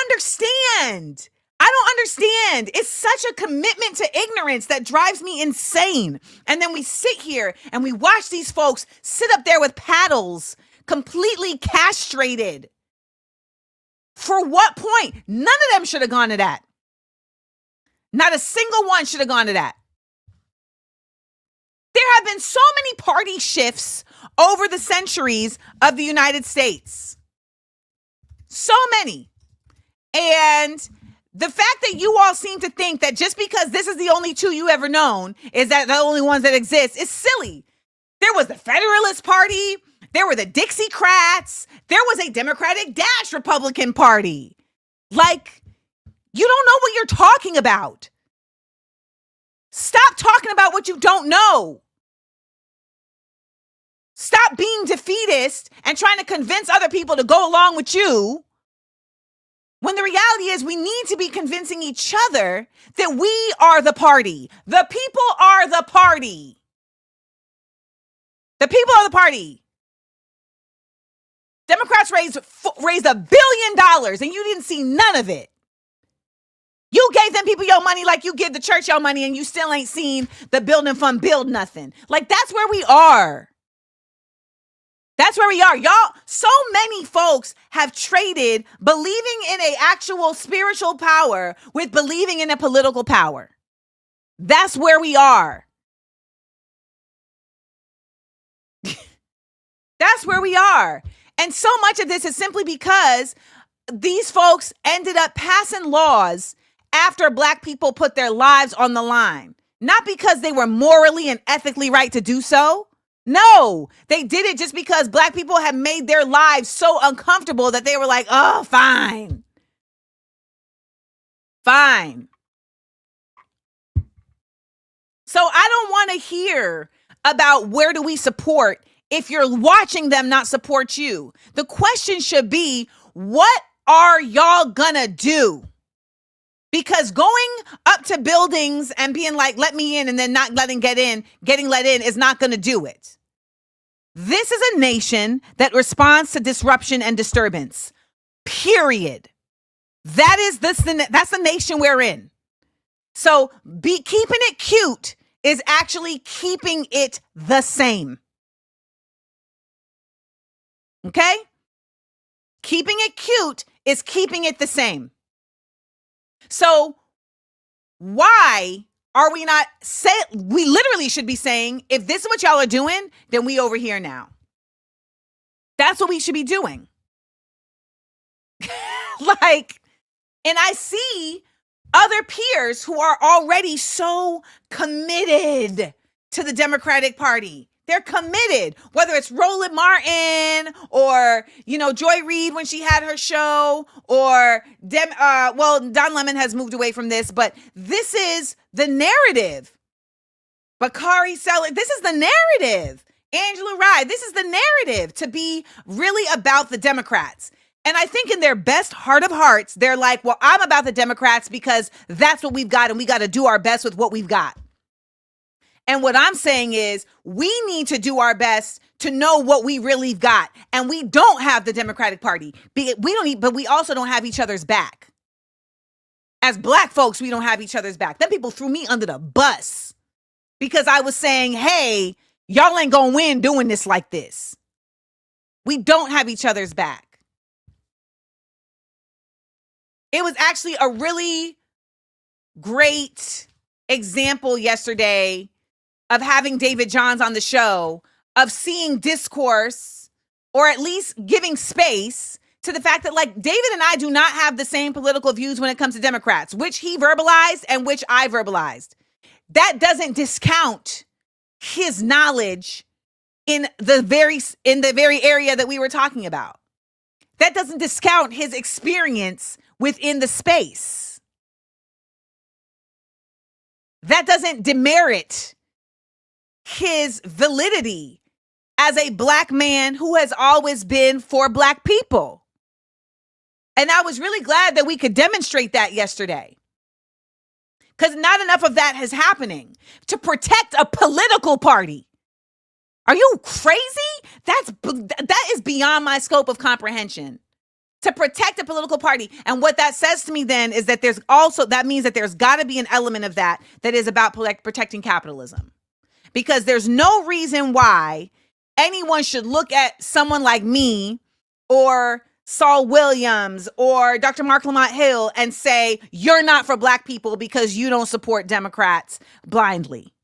understand. It's such a commitment to ignorance that drives me insane. And then we sit here and we watch these folks sit up there with paddles, completely castrated. For what point? None of them should have gone to that. Not a single one should have gone to that. There have been so many party shifts over the centuries of the United States. So many. And the fact that you all seem to think that just because this is the only two you ever known is that the only ones that exist is silly. There was the Federalist Party. There were the Dixiecrats. There was a Democratic Dash Republican Party. Like, you don't know what you're talking about. Stop talking about what you don't know. Stop being defeatist and trying to convince other people to go along with you, when the reality is we need to be convincing each other that we are the party. The people are the party. The people are the party. Democrats raised $1 billion and you didn't see none of it. You gave them people your money like you give the church your money and you still ain't seen the building fund build nothing. Like, that's where we are. That's where we are. Y'all, so many folks have traded believing in an actual spiritual power with believing in a political power. That's where we are. That's where we are. And so much of this is simply because these folks ended up passing laws after Black people put their lives on the line. Not because they were morally and ethically right to do so. No, they did it just because Black people had made their lives so uncomfortable that they were like, oh, fine. Fine. So I don't want to hear about where do we support if you're watching them not support you. The question should be, what are y'all gonna do? Because going up to buildings and being like, let me in, and then not getting let in is not going to do it. This is a nation that responds to disruption and disturbance. Period. That's the nation we're in. So keeping it cute is actually keeping it the same. Okay? Keeping it cute is keeping it the same. So why are we not we literally should be saying, if this is what y'all are doing, then we over here now. That's what we should be doing. And I see other peers who are already so committed to the Democratic Party. They're committed, whether it's Roland Martin or, Joy Reid when she had her show, or Don Lemon has moved away from this, but this is the narrative. Bakari Seller, this is the narrative. Angela Rye, this is the narrative, to be really about the Democrats. And I think in their best heart of hearts, they're like, well, I'm about the Democrats because that's what we've got, and we got to do our best with what we've got. And what I'm saying is we need to do our best to know what we really got. And we don't have the Democratic Party. But we also don't have each other's back. As Black folks, we don't have each other's back. Then people threw me under the bus because I was saying, hey, y'all ain't gonna win doing this like this. We don't have each other's back. It was actually a really great example yesterday of having David Johns on the show, of seeing discourse, or at least giving space to the fact that, like, David and I do not have the same political views when it comes to Democrats, which he verbalized and which I verbalized. That doesn't discount his knowledge in the very area that we were talking about. That doesn't discount his experience within the space. That doesn't demerit his validity as a Black man who has always been for Black people. And I was really glad that we could demonstrate that yesterday, because not enough of that is happening to protect a political party. Are you crazy? That is beyond my scope of comprehension. To protect a political party. And what that says to me then is that that means that there's got to be an element of that is about protecting capitalism. Because there's no reason why anyone should look at someone like me or Saul Williams or Dr. Mark Lamont Hill and say, you're not for Black people because you don't support Democrats blindly.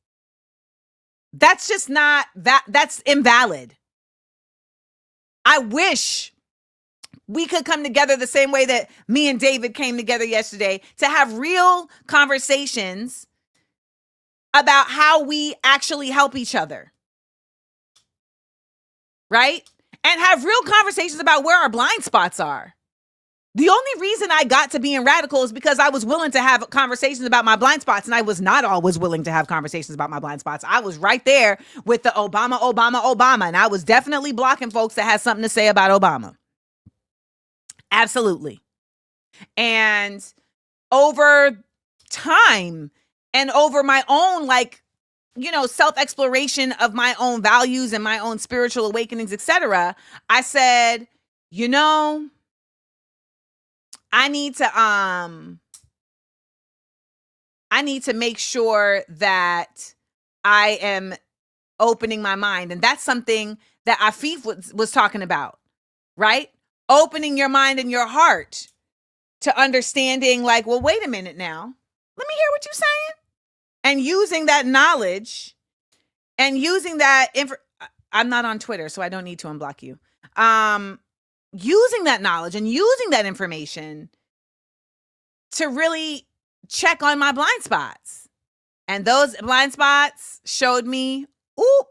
That's just not, that's invalid. I wish we could come together the same way that me and David came together yesterday to have real conversations about how we actually help each other, right? And have real conversations about where our blind spots are. The only reason I got to being radical is because I was willing to have conversations about my blind spots, and I was not always willing to have conversations about my blind spots. I was right there with the Obama, and I was definitely blocking folks that had something to say about Obama. Absolutely. And over time, and over my own, self-exploration of my own values and my own spiritual awakenings, etc., I said, I need to make sure that I am opening my mind. And that's something that Afeef was talking about, right? Opening your mind and your heart to understanding, well, wait a minute now. Let me hear what you're saying. And using that knowledge and using that I'm not on Twitter, so I don't need to unblock you. Using that knowledge and using that information to really check on my blind spots. And those blind spots showed me, ooh,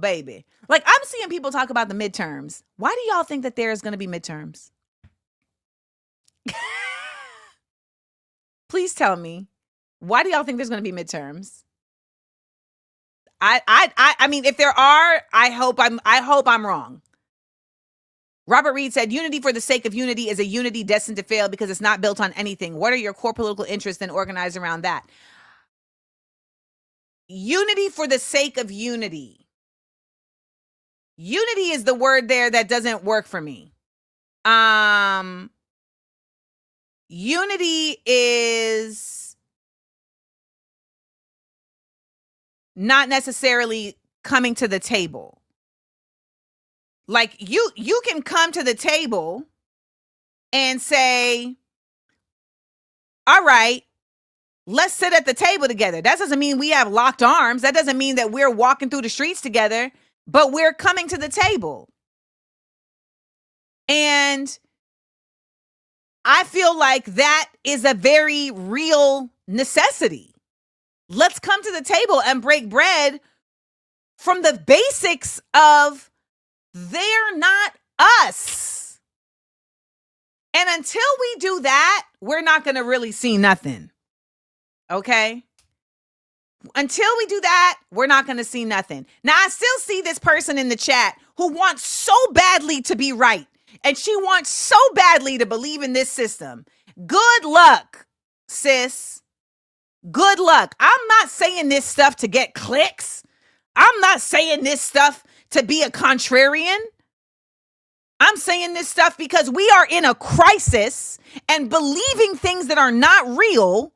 baby. I'm seeing people talk about the midterms. Why do y'all think that there is going to be midterms? Please tell me. Why do y'all think there's going to be midterms? I mean, if there are, I hope I'm wrong. Robert Reed said, unity for the sake of unity is a unity destined to fail because it's not built on anything. What are your core political interests and organize around that? Unity for the sake of unity. Unity is the word there that doesn't work for me. Unity is not necessarily coming to the table. You can come to the table and say, all right, let's sit at the table together. That doesn't mean we have locked arms. That doesn't mean that we're walking through the streets together, but we're coming to the table. And I feel like that is a very real necessity. Let's come to the table and break bread from the basics of they're not us. And until we do that, we're not going to really see nothing. Okay? Until we do that, we're not going to see nothing. Now, I still see this person in the chat who wants so badly to be right. And she wants so badly to believe in this system. Good luck, sis. Good luck. I'm not saying this stuff to get clicks. I'm not saying this stuff to be a contrarian. I'm saying this stuff because we are in a crisis, and believing things that are not real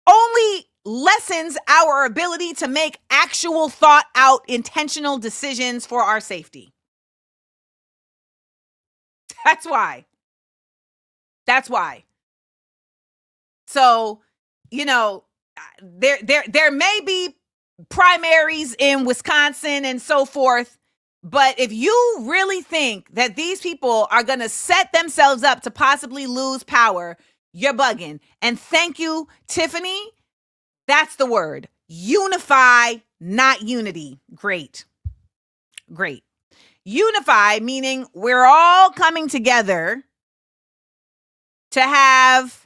only lessens our ability to make actual thought out intentional decisions for our safety. That's why. So, you know, there may be primaries in Wisconsin and so forth, but if you really think that these people are going to set themselves up to possibly lose power, you're bugging. And thank you, Tiffany. That's the word. Unify, not unity. Great. Unify, meaning we're all coming together to have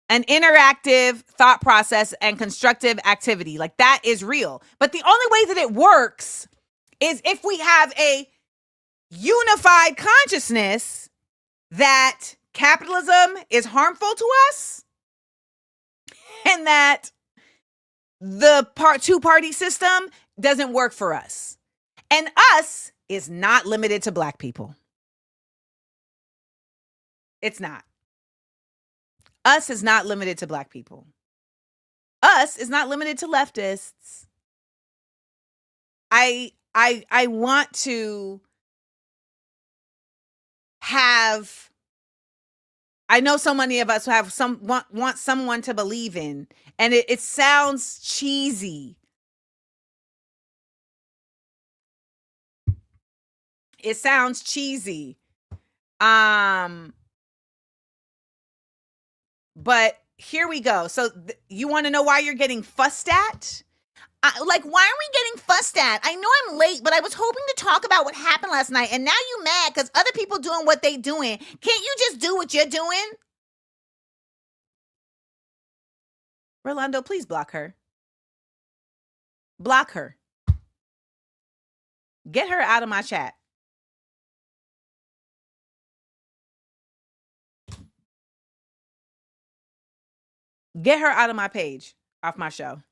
an interactive thought process and constructive activity. Like, that is real. But the only way that it works is if we have a unified consciousness that capitalism is harmful to us and that the two-party system doesn't work for us. And us is not limited to Black people. It's not. Us is not limited to Black people. Us is not limited to leftists. I want to have, I know so many of us have want someone to believe in, and it sounds cheesy. It sounds cheesy. But here we go. So you want to know why you're getting fussed at? Like, why are we getting fussed at? I know I'm late, but I was hoping to talk about what happened last night, and now you mad because other people doing what they doing. Can't you just do what you're doing? Rolando, please block her. Block her. Get her out of my chat. Get her out of my page, off my show.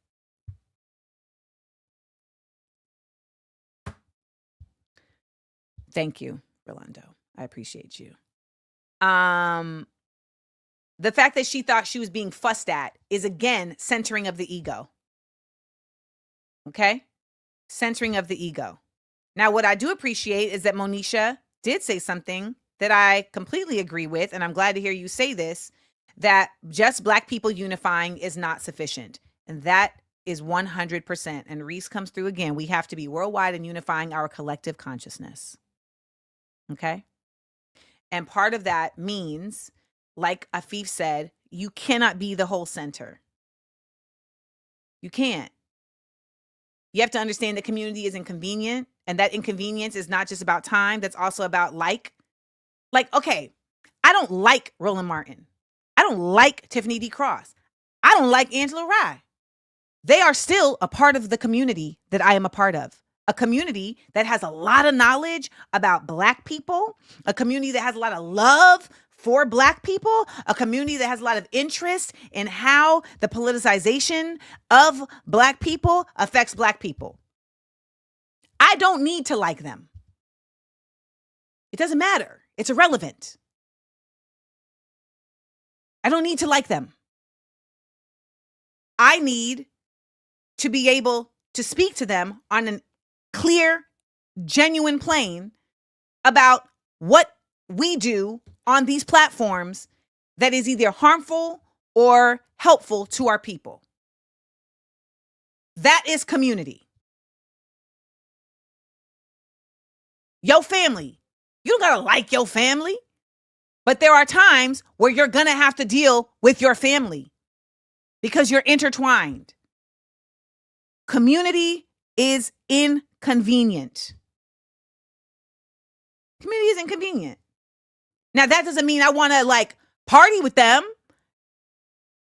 Thank you, Rolando. I appreciate you. The fact that she thought she was being fussed at is, again, centering of the ego. Okay? Centering of the ego. Now, what I do appreciate is that Monisha did say something that I completely agree with, and I'm glad to hear you say this, that just Black people unifying is not sufficient. And that is 100%. And Reese comes through again. We have to be worldwide and unifying our collective consciousness. Okay? And part of that means, like Afeef said, you cannot be the whole center. You can't. You have to understand that community is inconvenient, and that inconvenience is not just about time. That's also about okay, I don't like Roland Martin. I don't like Tiffany D. Cross. I don't like Angela Rye. They are still a part of the community that I am a part of. A community that has a lot of knowledge about Black people, a community that has a lot of love for Black people, a community that has a lot of interest in how the politicization of Black people affects Black people. I don't need to like them. It doesn't matter. It's irrelevant. I don't need to like them. I need to be able to speak to them on a clear, genuine plane about what we do on these platforms that is either harmful or helpful to our people. That is community. Your family. You don't gotta like your family. But there are times where you're going to have to deal with your family because you're intertwined. Community is inconvenient. Community is inconvenient. Now, that doesn't mean I want to like party with them.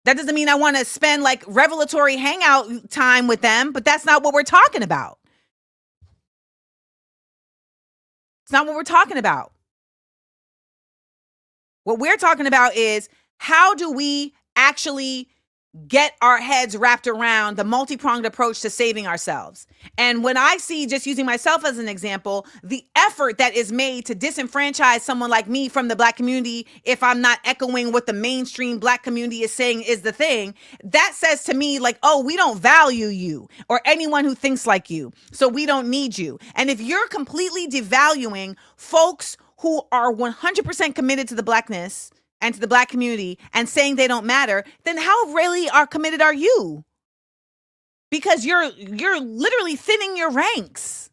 That doesn't mean I want to spend like revelatory hangout time with them, but that's not what we're talking about. It's not what we're talking about. What we're talking about is how do we actually get our heads wrapped around the multi-pronged approach to saving ourselves. And when I see, just using myself as an example, the effort that is made to disenfranchise someone like me from the Black community, if I'm not echoing what the mainstream Black community is saying is the thing, that says to me like, oh, we don't value you or anyone who thinks like you, so we don't need you. And if you're completely devaluing folks who are 100% committed to the Blackness and to the Black community and saying they don't matter, then how really committed are you? Because you're literally thinning your ranks.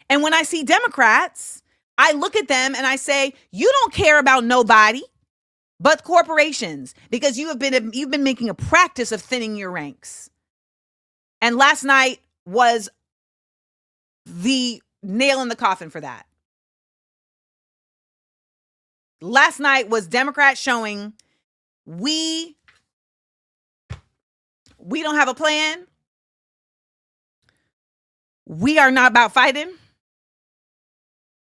And when I see Democrats, I look at them and I say, you don't care about nobody but corporations, because you've been making a practice of thinning your ranks. And last night was the nail in the coffin for that. Last night was Democrats showing we don't have a plan. We are not about fighting.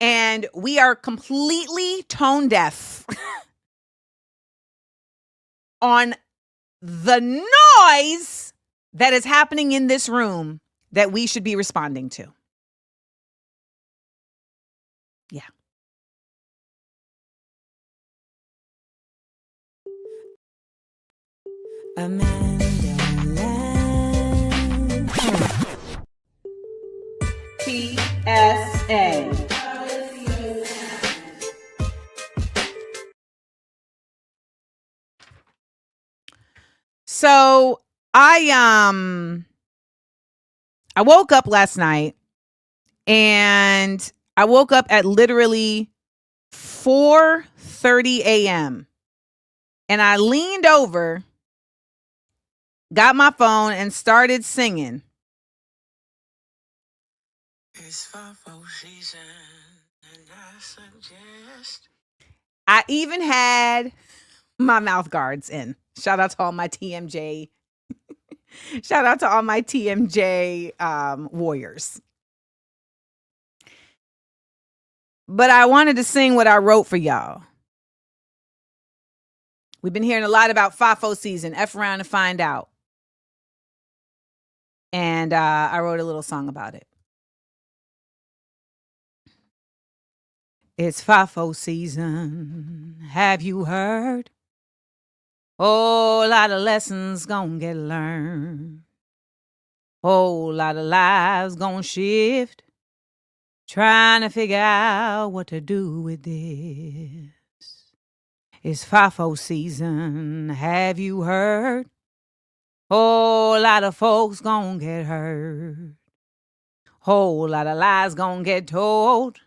And we are completely tone deaf on the noise that is happening in this room that we should be responding to. Yeah. AmandaLand. PSA. So I woke up last night, and I woke up at literally 4:30 a.m. and I leaned over, got my phone, and started singing. It's FOFO season, and I suggest. I even had my mouth guards in. Shout out to all my TMJ. Shout out to all my TMJ warriors. But I wanted to sing what I wrote for y'all. We've been hearing a lot about FOFO season, F around and find out. And I wrote a little song about it. It's FOFO season, have you heard? Whole lot of lessons gonna get learned. Whole lot of lives gonna shift. Trying to figure out what to do with this. It's FOFO season, have you heard? Whole lot of folks gonna get hurt. Whole lot of lies gonna get told.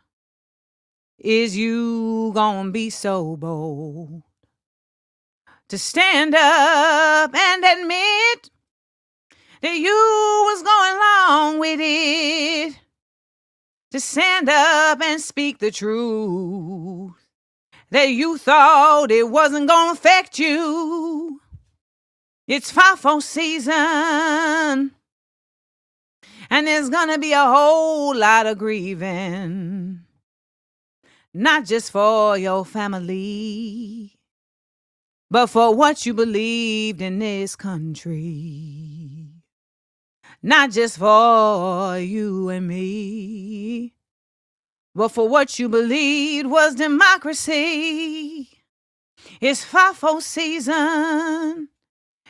Is you gonna be so bold to stand up and admit that you was going along with it? To stand up and speak the truth, that you thought it wasn't gonna affect you. It's FOFO season, and there's gonna be a whole lot of grieving. Not just for your family, but for what you believed in this country. Not just for you and me, but for what you believed was democracy. It's FOFO season.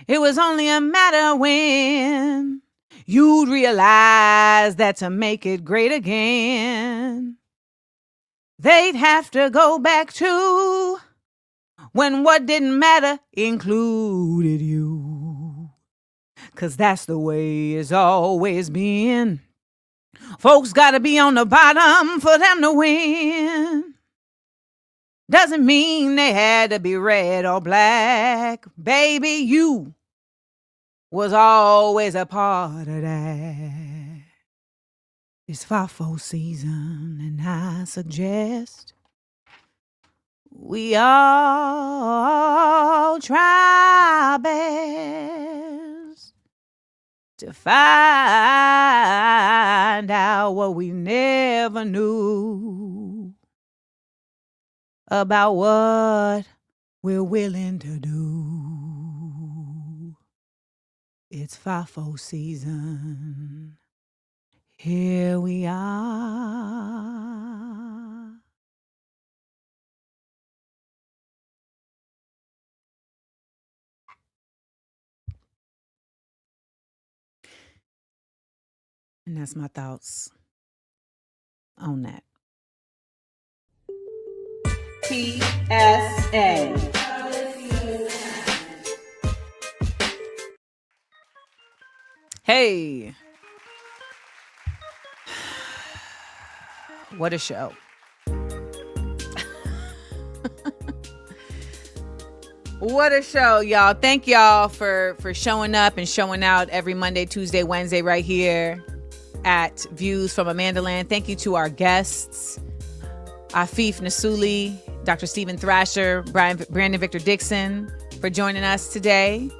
It was only a matter when you'd realize that to make it great again, they'd have to go back to when what didn't matter included you. 'Cause that's the way it's always been. Folks gotta be on the bottom for them to win. doesn't mean they had to be red or black. Baby, you was always a part of that. It's FIFO season, and I suggest we all try our best to find out what we never knew about what we're willing to do. It's FIFO season. Here we are. And that's my thoughts on that. PSA. Hey. What a show. What a show, y'all. Thank y'all for showing up and showing out every Monday, Tuesday, Wednesday right here at Views from AmandaLand. Thank you to our guests, Afeef Nessouli, Dr. Stephen Thrasher, Brandon Victor Dixon, for joining us today.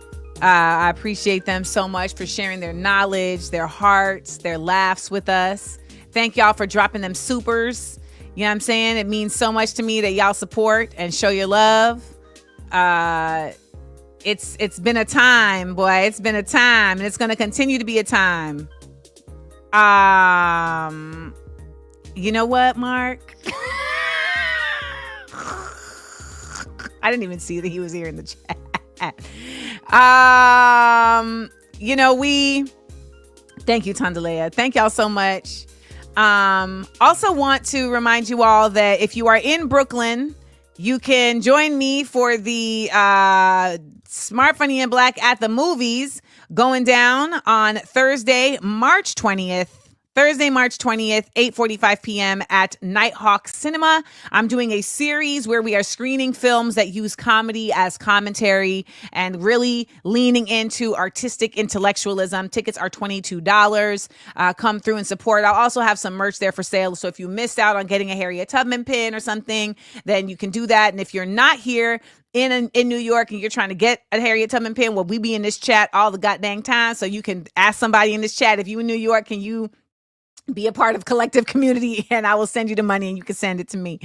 I appreciate them so much for sharing their knowledge, their hearts, their laughs with us. Thank y'all for dropping them supers. You know what I'm saying? It means so much to me that y'all support and show your love. It's been a time, boy. It's been a time, and it's going to continue to be a time. You know what, Mark? I didn't even see that he was here in the chat. Thank you, Tandalea. Thank y'all so much. Also want to remind you all that if you are in Brooklyn, you can join me for the Smart, Funny, and Black at the Movies going down on Thursday, March 20th. Thursday, March 20th, 8:45 p.m. at Nighthawk Cinema. I'm doing a series where we are screening films that use comedy as commentary and really leaning into artistic intellectualism. Tickets are $22. Come through and support. I'll also have some merch there for sale. So if you missed out on getting a Harriet Tubman pin or something, then you can do that. And if you're not here in New York and you're trying to get a Harriet Tubman pin, well, we be in this chat all the goddamn time. So you can ask somebody in this chat, if you in New York, can you be a part of collective community, and I will send you the money and you can send it to me.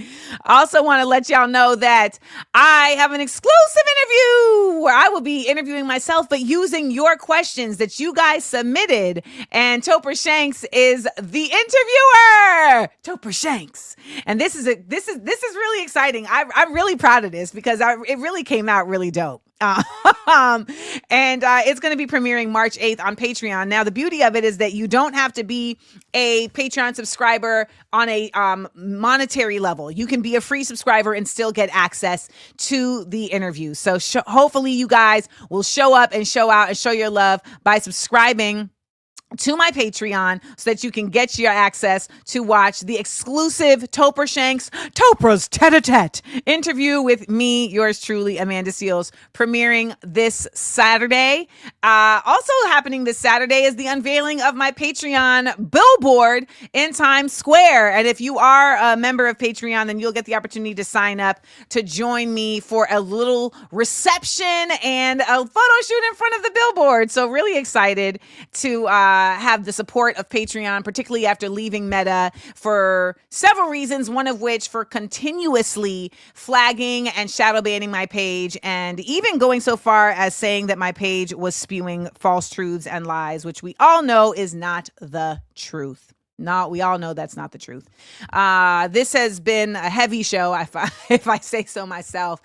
I also want to let y'all know that I have an exclusive interview where I will be interviewing myself, but using your questions that you guys submitted. And Topher Shanks is the interviewer. Topher Shanks. And this is really exciting. I'm really proud of this because it really came out really dope. And it's going to be premiering March 8th on Patreon. Now, the beauty of it is that you don't have to be a Patreon subscriber on a monetary level. You can be a free subscriber and still get access to the interview. So hopefully you guys will show up and show out and show your love by subscribing to my Patreon so that you can get your access to watch the exclusive Topher Shanks, Topra's Tete-a-Tete interview with me, yours truly, Amanda Seales, premiering this Saturday. Also happening this Saturday is the unveiling of my Patreon billboard in Times Square. And if you are a member of Patreon, then you'll get the opportunity to sign up to join me for a little reception and a photo shoot in front of the billboard. So really excited to have the support of Patreon, particularly after leaving Meta for several reasons, one of which for continuously flagging and shadow banning my page, and even going so far as saying that my page was spewing false truths and lies, which we all know is not the truth. No, we all know that's not the truth. This has been a heavy show, if I say so myself.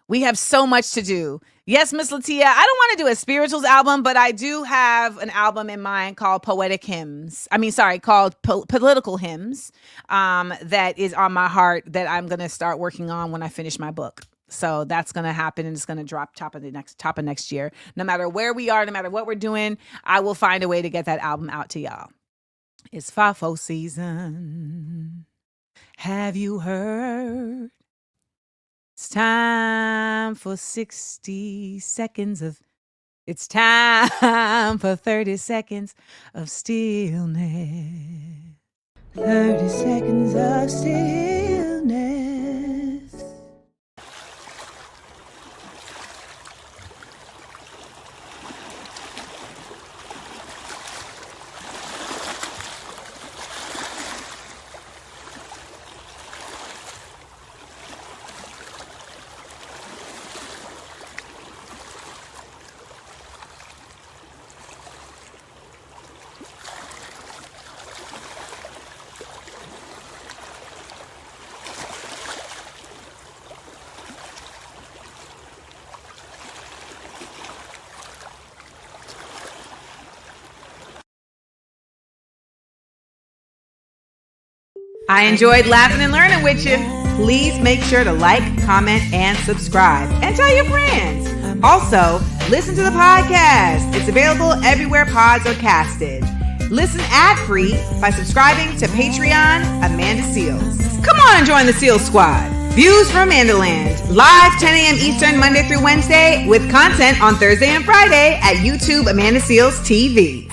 We have so much to do. Yes, Miss Latia, I don't want to do a spirituals album, but I do have an album in mind called called Political Hymns, that is on my heart that I'm going to start working on when I finish my book. So that's going to happen, and it's going to drop top of next year. No matter where we are, no matter what we're doing, I will find a way to get that album out to y'all. It's FIFO season. Have you heard? It's time for 60 seconds of... It's time for 30 seconds of stillness. 30 seconds of stillness. I enjoyed laughing and learning with you. Please make sure to like, comment, and subscribe. And tell your friends. Also, listen to the podcast. It's available everywhere pods are casted. Listen ad-free by subscribing to Patreon Amanda Seals. Come on and join the Seals Squad. Views from AmandaLand. Live 10 a.m. Eastern Monday through Wednesday with content on Thursday and Friday at YouTube Amanda Seals TV.